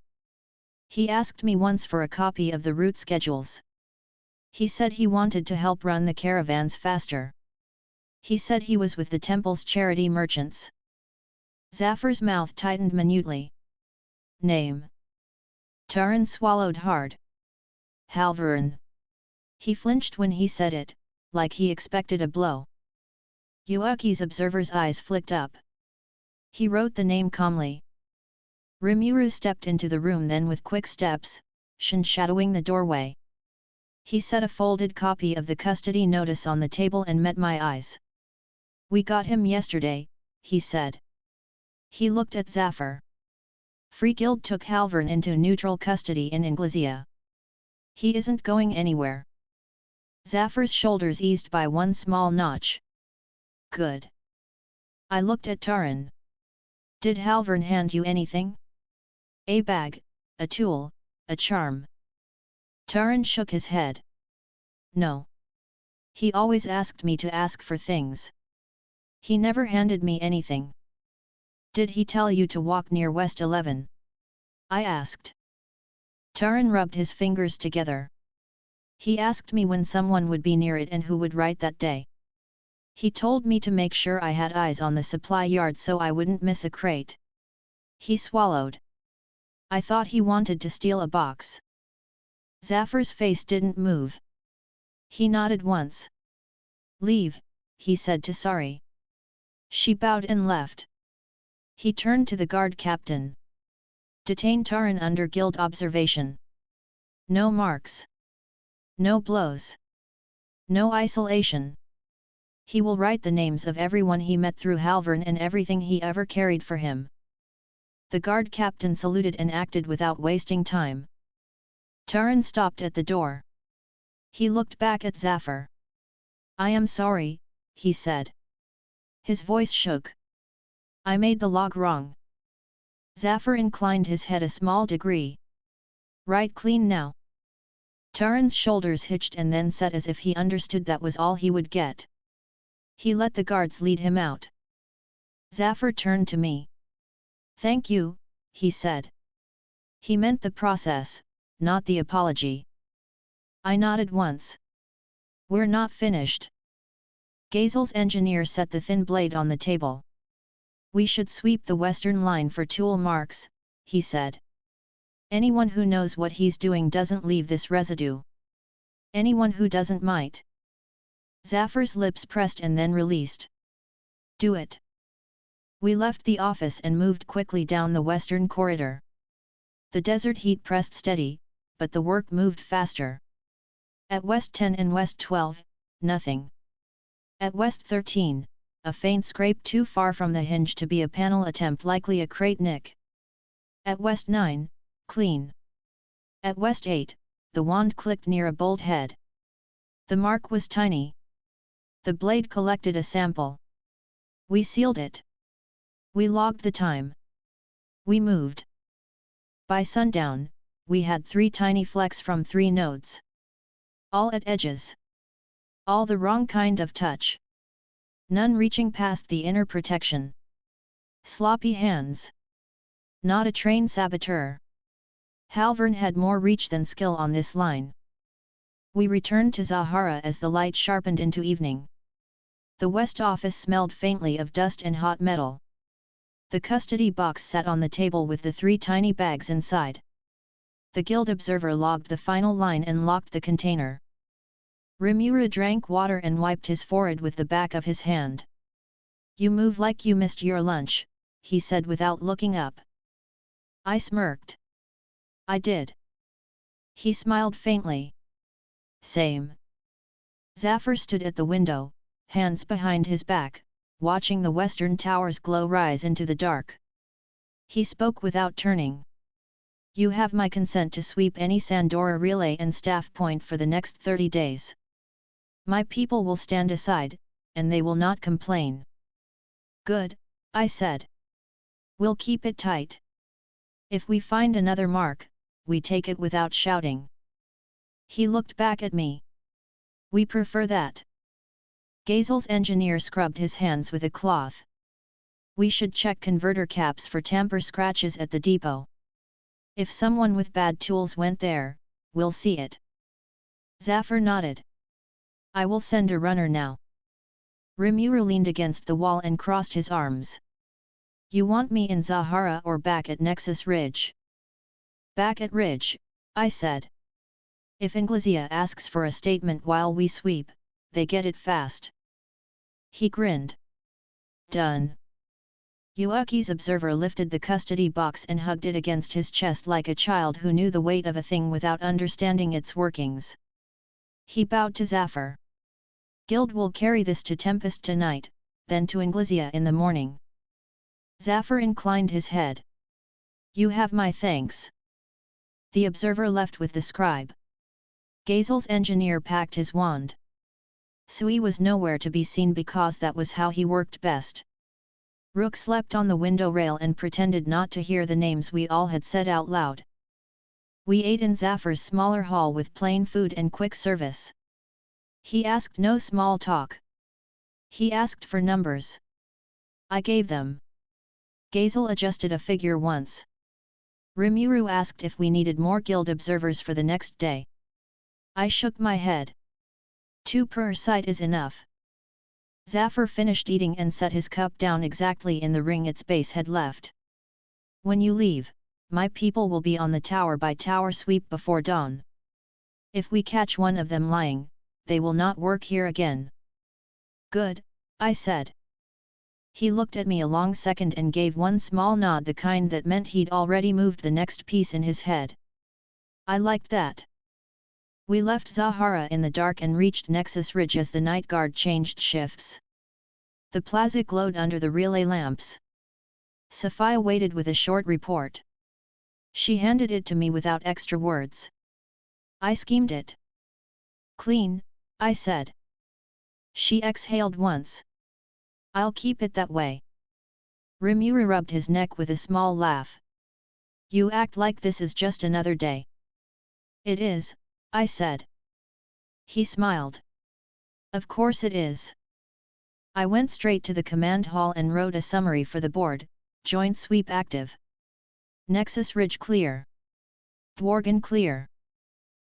Speaker 2: He asked me once for a copy of the route schedules. He said he wanted to help run the caravans faster. He said he was with the temple's charity merchants. Zafar's mouth tightened minutely. Name. Taran swallowed hard. Halvarin. He flinched when he said it, like he expected a blow. Yuuki's observer's eyes flicked up. He wrote the name calmly. Rimura stepped into the room then with quick steps, shadowing the doorway. He set a folded copy of the custody notice on the table and met my eyes. We got him yesterday, he said. He looked at Zafar. Free Guild took Halvarin into neutral custody in Inglesia. He isn't going anywhere. Zafar's shoulders eased by one small notch. Good. I looked at Taran. Did Halvarin hand you anything? A bag, a tool, a charm. Taran shook his head. No. He always asked me to ask for things. He never handed me anything. Did he tell you to walk near West 11? I asked. Taran rubbed his fingers together. He asked me when someone would be near it and who would write that day. He told me to make sure I had eyes on the supply yard so I wouldn't miss a crate. He swallowed. I thought he wanted to steal a box. Zafar's face didn't move. He nodded once. Leave, he said to Sari. She bowed and left. He turned to the guard captain. Detain Taran under guild observation. No marks. No blows. No isolation. He will write the names of everyone he met through Halvarin and everything he ever carried for him. The guard captain saluted and acted without wasting time. Taran stopped at the door. He looked back at Zafar. I am sorry, he said. His voice shook. I made the log wrong. Zafar inclined his head a small degree. Right clean now. Taran's shoulders hitched and then set as if he understood that was all he would get. He let the guards lead him out. Zafar turned to me. Thank you, he said. He meant the process, not the apology. I nodded once. We're not finished. Gazel's engineer set the thin blade on the table. We should sweep the western line for tool marks, he said. Anyone who knows what he's doing doesn't leave this residue. Anyone who doesn't might. Zafar's lips pressed and then released. Do it. We left the office and moved quickly down the western corridor. The desert heat pressed steady, but the work moved faster. At West 10 and West 12, nothing. At West 13, a faint scrape too far from the hinge to be a panel attempt, likely a crate nick. At West 9, clean. At West 8, the wand clicked near a bolt head. The mark was tiny. The blade collected a sample. We sealed it. We logged the time. We moved. By sundown, we had 3 tiny flecks from 3 nodes. All at edges. All the wrong kind of touch. None reaching past the inner protection. Sloppy hands. Not a trained saboteur. Halvarin had more reach than skill on this line. We returned to Zahara as the light sharpened into evening. The west office smelled faintly of dust and hot metal. The custody box sat on the table with the 3 tiny bags inside. The guild observer logged the final line and locked the container. Rimura drank water and wiped his forehead with the back of his hand. "You move like you missed your lunch," he said without looking up. I smirked. "I did." He smiled faintly. "Same." Zafar stood at the window, hands behind his back, watching the western tower's glow rise into the dark. He spoke without turning. "You have my consent to sweep any Sandora relay and staff point for the next 30 days. My people will stand aside, and they will not complain." "Good," I said. "We'll keep it tight. If we find another mark, we take it without shouting." He looked back at me. "We prefer that." Gazel's engineer scrubbed his hands with a cloth. "We should check converter caps for tamper scratches at the depot. If someone with bad tools went there, we'll see it." Zafar nodded. "I will send a runner now." Rimura leaned against the wall and crossed his arms. "You want me in Zahara or back at Nexus Ridge?" "Back at Ridge," I said. "If Inglesea asks for a statement while we sweep, they get it fast." He grinned. "Done." Yuaki's observer lifted the custody box and hugged it against his chest like a child who knew the weight of a thing without understanding its workings. He bowed to Zafar. "Guild will carry this to Tempest tonight, then to Inglesea in the morning." Zafar inclined his head. "You have my thanks." The observer left with the scribe. Gazel's engineer packed his wand. Sui was nowhere to be seen because that was how he worked best. Rook slept on the window rail and pretended not to hear the names we all had said out loud. We ate in Zafar's smaller hall with plain food and quick service. He asked no small talk. He asked for numbers. I gave them. Gazel adjusted a figure once. Rimuru asked if we needed more guild observers for the next day. I shook my head. 2 per site is enough. Zafar finished eating and set his cup down exactly in the ring its base had left. "When you leave, my people will be on the tower by tower sweep before dawn. If we catch one of them lying, they will not work here again." "Good," I said. He looked at me a long second and gave one small nod, the kind that meant he'd already moved the next piece in his head. I liked that. We left Zahara in the dark and reached Nexus Ridge as the night guard changed shifts. The plaza glowed under the relay lamps. Sophia waited with a short report. She handed it to me without extra words. I schemed it. "Clean," I said. She exhaled once. "I'll keep it that way." Rimura rubbed his neck with a small laugh. "You act like this is just another day." "It is," I said. He smiled. "Of course it is." I went straight to the command hall and wrote a summary for the board. Joint sweep active. Nexus Ridge clear. Dworgen clear.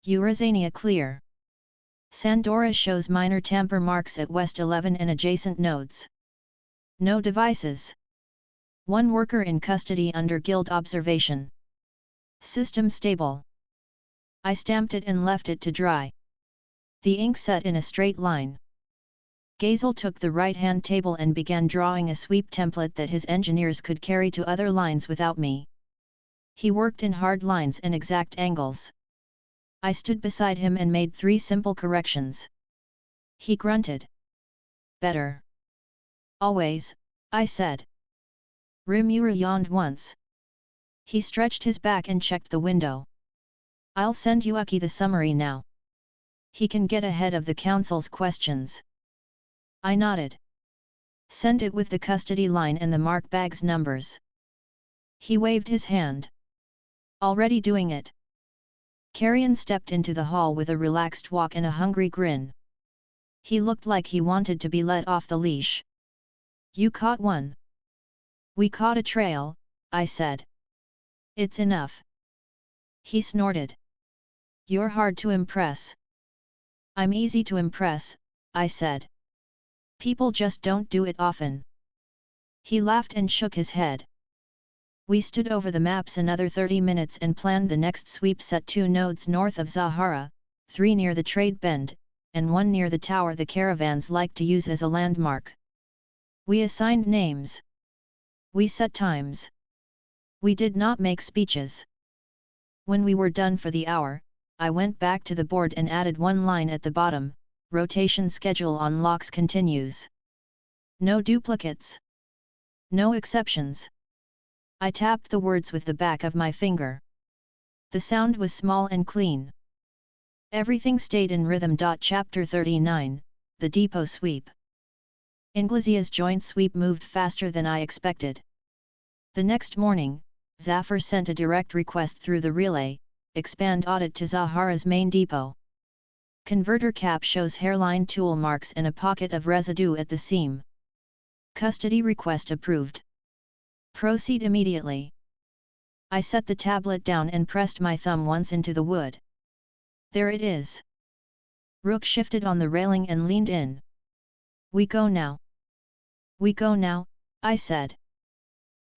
Speaker 2: Eurazania clear. Sandora shows minor tamper marks at West 11 and adjacent nodes. No devices. 1 worker in custody under guild observation. System stable. I stamped it and left it to dry. The ink set in a straight line. Gazel took the right-hand table and began drawing a sweep template that his engineers could carry to other lines without me. He worked in hard lines and exact angles. I stood beside him and made 3 simple corrections. He grunted. "Better." "Always," I said. Rimura yawned once. He stretched his back and checked the window. "I'll send Yuaki the summary now. He can get ahead of the council's questions." I nodded. "Send it with the custody line and the mark bag's numbers." He waved his hand. "Already doing it." Carrion stepped into the hall with a relaxed walk and a hungry grin. He looked like he wanted to be let off the leash. "You caught one." "We caught a trail," I said. "It's enough." He snorted. "You're hard to impress." "I'm easy to impress," I said. "People just don't do it often." He laughed and shook his head. We stood over the maps another 30 minutes and planned the next sweep. Set 2 nodes north of Zahara, 3 near the trade bend, and 1 near the tower the caravans like to use as a landmark. We assigned names. We set times. We did not make speeches. When we were done for the hour, I went back to the board and added 1 line at the bottom: rotation schedule on locks continues. No duplicates. No exceptions. I tapped the words with the back of my finger. The sound was small and clean. Everything stayed in rhythm. Chapter 39, The Depot Sweep. Inglezia's joint sweep moved faster than I expected. The next morning, Zafar sent a direct request through the relay: expand audit to Zahara's main depot. Converter cap shows hairline tool marks and a pocket of residue at the seam. Custody request approved. Proceed immediately. I set the tablet down and pressed my thumb once into the wood. There it is. Rook shifted on the railing and leaned in. We go now. We go now, I said.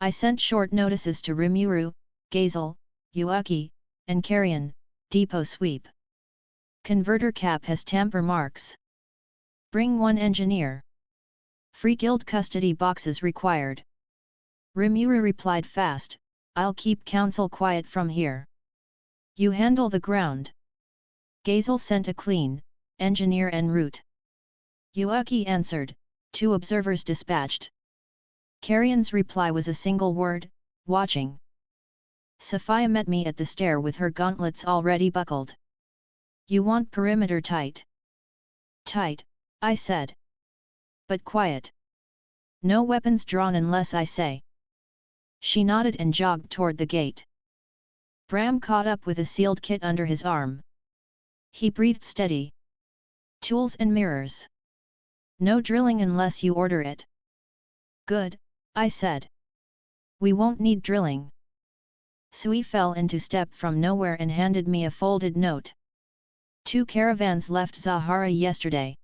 Speaker 2: I sent short notices to Rimuru, Gazel, Yuaki, and Carrion, depot sweep. Converter cap has tamper marks. Bring 1 engineer. Free guild custody boxes required. Rimura replied fast, I'll keep council quiet from here. You handle the ground. Gazel sent a clean engineer en route. Yuaki answered, 2 observers dispatched. Carrion's reply was a single word: watching. Sophia met me at the stair with her gauntlets already buckled. You want perimeter tight? Tight, I said. But quiet. No weapons drawn unless I say. She nodded and jogged toward the gate. Bram caught up with a sealed kit under his arm. He breathed steady. Tools and mirrors. No drilling unless you order it. Good, I said. We won't need drilling. Sui fell into step from nowhere and handed me a folded note. 2 caravans left Zahara yesterday.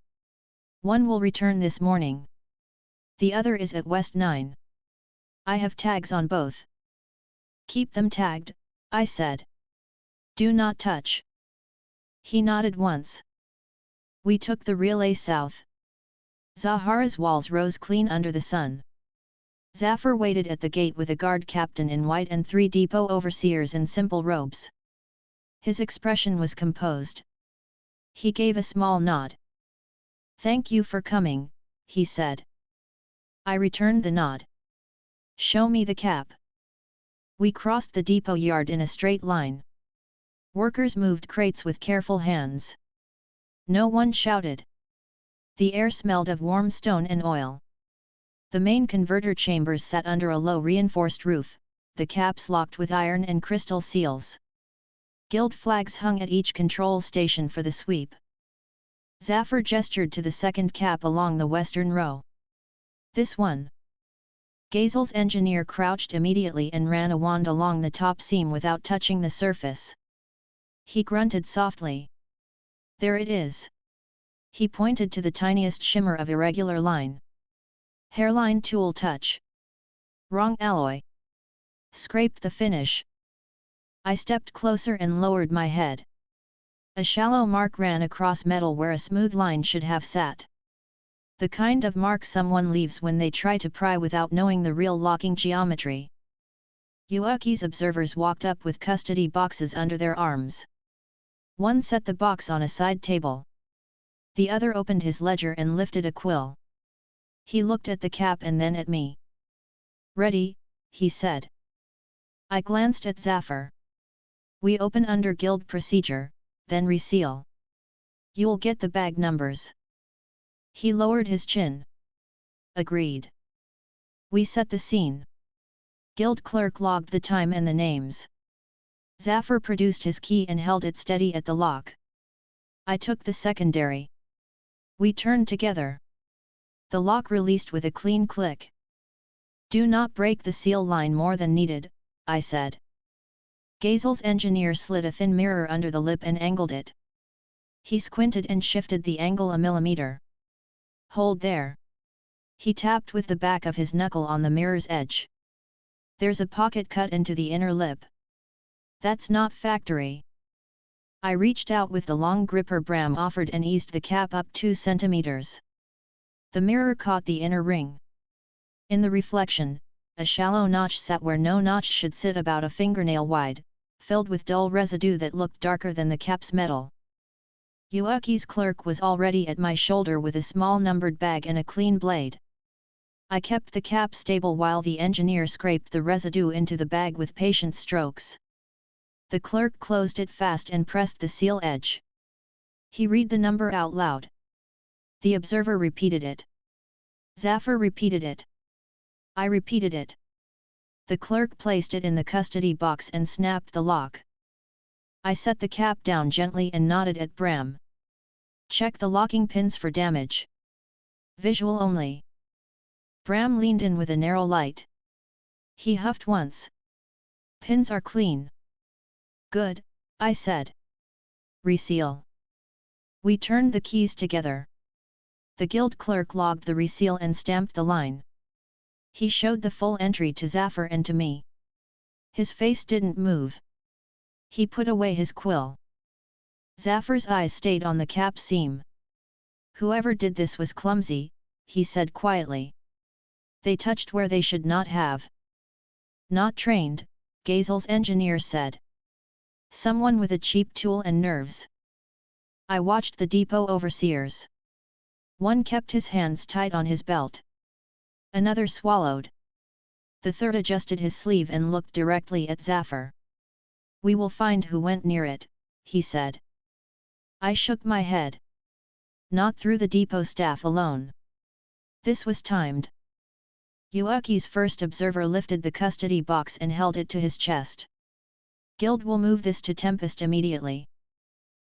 Speaker 2: 1 will return this morning. The other is at West 9. I have tags on both. Keep them tagged, I said. Do not touch. He nodded once. We took the relay south. Zahara's walls rose clean under the sun. Zafar waited at the gate with a guard captain in white and 3 depot overseers in simple robes. His expression was composed. He gave a small nod. Thank you for coming, he said. I returned the nod. Show me the cap. We crossed the depot yard in a straight line. Workers moved crates with careful hands. No one shouted. The air smelled of warm stone and oil. The main converter chambers sat under a low reinforced roof, the caps locked with iron and crystal seals. Guild flags hung at each control station for the sweep. Zafar gestured to the second cap along the western row. This one. Gazel's engineer crouched immediately and ran a wand along the top seam without touching the surface. He grunted softly. There it is. He pointed to the tiniest shimmer of irregular line. Hairline tool touch. Wrong alloy. Scraped the finish. I stepped closer and lowered my head. A shallow mark ran across metal where a smooth line should have sat. The kind of mark someone leaves when they try to pry without knowing the real locking geometry. Yuaki's observers walked up with custody boxes under their arms. One set the box on a side table. The other opened his ledger and lifted a quill. He looked at the cap and then at me. Ready, he said. I glanced at Zafar. We open under guild procedure, then reseal. You'll get the bag numbers. He lowered his chin. Agreed. We set the scene. Guild clerk logged the time and the names. Zafar produced his key and held it steady at the lock. I took the secondary. We turned together. The lock released with a clean click. Do not break the seal line more than needed, I said. Gazel's engineer slid a thin mirror under the lip and angled it. He squinted and shifted the angle a millimeter. Hold there. He tapped with the back of his knuckle on the mirror's edge. There's a pocket cut into the inner lip. That's not factory. I reached out with the long gripper Bram offered and eased the cap up 2 centimeters. The mirror caught the inner ring. In the reflection, a shallow notch sat where no notch should sit, about a fingernail wide, filled with dull residue that looked darker than the cap's metal. Yuki's clerk was already at my shoulder with a small numbered bag and a clean blade. I kept the cap stable while the engineer scraped the residue into the bag with patient strokes. The clerk closed it fast and pressed the seal edge. He read the number out loud. The observer repeated it. Zafar repeated it. I repeated it. The clerk placed it in the custody box and snapped the lock. I set the cap down gently and nodded at Bram. Check the locking pins for damage. Visual only. Bram leaned in with a narrow light. He huffed once. Pins are clean. Good, I said. Reseal. We turned the keys together. The guild clerk logged the reseal and stamped the line. He showed the full entry to Zafar and to me. His face didn't move. He put away his quill. Zafar's eyes stayed on the cap seam. Whoever did this was clumsy, he said quietly. They touched where they should not have. Not trained, Gazel's engineer said. Someone with a cheap tool and nerves. I watched the depot overseers. One kept his hands tight on his belt. Another swallowed. The third adjusted his sleeve and looked directly at Zafar. We will find who went near it, he said. I shook my head. Not through the depot staff alone. This was timed. Yuki's first observer lifted the custody box and held it to his chest. Guild will move this to Tempest immediately.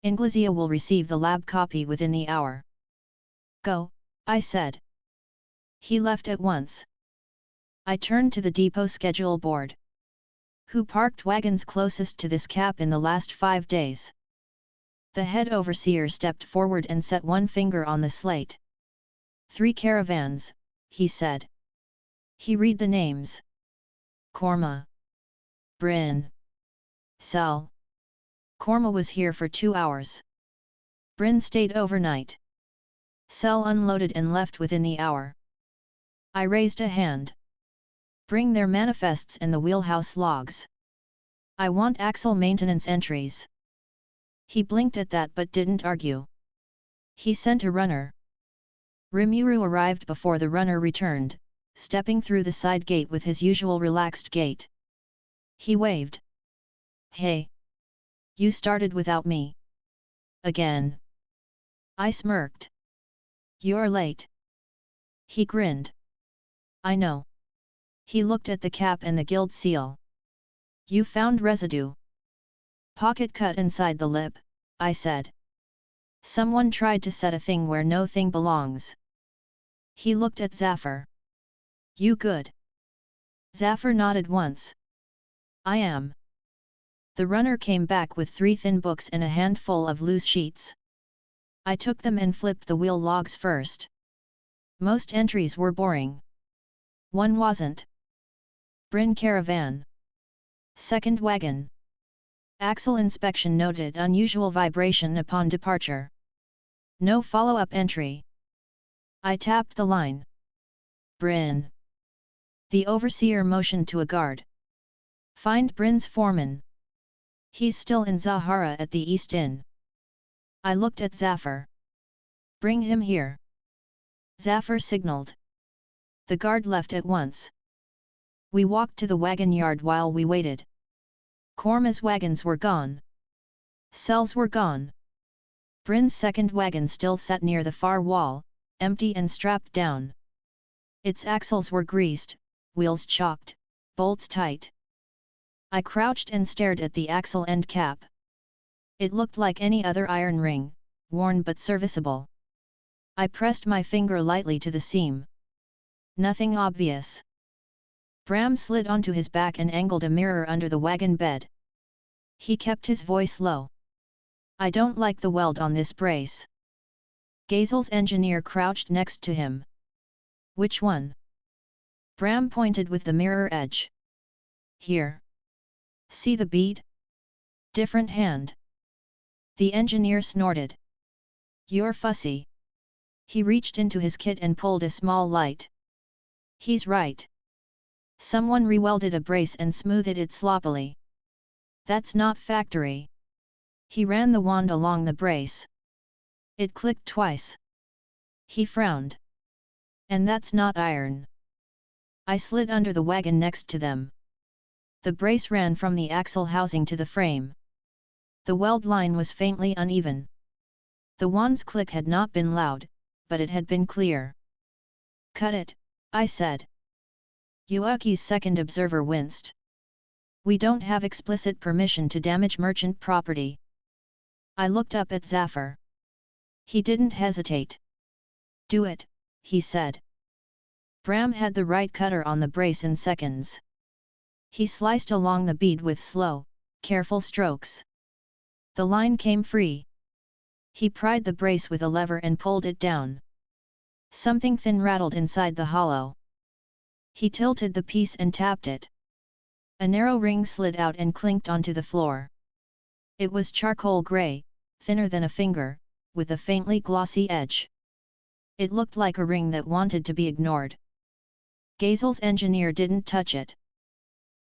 Speaker 2: Inglesio will receive the lab copy within the hour. Go, I said. He left at once. I turned to the depot schedule board. Who parked wagons closest to this cap in the last 5 days? The head overseer stepped forward and set one finger on the slate. 3 caravans, he said. He read the names. Korma. Bryn. Sel. Korma was here for 2 hours. Bryn stayed overnight. Sel unloaded and left within the hour. I raised a hand. Bring their manifests and the wheelhouse logs. I want axle maintenance entries. He blinked at that but didn't argue. He sent a runner. Rimura arrived before the runner returned, stepping through the side gate with his usual relaxed gait. He waved. Hey! You started without me. Again. I smirked. You're late. He grinned. I know. He looked at the cap and the guild seal. You found residue. Pocket cut inside the lip, I said. Someone tried to set a thing where no thing belongs. He looked at Zafar. You good? Zafar nodded once. I am. The runner came back with 3 thin books and a handful of loose sheets. I took them and flipped the wheel logs first. Most entries were boring. One wasn't. Bryn caravan. Second wagon. Axle inspection noted unusual vibration upon departure. No follow-up entry. I tapped the line. Bryn. The overseer motioned to a guard. Find Bryn's foreman. He's still in Zahara at the East Inn. I looked at Zafar. Bring him here. Zafar signaled. The guard left at once. We walked to the wagon yard while we waited. Korma's wagons were gone. Sel's were gone. Bryn's second wagon still sat near the far wall, empty and strapped down. Its axles were greased, wheels chalked, bolts tight. I crouched and stared at the axle end cap. It looked like any other iron ring, worn but serviceable. I pressed my finger lightly to the seam. Nothing obvious. Bram slid onto his back and angled a mirror under the wagon bed. He kept his voice low. I don't like the weld on this brace. Gazel's engineer crouched next to him. Which one? Bram pointed with the mirror edge. Here. See the bead? Different hand. The engineer snorted. You're fussy. He reached into his kit and pulled a small light. He's right. Someone rewelded a brace and smoothed it sloppily. That's not factory. He ran the wand along the brace. It clicked twice. He frowned. And that's not iron. I slid under the wagon next to them. The brace ran from the axle housing to the frame. The weld line was faintly uneven. The wand's click had not been loud, but it had been clear. Cut it, I said. Yuaki's second observer winced. We don't have explicit permission to damage merchant property. I looked up at Zafar. He didn't hesitate. Do it, he said. Bram had the right cutter on the brace in seconds. He sliced along the bead with slow, careful strokes. The line came free. He pried the brace with a lever and pulled it down. Something thin rattled inside the hollow. He tilted the piece and tapped it. A narrow ring slid out and clinked onto the floor. It was charcoal gray, thinner than a finger, with a faintly glossy edge. It looked like a ring that wanted to be ignored. Gazel's engineer didn't touch it.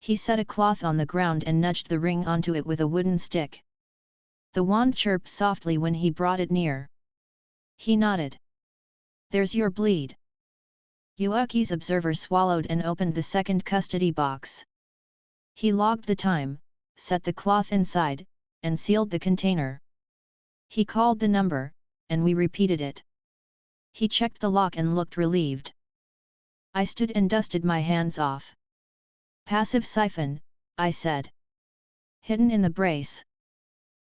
Speaker 2: He set a cloth on the ground and nudged the ring onto it with a wooden stick. The wand chirped softly when he brought it near. He nodded. There's your bleed. Yuaki's observer swallowed and opened the second custody box. He logged the time, set the cloth inside, and sealed the container. He called the number, and we repeated it. He checked the lock and looked relieved. I stood and dusted my hands off. Passive siphon, I said. Hidden in the brace.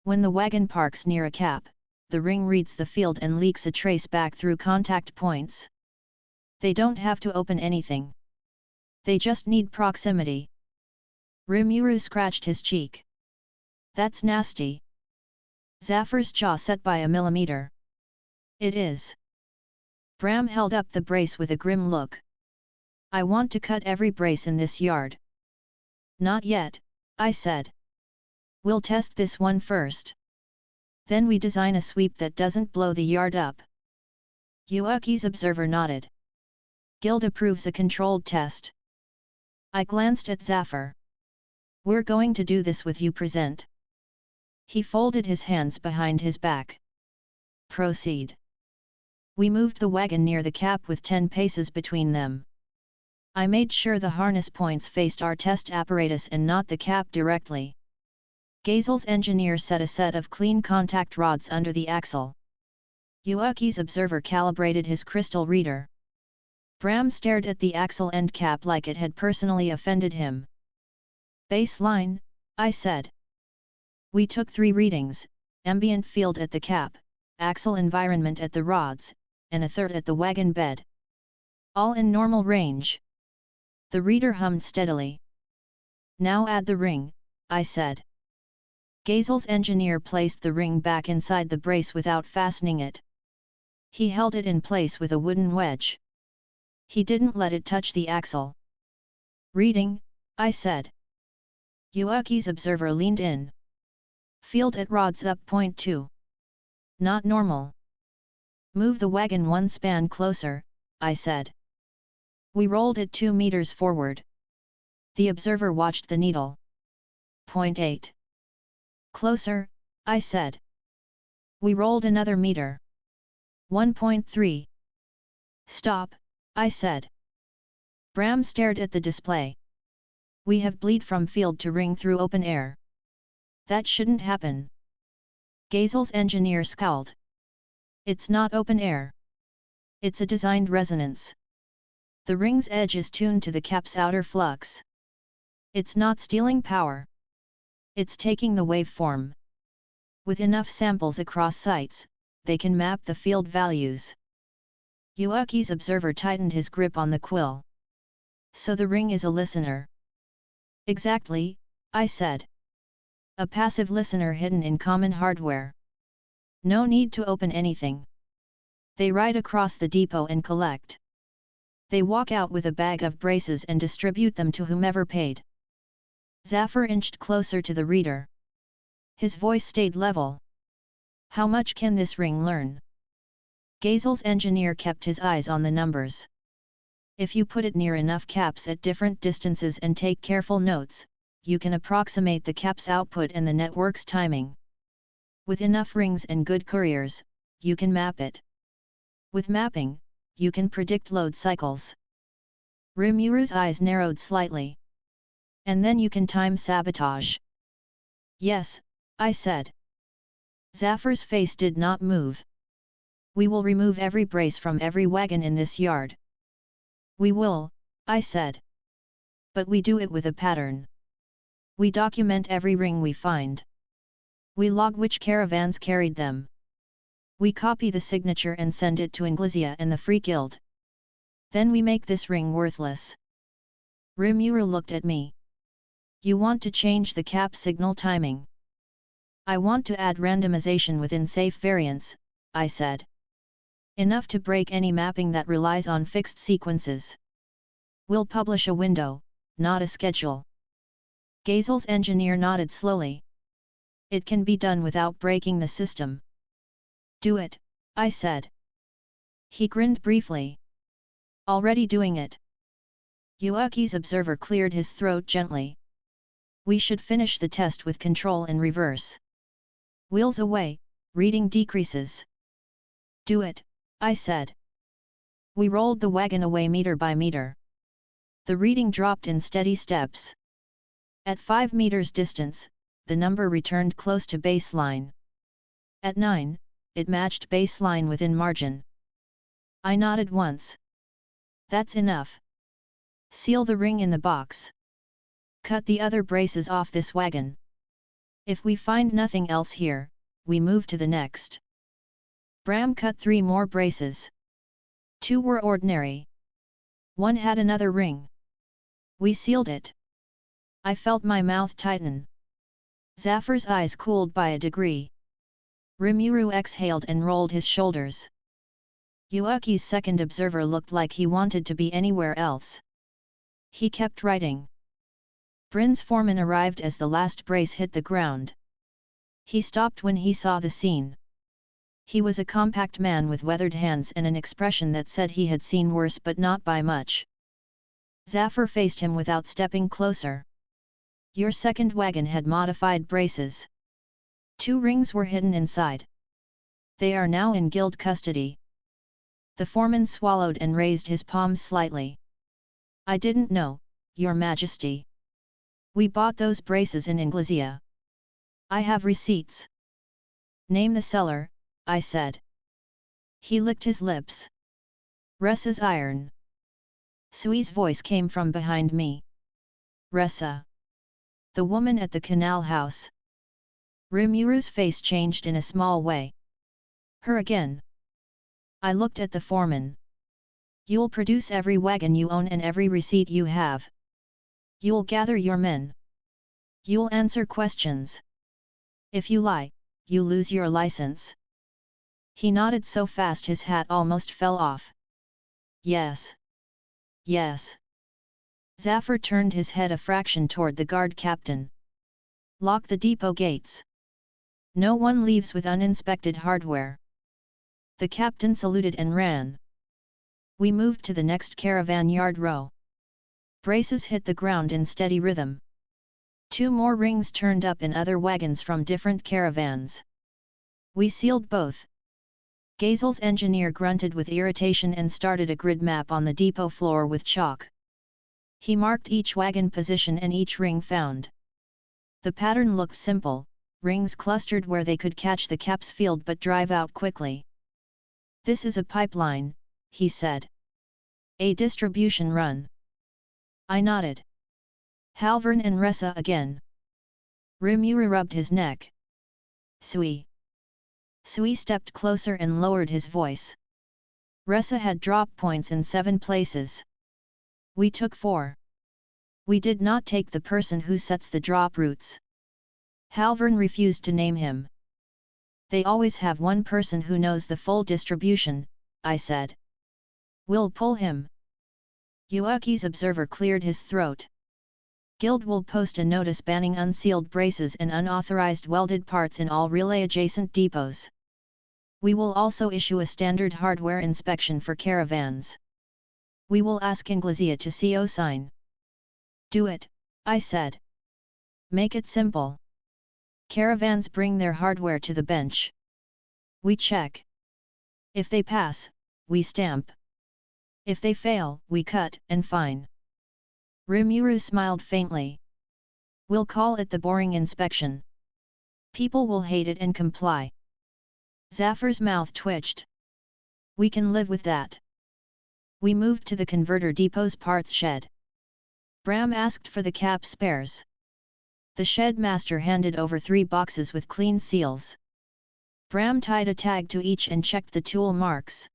Speaker 2: When the wagon parks near a cap, the ring reads the field and leaks a trace back through contact points. They don't have to open anything. They just need proximity. Rimura scratched his cheek. That's nasty. Zafar's jaw set by a millimeter. It is. Bram held up the brace with a grim look. I want to cut every brace in this yard. Not yet, I said. We'll test this one first. Then we design a sweep that doesn't blow the yard up. Yuaki's observer nodded. Guild approves a controlled test. I glanced at Zafar. We're going to do this with you present. He folded his hands behind his back. Proceed. We moved the wagon near the cap with 10 paces between them. I made sure the harness points faced our test apparatus and not the cap directly. Gazel's engineer set a set of clean contact rods under the axle. Yuaki's observer calibrated his crystal reader. Bram stared at the axle end cap like it had personally offended him. Baseline, I said. We took 3 readings, ambient field at the cap, axle environment at the rods, and a third at the wagon bed. All in normal range. The reader hummed steadily. Now add the ring, I said. Gazel's engineer placed the ring back inside the brace without fastening it. He held it in place with a wooden wedge. He didn't let it touch the axle. Reading, I said. Yuaki's observer leaned in. Field at rods up 0.2. Not normal. Move the wagon 1 span closer, I said. We rolled it 2 meters forward. The observer watched the needle. 0.8. Closer, I said. We rolled another meter. 1.3. Stop, I said. Bram stared at the display. We have bleed from field to ring through open air. That shouldn't happen. Gazel's engineer scowled. It's not open air. It's a designed resonance. The ring's edge is tuned to the cap's outer flux. It's not stealing power. It's taking the waveform. With enough samples across sites, they can map the field values. Yuaki's observer tightened his grip on the quill. So the ring is a listener. Exactly, I said. A passive listener hidden in common hardware. No need to open anything. They ride across the depot and collect. They walk out with a bag of braces and distribute them to whomever paid. Zafar inched closer to the reader. His voice stayed level. How much can this ring learn? Gazel's engineer kept his eyes on the numbers. If you put it near enough caps at different distances and take careful notes, you can approximate the cap's output and the network's timing. With enough rings and good couriers, you can map it. With mapping, you can predict load cycles. Rimura's eyes narrowed slightly. And then you can time sabotage. Yes, I said. Zafar's face did not move. We will remove every brace from every wagon in this yard. We will, I said. But we do it with a pattern. We document every ring we find. We log which caravans carried them. We copy the signature and send it to Inglisia and the Free Guild. Then we make this ring worthless. Rimura looked at me. You want to change the cap signal timing. I want to add randomization within safe variants, I said. Enough to break any mapping that relies on fixed sequences. We'll publish a window, not a schedule. Gazel's engineer nodded slowly. It can be done without breaking the system. Do it, I said. He grinned briefly. Already doing it. Yuuki's observer cleared his throat gently. We should finish the test with control in reverse. Wheels away, reading decreases. Do it, I said. We rolled the wagon away meter by meter. The reading dropped in steady steps. At 5 meters distance, the number returned close to baseline. At 9, it matched baseline within margin. I nodded once. That's enough. Seal the ring in the box. Cut the other braces off this wagon. If we find nothing else here, we move to the next. Bram cut 3 more braces. 2 were ordinary. 1 had another ring. We sealed it. I felt my mouth tighten. Zafar's eyes cooled by a degree. Rimura exhaled and rolled his shoulders. Yuuki's second observer looked like he wanted to be anywhere else. He kept writing. Bryn's foreman arrived as the last brace hit the ground. He stopped when he saw the scene. He was a compact man with weathered hands and an expression that said he had seen worse but not by much. Zafar faced him without stepping closer. Your second wagon had modified braces. 2 rings were hidden inside. They are now in guild custody. The foreman swallowed and raised his palms slightly. I didn't know, Your Majesty. We bought those braces in Inglisia. I have receipts. Name the seller, I said. He licked his lips. Ressa's iron. Sui's voice came from behind me. Ressa. The woman at the canal house. Rimura's face changed in a small way. Her again. I looked at the foreman. You'll produce every wagon you own and every receipt you have. You'll gather your men. You'll answer questions. If you lie, you lose your license. He nodded so fast his hat almost fell off. Yes. Yes. Zafar turned his head a fraction toward the guard captain. Lock the depot gates. No one leaves with uninspected hardware. The captain saluted and ran. We moved to the next caravan yard row. Braces hit the ground in steady rhythm. 2 more rings turned up in other wagons from different caravans. We sealed both. Gazel's engineer grunted with irritation and started a grid map on the depot floor with chalk. He marked each wagon position and each ring found. The pattern looked simple, rings clustered where they could catch the caps field but drive out quickly. This is a pipeline, he said. A distribution run. I nodded. Halvern and Ressa again. Rimura rubbed his neck. Sui. Sui stepped closer and lowered his voice. Ressa had drop points in 7 places. We took 4. We did not take the person who sets the drop routes. Halvern refused to name him. They always have one person who knows the full distribution, I said. We'll pull him. Yuuki's observer cleared his throat. Guild will post a notice banning unsealed braces and unauthorized welded parts in all relay-adjacent depots. We will also issue a standard hardware inspection for caravans. We will ask Inglesea to CO sign. Do it, I said. Make it simple. Caravans bring their hardware to the bench. We check. If they pass, we stamp. If they fail, we cut and fine. Rimura smiled faintly. We'll call it the boring inspection. People will hate it and comply. Zafar's mouth twitched. We can live with that. We moved to the converter depot's parts shed. Bram asked for the cap spares. The shed master handed over 3 boxes with clean seals. Bram tied a tag to each and checked the tool marks.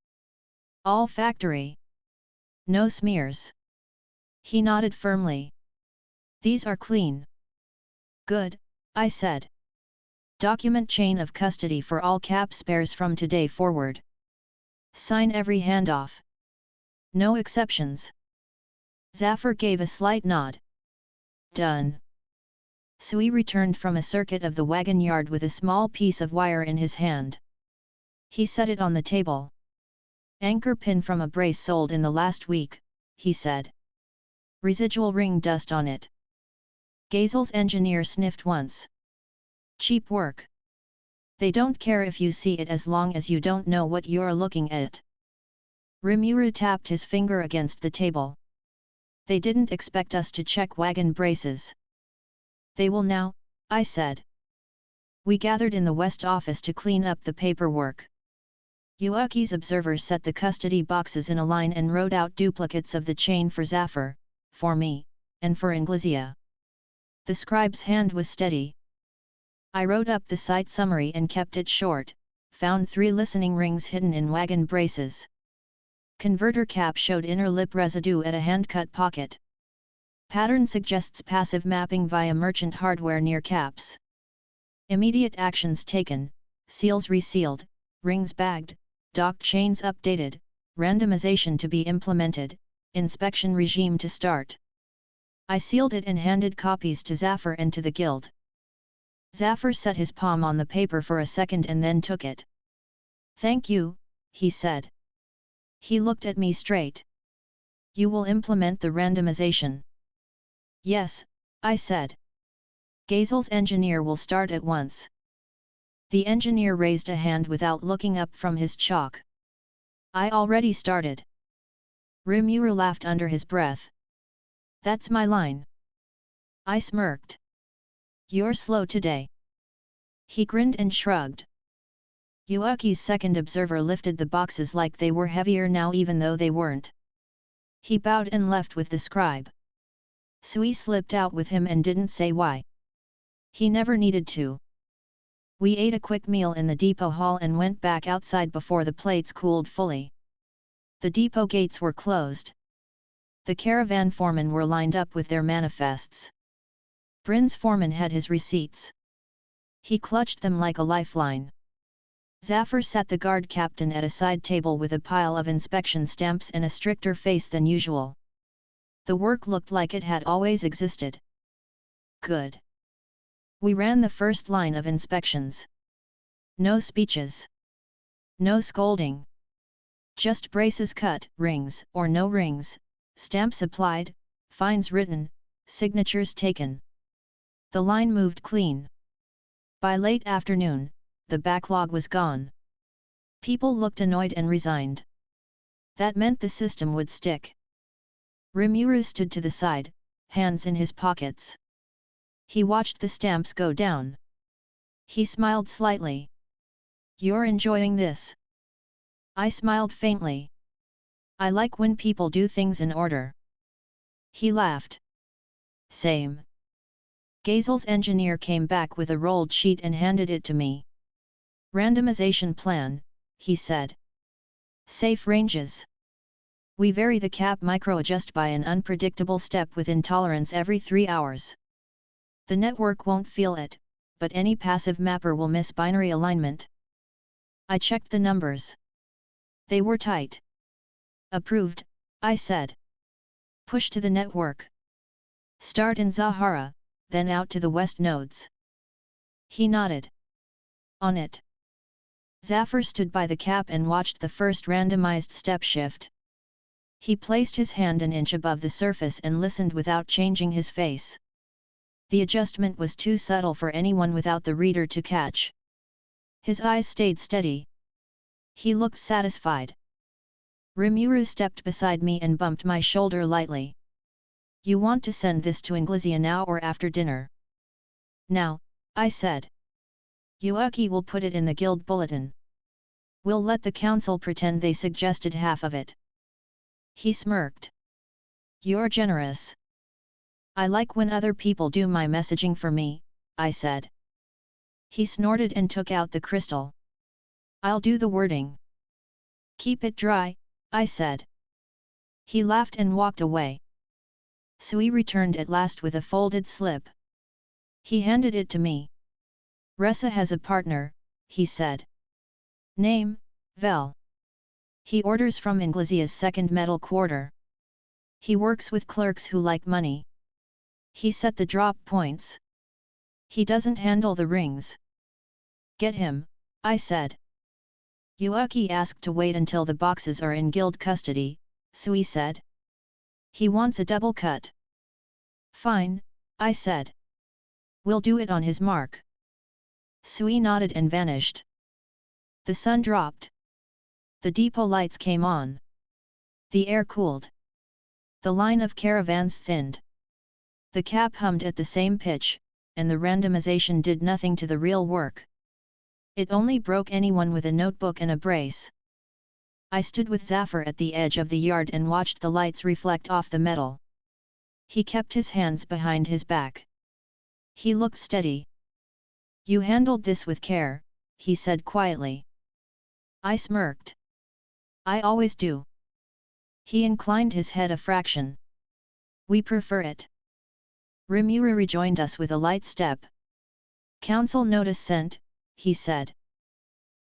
Speaker 2: All factory. No smears. He nodded firmly. These are clean. Good, I said. Document chain of custody for all cap spares from today forward. Sign every handoff. No exceptions. Zafar gave a slight nod. Done. Sui returned from a circuit of the wagon yard with a small piece of wire in his hand. He set it on the table. Anchor pin from a brace sold in the last week, he said. Residual ring dust on it. Gazel's engineer sniffed once. Cheap work. They don't care if you see it as long as you don't know what you're looking at. Rimura tapped his finger against the table. They didn't expect us to check wagon braces. They will now, I said. We gathered in the West office to clean up the paperwork. Yuuki's observer set the custody boxes in a line and wrote out duplicates of the chain for Zafar, for me, and for Inglesea. The scribe's hand was steady. I wrote up the site summary and kept it short, found 3 listening rings hidden in wagon braces. Converter cap showed inner lip residue at a hand-cut pocket. Pattern suggests passive mapping via merchant hardware near caps. Immediate actions taken, seals resealed, rings bagged, docked chains updated, randomization to be implemented, inspection regime to start. I sealed it and handed copies to Zafar and to the guild. Zafar set his palm on the paper for a second and then took it. Thank you, he said. He looked at me straight. You will implement the randomization. Yes, I said. Gazel's engineer will start at once. The engineer raised a hand without looking up from his chalk. I already started. Rimura laughed under his breath. That's my line. I smirked. You're slow today. He grinned and shrugged. Yuuki's second observer lifted the boxes like they were heavier now even though they weren't. He bowed and left with the scribe. Sui slipped out with him and didn't say why. He never needed to. We ate a quick meal in the depot hall and went back outside before the plates cooled fully. The depot gates were closed. The caravan foremen were lined up with their manifests. Brin's foreman had his receipts. He clutched them like a lifeline. Zafar sat the guard captain at a side table with a pile of inspection stamps and a stricter face than usual. The work looked like it had always existed. Good. We ran the first line of inspections. No speeches. No scolding. Just braces cut, rings or no rings, stamps applied, fines written, signatures taken. The line moved clean. By late afternoon, the backlog was gone. People looked annoyed and resigned. That meant the system would stick. Rimura stood to the side, hands in his pockets. He watched the stamps go down. He smiled slightly. You're enjoying this? I smiled faintly. I like when people do things in order. He laughed. Same. Gazel's engineer came back with a rolled sheet and handed it to me. Randomization plan, he said. Safe ranges. We vary the cap micro-adjust by an unpredictable step within tolerance every 3 hours. The network won't feel it, but any passive mapper will miss binary alignment. I checked the numbers. They were tight. Approved, I said. Push to the network. Start in Zahara, then out to the west nodes. He nodded. On it. Zafar stood by the cap and watched the first randomized step shift. He placed his hand an inch above the surface and listened without changing his face. The adjustment was too subtle for anyone without the reader to catch. His eyes stayed steady. He looked satisfied. Rimura stepped beside me and bumped my shoulder lightly. You want to send this to Inglizia now or after dinner? Now, I said. Yuaki will put it in the guild bulletin. We'll let the council pretend they suggested half of it. He smirked. You're generous. I like when other people do my messaging for me, I said. He snorted and took out the crystal. I'll do the wording. Keep it dry, I said. He laughed and walked away. Sui returned at last with a folded slip. He handed it to me. Ressa has a partner, he said. Name, Vel. He orders from Inglizia's second metal quarter. He works with clerks who like money. He set the drop points. He doesn't handle the rings. Get him, I said. Yuaki asked to wait until the boxes are in guild custody, Sui said. He wants a double cut. Fine, I said. We'll do it on his mark. Sui nodded and vanished. The sun dropped. The depot lights came on. The air cooled. The line of caravans thinned. The cap hummed at the same pitch, and the randomization did nothing to the real work. It only broke anyone with a notebook and a brace. I stood with Zafar at the edge of the yard and watched the lights reflect off the metal. He kept his hands behind his back. He looked steady. You handled this with care, he said quietly. I smirked. I always do. He inclined his head a fraction. We prefer it. Rimura rejoined us with a light step. Council notice sent, he said.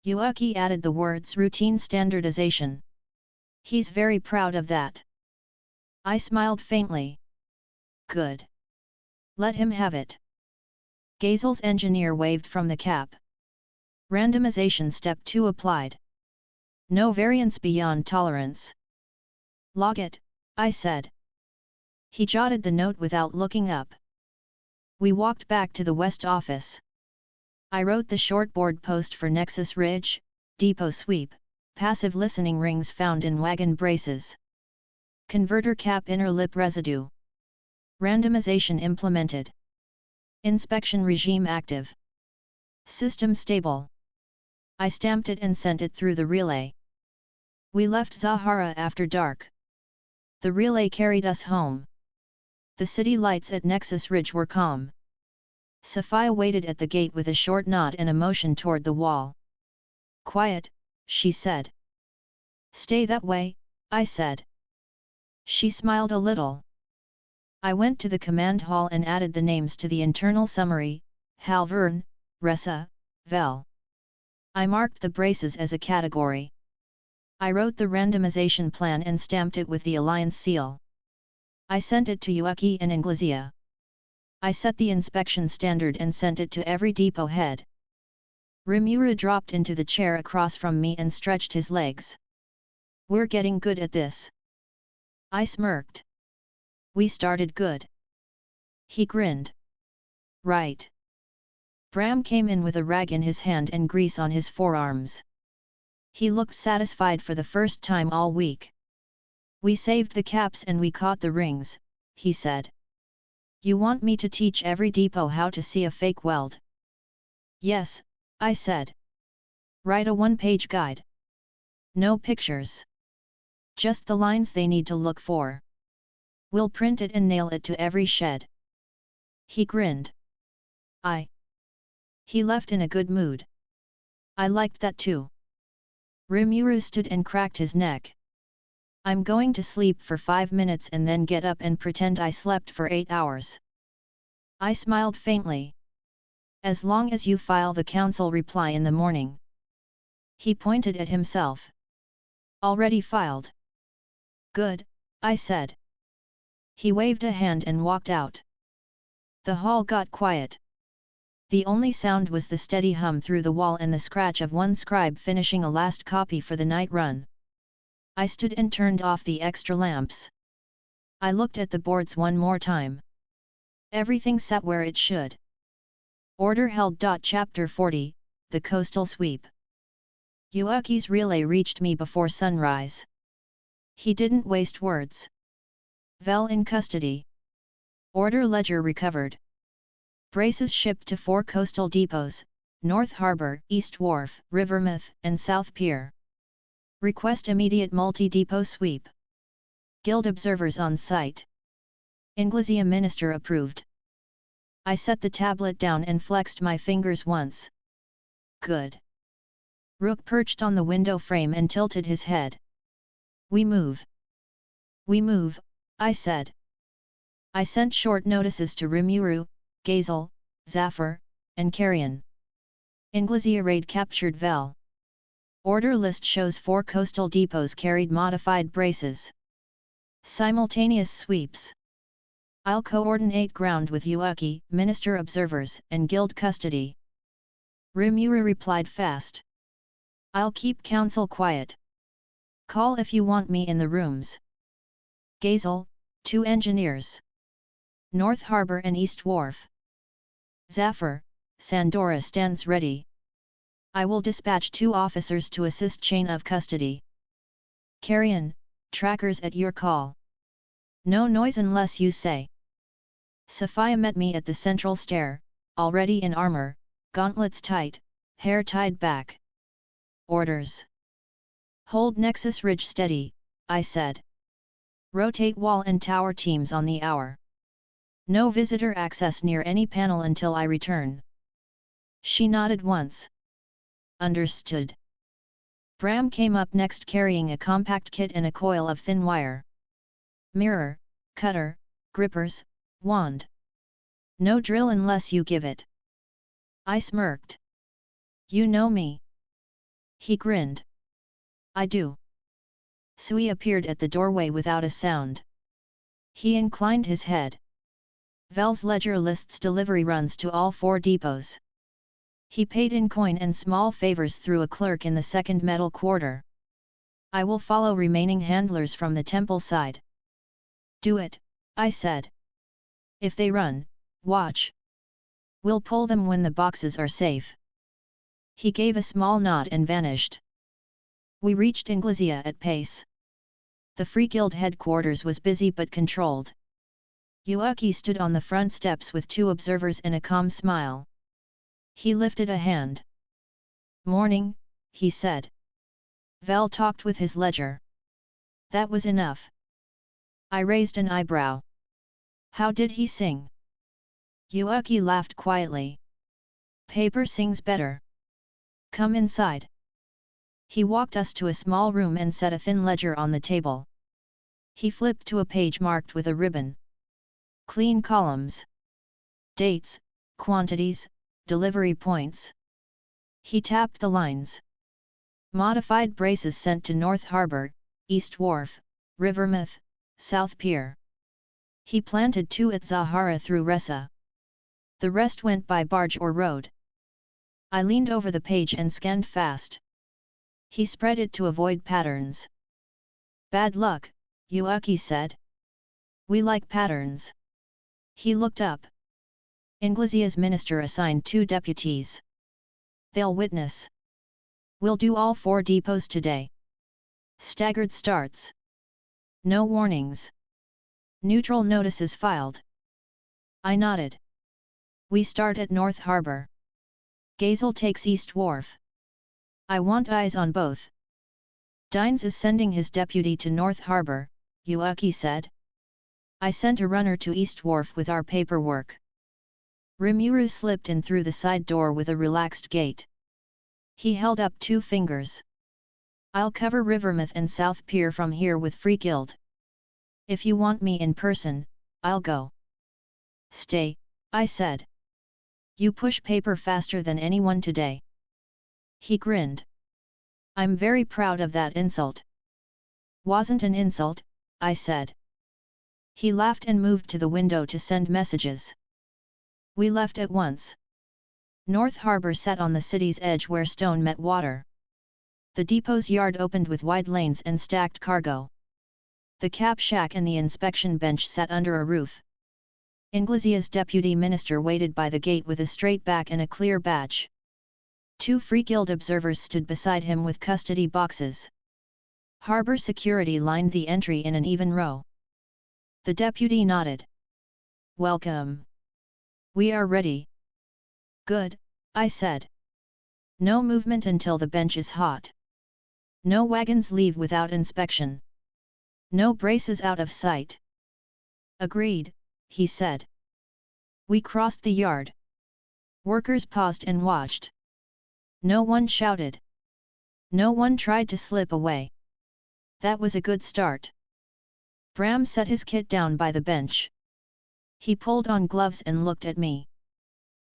Speaker 2: Yuaki added the words routine standardization. He's very proud of that. I smiled faintly. Good. Let him have it. Gazel's engineer waved from the cap. Randomization step 2 applied. No variance beyond tolerance. Log it, I said. He jotted the note without looking up. We walked back to the west office. I wrote the shortboard post for Nexus Ridge, depot sweep, passive listening rings found in wagon braces. Converter cap inner lip residue. Randomization implemented. Inspection regime active. System stable. I stamped it and sent it through the relay. We left Zahara after dark. The relay carried us home. The city lights at Nexus Ridge were calm. Sophia waited at the gate with a short nod and a motion toward the wall. Quiet, she said. Stay that way, I said. She smiled a little. I went to the command hall and added the names to the internal summary, Halvern, Ressa, Vel. I marked the braces as a category. I wrote the randomization plan and stamped it with the Alliance seal. I sent it to Yuaki and Inglizia. I set the inspection standard and sent it to every depot head. Rimura dropped into the chair across from me and stretched his legs. We're getting good at this. I smirked. We started good. He grinned. Right. Bram came in with a rag in his hand and grease on his forearms. He looked satisfied for the first time all week. We saved the caps and we caught the rings, he said. You want me to teach every depot how to see a fake weld? Yes, I said. Write a one-page guide. No pictures. Just the lines they need to look for. We'll print it and nail it to every shed. He grinned. He left in a good mood. I liked that too. Rimura stood and cracked his neck. I'm going to sleep for 5 minutes and then get up and pretend I slept for 8 hours. I smiled faintly. As long as you file the council reply in the morning. He pointed at himself. Already filed. Good, I said. He waved a hand and walked out. The hall got quiet. The only sound was the steady hum through the wall and the scratch of one scribe finishing a last copy for the night run. I stood and turned off the extra lamps. I looked at the boards one more time. Everything sat where it should. Order held. Chapter 40, The Coastal Sweep. Yuuki's relay reached me before sunrise. He didn't waste words. Vel in custody. Order ledger recovered. Braces shipped to 4 coastal depots, North Harbour, East Wharf, Rivermouth, and South Pier. Request immediate multi-depot sweep. Guild observers on site. Inglesia Minister approved. I set the tablet down and flexed my fingers once. Good. Rook perched on the window frame and tilted his head. We move. We move, I said. I sent short notices to Rimura, Gazel, Zafar, and Carrion. Inglesia raid captured Vel. Order list shows 4 coastal depots carried modified braces. Simultaneous sweeps. I'll coordinate ground with Yuuki, Minister observers, and Guild custody. Rimura replied fast. I'll keep council quiet. Call if you want me in the rooms. Gazel, 2 engineers. North Harbour and East Wharf. Zafar, Sandora stands ready. I will dispatch 2 officers to assist chain of custody. Carrion, trackers at your call. No noise unless you say. Sophia met me at the central stair, already in armour, gauntlets tight, hair tied back. Orders. Hold Nexus Ridge steady, I said. Rotate wall and tower teams on the hour. No visitor access near any panel until I return. She nodded once. Understood. Bram came up next carrying a compact kit and a coil of thin wire. Mirror, cutter, grippers, wand. No drill unless you give it. I smirked. You know me. He grinned. I do. Sui appeared at the doorway without a sound. He inclined his head. Vel's ledger lists delivery runs to all 4 depots. He paid in coin and small favors through a clerk in the 2nd metal quarter. I will follow remaining handlers from the temple side. Do it, I said. If they run, watch. We'll pull them when the boxes are safe. He gave a small nod and vanished. We reached Inglesia at pace. The Free Guild headquarters was busy but controlled. Yuuki stood on the front steps with 2 observers and a calm smile. He lifted a hand. Morning, he said. Vel talked with his ledger. That was enough. I raised an eyebrow. How did he sing? Yuuki laughed quietly. Paper sings better. Come inside. He walked us to a small room and set a thin ledger on the table. He flipped to a page marked with a ribbon. Clean columns. Dates, quantities, delivery points. He tapped the lines. Modified braces sent to North Harbour, East Wharf, Rivermouth, South Pier. He planted 2 at Zahara through Ressa. The rest went by barge or road. I leaned over the page and scanned fast. He spread it to avoid patterns. Bad luck, Yuuki said. We like patterns. He looked up. Inglesia's minister assigned 2 deputies. They'll witness. We'll do all 4 depots today. Staggered starts. No warnings. Neutral notices filed. I nodded. We start at North Harbour. Gazel takes East Wharf. I want eyes on both. Dines is sending his deputy to North Harbour, Yuuki said. I sent a runner to East Wharf with our paperwork. Rimura slipped in through the side door with a relaxed gait. He held up 2 fingers. I'll cover Rivermouth and South Pier from here with Free Guild. If you want me in person, I'll go. Stay, I said. You push paper faster than anyone today. He grinned. I'm very proud of that insult. Wasn't an insult, I said. He laughed and moved to the window to send messages. We left at once. North Harbour sat on the city's edge where stone met water. The depot's yard opened with wide lanes and stacked cargo. The cap shack and the inspection bench sat under a roof. Inglesea's deputy minister waited by the gate with a straight back and a clear badge. 2 Free Guild observers stood beside him with custody boxes. Harbour security lined the entry in an even row. The deputy nodded. "Welcome. We are ready." "Good," I said. "No movement until the bench is hot. No wagons leave without inspection. No braces out of sight." "Agreed," he said. We crossed the yard. Workers paused and watched. No one shouted. No one tried to slip away. That was a good start. Bram set his kit down by the bench. He pulled on gloves and looked at me.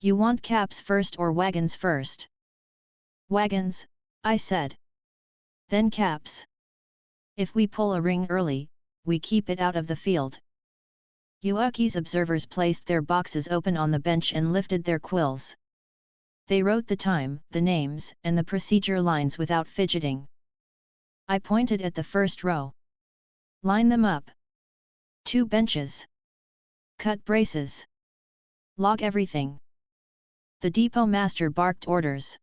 Speaker 2: "You want caps first or wagons first?" "Wagons," I said. "Then caps. If we pull a ring early, we keep it out of the field." Yuaki's observers placed their boxes open on the bench and lifted their quills. They wrote the time, the names, and the procedure lines without fidgeting. I pointed at the first row. "Line them up. 2 benches. Cut braces. Log everything." The depot master barked orders.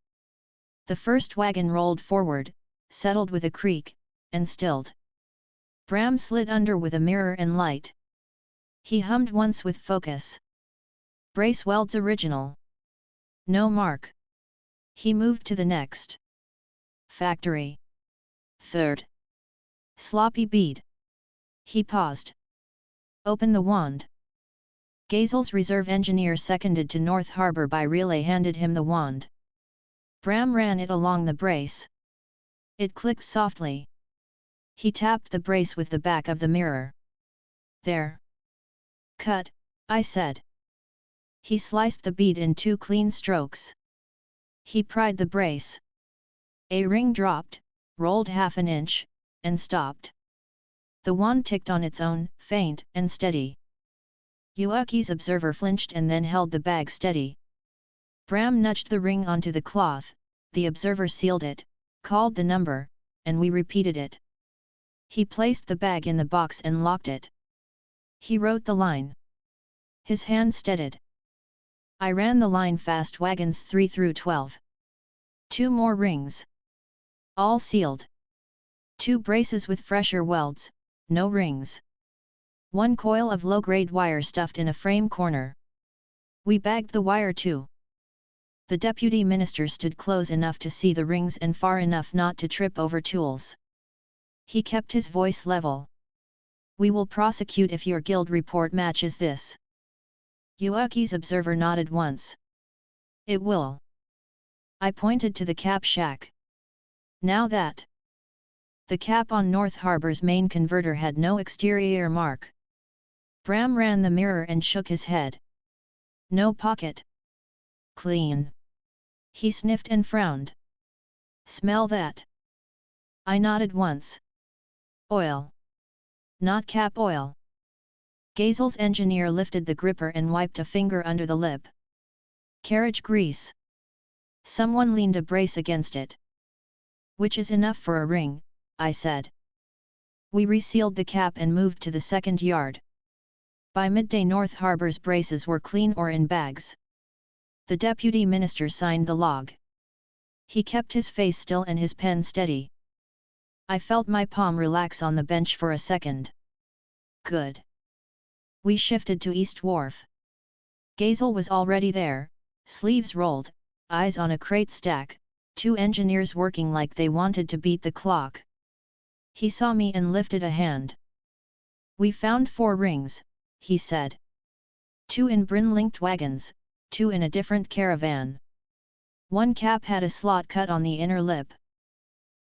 Speaker 2: The first wagon rolled forward, settled with a creak, and stilled. Bram slid under with a mirror and light. He hummed once with focus. "Brace welds original. No mark." He moved to the next. "Factory. 3rd. Sloppy bead." He paused. "Open the wand." Gazel's reserve engineer seconded to North Harbour by relay handed him the wand. Bram ran it along the brace. It clicked softly. He tapped the brace with the back of the mirror. "There. Cut," I said. He sliced the bead in 2 clean strokes. He pried the brace. A ring dropped, rolled half an inch, and stopped. The wand ticked on its own, faint and steady. Yuaki's observer flinched and then held the bag steady. Bram nudged the ring onto the cloth, the observer sealed it, called the number, and we repeated it. He placed the bag in the box and locked it. He wrote the line. His hand steadied. I ran the line fast: wagons 3 through 12. 2 more rings. All sealed. 2 braces with fresher welds, no rings. 1 coil of low-grade wire stuffed in a frame corner. We bagged the wire too. The deputy minister stood close enough to see the rings and far enough not to trip over tools. He kept his voice level. "We will prosecute if your guild report matches this." Yuaki's observer nodded once. "It will." I pointed to the cap shack. "Now that." The cap on North Harbour's main converter had no exterior mark. Bram ran the mirror and shook his head. "No pocket. Clean." He sniffed and frowned. "Smell that?" I nodded once. "Oil. Not cap oil." Gazel's engineer lifted the gripper and wiped a finger under the lip. "Carriage grease." Someone leaned a brace against it. "Which is enough for a ring," I said. We resealed the cap and moved to the second yard. By midday North Harbour's braces were clean or in bags. The deputy minister signed the log. He kept his face still and his pen steady. I felt my palm relax on the bench for a second. Good. We shifted to East Wharf. Gazel was already there, sleeves rolled, eyes on a crate stack, 2 engineers working like they wanted to beat the clock. He saw me and lifted a hand. "We found 4 rings," he said. 2 in Brin-linked wagons, 2 in a different caravan. 1 cap had a slot cut on the inner lip.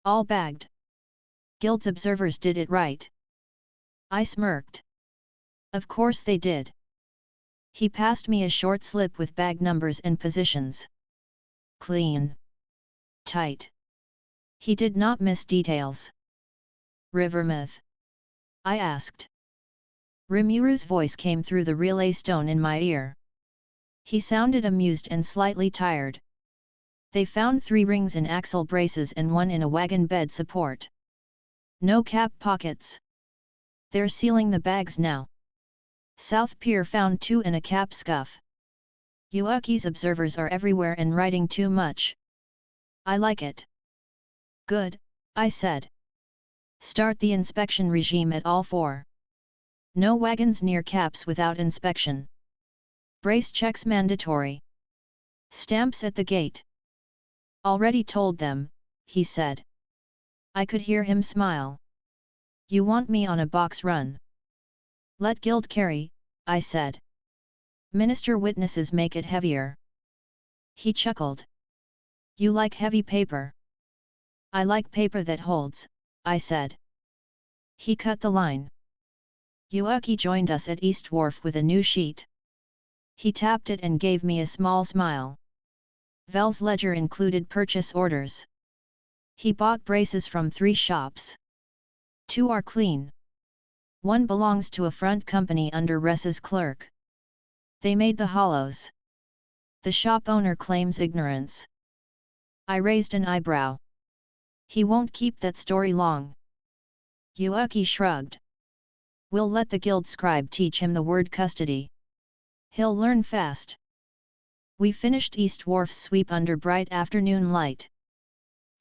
Speaker 2: All bagged. Guild's observers did it right. I smirked. Of course they did. He passed me a short slip with bag numbers and positions. Clean. Tight. He did not miss details. "Rivermouth?" I asked. Rimura's voice came through the relay stone in my ear. He sounded amused and slightly tired. They found 3 rings in axle braces and 1 in a wagon bed support. No cap pockets. They're sealing the bags now. South Pier found 2 in a cap scuff. Yuaki's observers are everywhere and writing too much. I like it. Good, I said. Start the inspection regime at all 4. No wagons near caps without inspection. Brace checks mandatory. Stamps at the gate. Already told them, he said. I could hear him smile. You want me on a box run? Let Guild carry, I said. Minister witnesses make it heavier. He chuckled. You like heavy paper? I like paper that holds, I said. He cut the line. Yuaki joined us at East Wharf with a new sheet. He tapped it and gave me a small smile. Vel's ledger included purchase orders. He bought braces from 3 shops. 2 are clean. 1 belongs to a front company under Ressa's clerk. They made the hollows. The shop owner claims ignorance. I raised an eyebrow. He won't keep that story long. Yuaki shrugged. We'll let the guild scribe teach him the word custody. He'll learn fast. We finished East Wharf's sweep under bright afternoon light.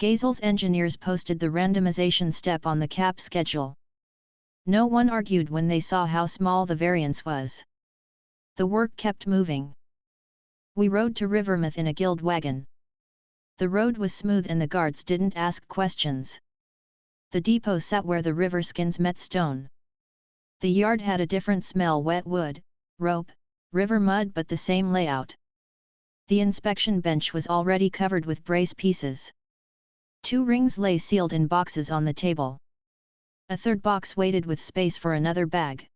Speaker 2: Gazel's engineers posted the randomization step on the cap schedule. No one argued when they saw how small the variance was. The work kept moving. We rode to Rivermouth in a guild wagon. The road was smooth and the guards didn't ask questions. The depot sat where the river skins met stone. The yard had a different smell: wet wood, rope, river mud, but the same layout. The inspection bench was already covered with brace pieces. 2 rings lay sealed in boxes on the table. A 3rd box waited with space for another bag.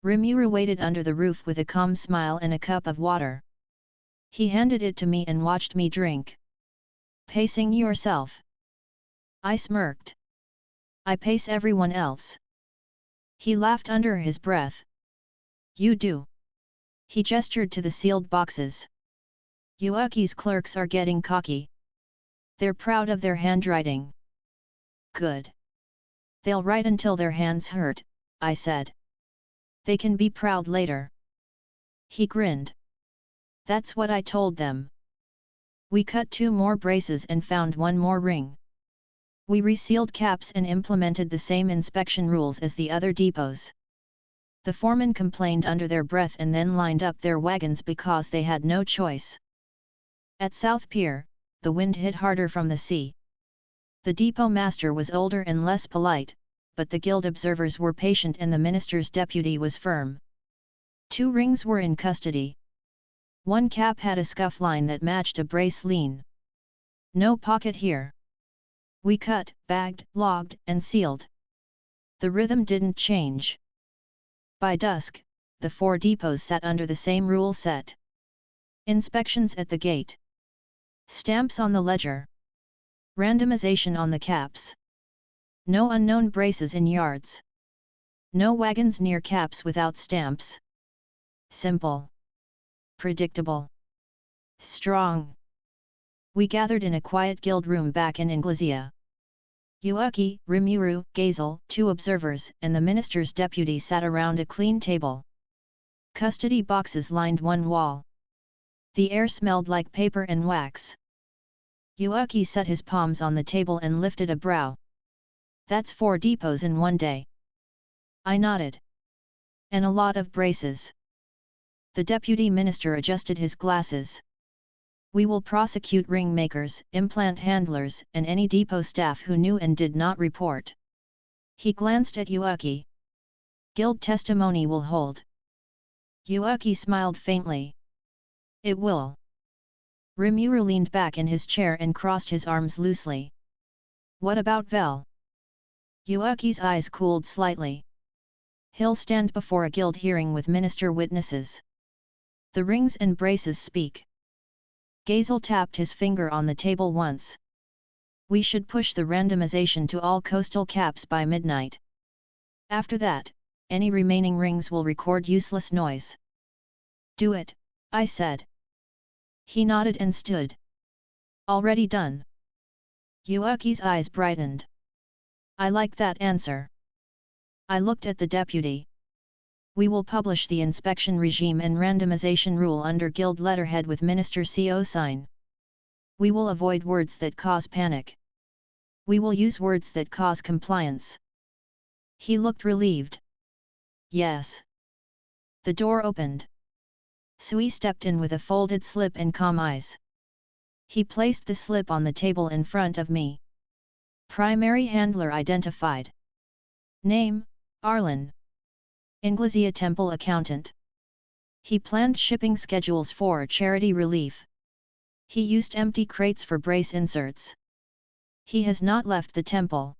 Speaker 2: Rimura waited under the roof with a calm smile and a cup of water. He handed it to me and watched me drink. Pacing yourself? I smirked. I pace everyone else. He laughed under his breath. You do. He gestured to the sealed boxes. Yuaki's clerks are getting cocky. They're proud of their handwriting. Good. They'll write until their hands hurt, I said. They can be proud later. He grinned. That's what I told them. We cut 2 more braces and found 1 more ring. We resealed caps and implemented the same inspection rules as the other depots. The foremen complained under their breath and then lined up their wagons because they had no choice. At South Pier, the wind hit harder from the sea. The depot master was older and less polite, but the guild observers were patient and the minister's deputy was firm. 2 rings were in custody. 1 cap had a scuff line that matched a brace lean. No pocket here. We cut, bagged, logged, and sealed. The rhythm didn't change. By dusk, the 4 depots sat under the same rule set. Inspections at the gate. Stamps on the ledger. Randomization on the caps. No unknown braces in yards. No wagons near caps without stamps. Simple. Predictable. Strong. We gathered in a quiet guild room back in Inglesia. Yuaki, Rimura, Gazel, 2 observers, and the minister's deputy sat around a clean table. Custody boxes lined one wall. The air smelled like paper and wax. Yuaki set his palms on the table and lifted a brow. That's 4 depots in one day. I nodded. And a lot of braces. The deputy minister adjusted his glasses. We will prosecute ring makers, implant handlers, and any depot staff who knew and did not report. He glanced at Yuaki. Guild testimony will hold. Yuaki smiled faintly. It will. Rimura leaned back in his chair and crossed his arms loosely. What about Vel? Yuaki's eyes cooled slightly. He'll stand before a guild hearing with minister witnesses. The rings and braces speak. Gazel tapped his finger on the table once. We should push the randomization to all coastal caps by midnight. After that, any remaining rings will record useless noise. Do it, I said. He nodded and stood. Already done. Yuuki's eyes brightened. I like that answer. I looked at the deputy. We will publish the inspection regime and randomization rule under guild letterhead with Minister CO sign. We will avoid words that cause panic. We will use words that cause compliance. He looked relieved. Yes. The door opened. Sui stepped in with a folded slip and calm eyes. He placed the slip on the table in front of me. Primary handler identified. Name, Arlen. Inglesia Temple accountant. He planned shipping schedules for charity relief. He used empty crates for brace inserts. He has not left the temple.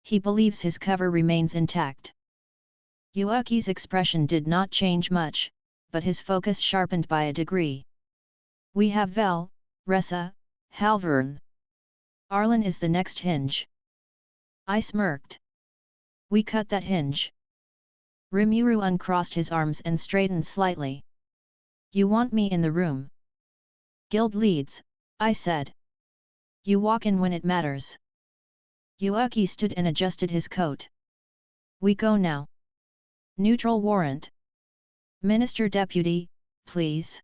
Speaker 2: He believes his cover remains intact. Yuuki's expression did not change much, but his focus sharpened by a degree. We have Vel, Ressa, Halvern. Arlen is the next hinge. I smirked. We cut that hinge. Rimura uncrossed his arms and straightened slightly. You want me in the room? Guild leads, I said. You walk in when it matters. Yuuki stood and adjusted his coat. We go now. Neutral warrant. Minister Deputy, please.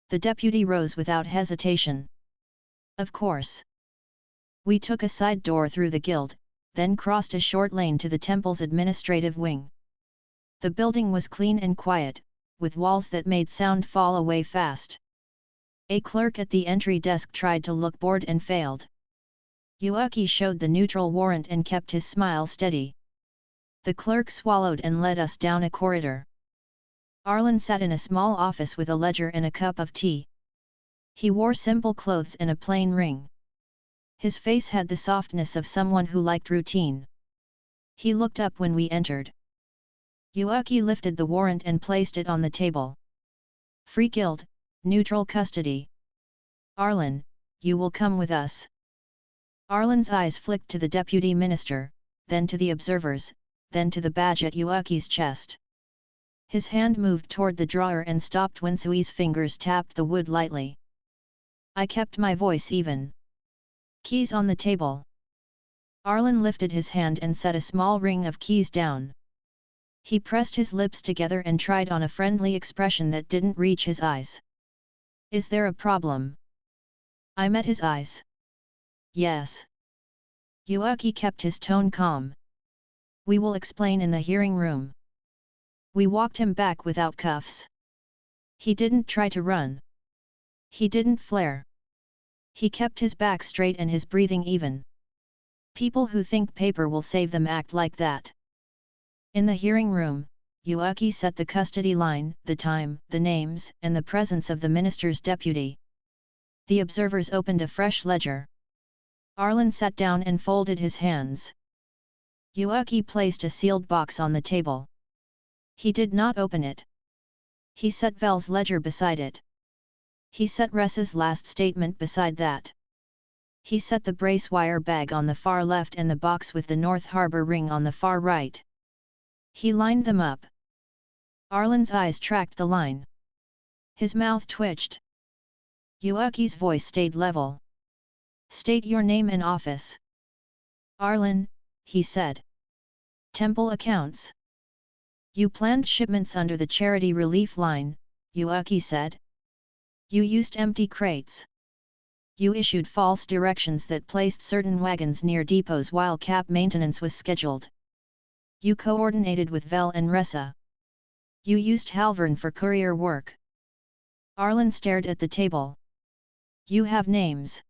Speaker 2: The deputy rose without hesitation. Of course. We took a side door through the guild, then crossed a short lane to the temple's administrative wing. The building was clean and quiet, with walls that made sound fall away fast. A clerk at the entry desk tried to look bored and failed. Yuuki showed the neutral warrant and kept his smile steady. The clerk swallowed and led us down a corridor. Arlen sat in a small office with a ledger and a cup of tea. He wore simple clothes and a plain ring. His face had the softness of someone who liked routine. He looked up when we entered. Yuuki lifted the warrant and placed it on the table. Free guild, neutral custody. Arlen, you will come with us. Arlen's eyes flicked to the deputy minister, then to the observers, then to the badge at Yuuki's chest. His hand moved toward the drawer and stopped when Sui's fingers tapped the wood lightly. I kept my voice even. Keys on the table. Arlen lifted his hand and set a small ring of keys down. He pressed his lips together and tried on a friendly expression that didn't reach his eyes. Is there a problem? I met his eyes. Yes. Yuuki kept his tone calm. We will explain in the hearing room. We walked him back without cuffs. He didn't try to run. He didn't flare. He kept his back straight and his breathing even. People who think paper will save them act like that. In the hearing room, Yuuki set the custody line, the time, the names, and the presence of the minister's deputy. The observers opened a fresh ledger. Arlen sat down and folded his hands. Yuuki placed a sealed box on the table. He did not open it. He set Vel's ledger beside it. He set Ressa's last statement beside that. He set the brace wire bag on the far left and the box with the North Harbor ring on the far right. He lined them up. Arlen's eyes tracked the line. His mouth twitched. Yuuki's voice stayed level. State your name and office. Arlen, he said. Temple accounts. You planned shipments under the charity relief line, Yuuki said. You used empty crates. You issued false directions that placed certain wagons near depots while cap maintenance was scheduled. You coordinated with Vel and Ressa. You used Halvern for courier work. Arlen stared at the table. You have names.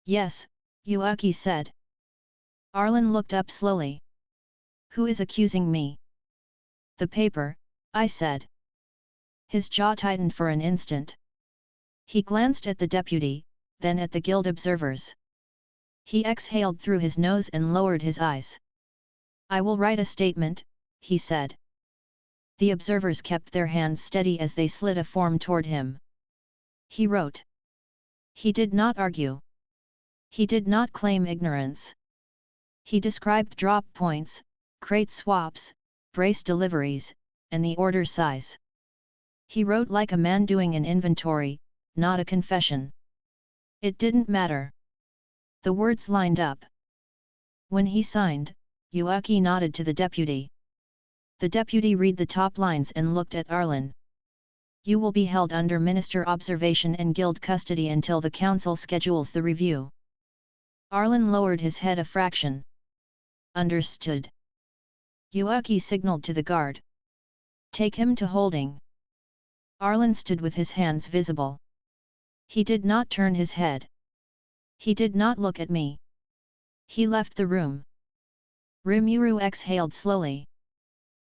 Speaker 2: Yes, Yuuki said. Arlen looked up slowly. Who is accusing me? The paper, I said. His jaw tightened for an instant. He glanced at the deputy, then at the guild observers. He exhaled through his nose and lowered his eyes. I will write a statement, he said. The observers kept their hands steady as they slid a form toward him. He wrote. He did not argue. He did not claim ignorance. He described drop points, crate swaps, brace deliveries, and the order size. He wrote like a man doing an inventory, not a confession. It didn't matter. The words lined up. When he signed, Yuaki nodded to the deputy. The deputy read the top lines and looked at Arlen. You will be held under minister observation and guild custody until the council schedules the review. Arlen lowered his head a fraction. Understood. Yuaki signaled to the guard. Take him to holding. Arlen stood with his hands visible. He did not turn his head. He did not look at me. He left the room. Rimura exhaled slowly.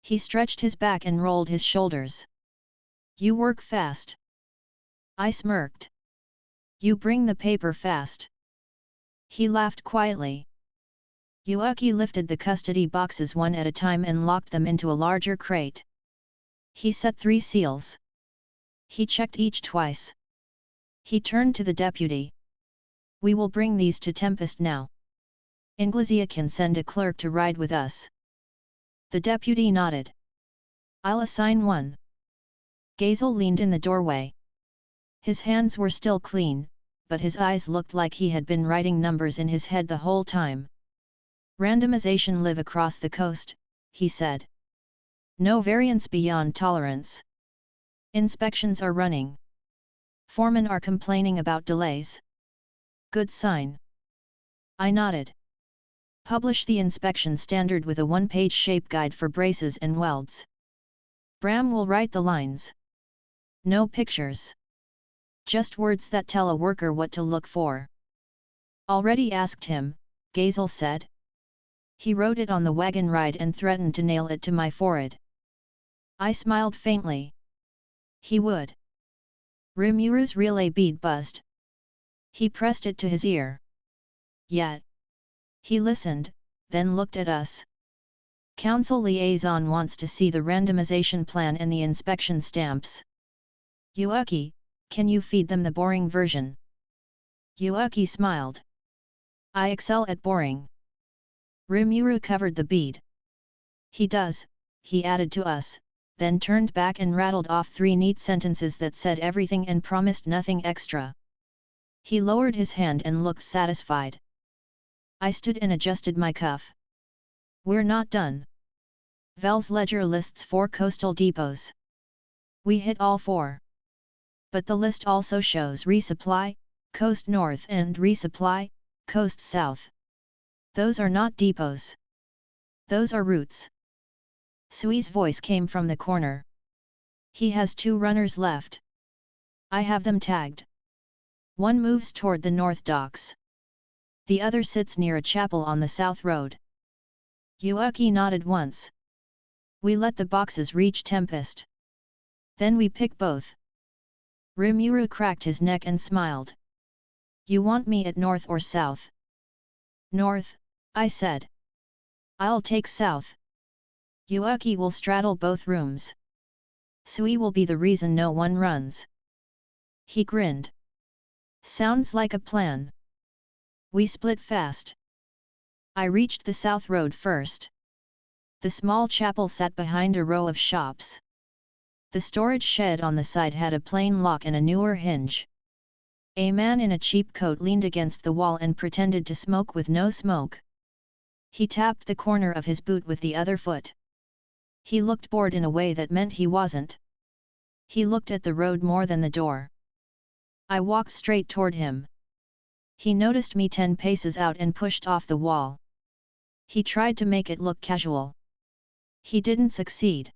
Speaker 2: He stretched his back and rolled his shoulders. You work fast. I smirked. You bring the paper fast. He laughed quietly. Yuaki lifted the custody boxes one at a time and locked them into a larger crate. He set 3 seals. He checked each twice. He turned to the deputy. We will bring these to Tempest now. Inglesea can send a clerk to ride with us. The deputy nodded. I'll assign one. Gazel leaned in the doorway. His hands were still clean, but his eyes looked like he had been writing numbers in his head the whole time. Randomization live across the coast, he said. No variance beyond tolerance. Inspections are running. Foremen are complaining about delays. Good sign. I nodded. Publish the inspection standard with a 1-page shape guide for braces and welds. Bram will write the lines. No pictures. Just words that tell a worker what to look for. Already asked him, Gazel said. He wrote it on the wagon ride and threatened to nail it to my forehead. I smiled faintly. He would. Rimura's relay bead buzzed. He pressed it to his ear. Yet. He listened, then looked at us. Council liaison wants to see the randomization plan and the inspection stamps. Yuaki, can you feed them the boring version? Yuaki smiled. I excel at boring. Rimura covered the bead. He does, he added to us, then turned back and rattled off 3 neat sentences that said everything and promised nothing extra. He lowered his hand and looked satisfied. I stood and adjusted my cuff. We're not done. Vel's ledger lists 4 coastal depots. We hit all 4. But the list also shows resupply, coast north and resupply, coast south. Those are not depots. Those are routes. Sui's voice came from the corner. He has 2 runners left. I have them tagged. One moves toward the north docks. The other sits near a chapel on the south road. Yuaki nodded once. We let the boxes reach Tempest. Then we pick both. Rimura cracked his neck and smiled. You want me at north or south? North, I said. I'll take south. Yuaki will straddle both rooms. Sui will be the reason no one runs. He grinned. Sounds like a plan. We split fast. I reached the south road first. The small chapel sat behind a row of shops. The storage shed on the side had a plain lock and a newer hinge. A man in a cheap coat leaned against the wall and pretended to smoke with no smoke. He tapped the corner of his boot with the other foot. He looked bored in a way that meant he wasn't. He looked at the road more than the door. I walked straight toward him. He noticed me 10 paces out and pushed off the wall. He tried to make it look casual. He didn't succeed.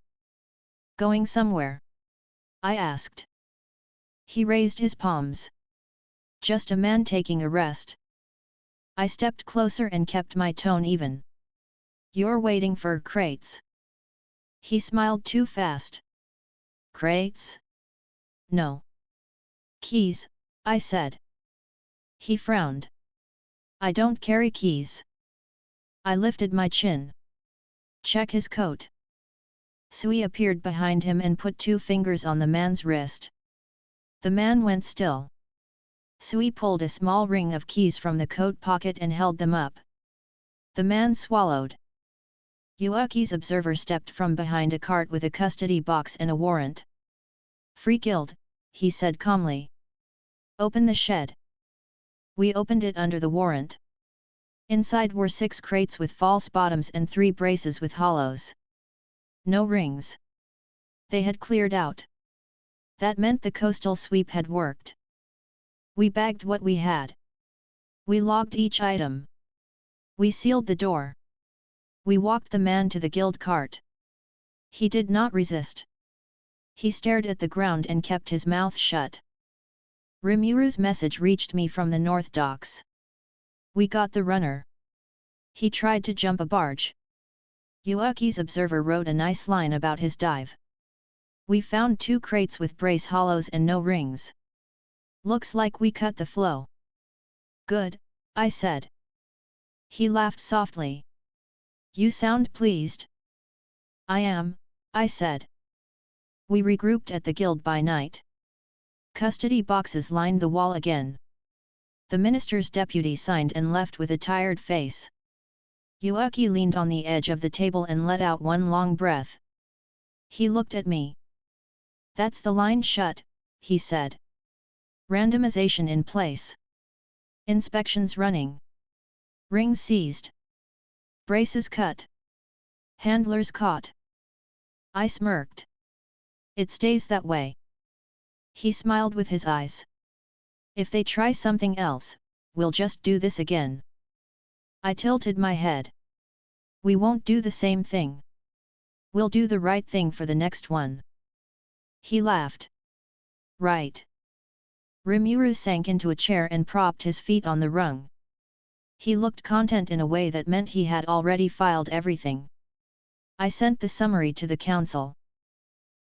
Speaker 2: Going somewhere? I asked. He raised his palms. Just a man taking a rest. I stepped closer and kept my tone even. You're waiting for crates. He smiled too fast. Crates? No. Keys, I said. He frowned. I don't carry keys. I lifted my chin. Check his coat. Sui appeared behind him and put 2 fingers on the man's wrist. The man went still. Sui pulled a small ring of keys from the coat pocket and held them up. The man swallowed. Yuuki's observer stepped from behind a cart with a custody box and a warrant. "Free guild," he said calmly. "Open the shed." We opened it under the warrant. Inside were 6 crates with false bottoms and 3 braces with hollows. No rings. They had cleared out. That meant the coastal sweep had worked. We bagged what we had. We logged each item. We sealed the door. We walked the man to the guild cart. He did not resist. He stared at the ground and kept his mouth shut. Rimura's message reached me from the North Docks. "We got the runner." He tried to jump a barge. Yuuki's observer wrote a nice line about his dive. "We found 2 crates with brace hollows and no rings. Looks like we cut the flow." "Good," I said. He laughed softly. "You sound pleased." "I am," I said. We regrouped at the guild by night. Custody boxes lined the wall again. The minister's deputy signed and left with a tired face. Yuuki leaned on the edge of the table and let out one long breath. He looked at me. "That's the line shut," he said. "Randomization in place. Inspections running. Rings seized. Braces cut. Handlers caught." I smirked. "It stays that way." He smiled with his eyes. "If they try something else, we'll just do this again." I tilted my head. "We won't do the same thing. We'll do the right thing for the next one." He laughed. "Right." Rimura sank into a chair and propped his feet on the rung. He looked content in a way that meant he had already filed everything. I sent the summary to the council.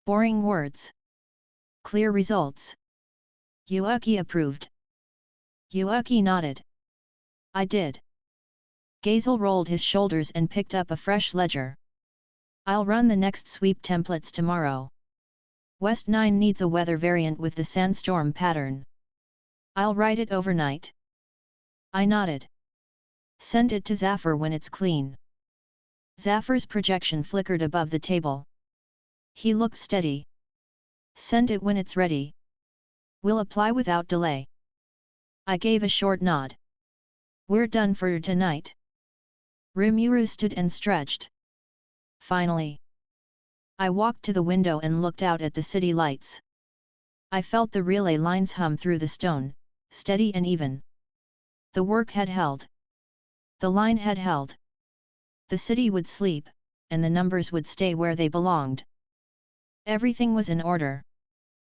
Speaker 2: Boring words. Clear results. Yuuki approved. Yuuki nodded. I did. Gazel rolled his shoulders and picked up a fresh ledger. "I'll run the next sweep templates tomorrow. West 9 needs a weather variant with the sandstorm pattern. I'll write it overnight." I nodded. "Send it to Zafar when it's clean." Zafar's projection flickered above the table. He looked steady. "Send it when it's ready. We'll apply without delay." I gave a short nod. "We're done for tonight." Rimura stood and stretched. Finally. I walked to the window and looked out at the city lights. I felt the relay lines hum through the stone, steady and even. The work had held. The line had held. The city would sleep, and the numbers would stay where they belonged. Everything was in order.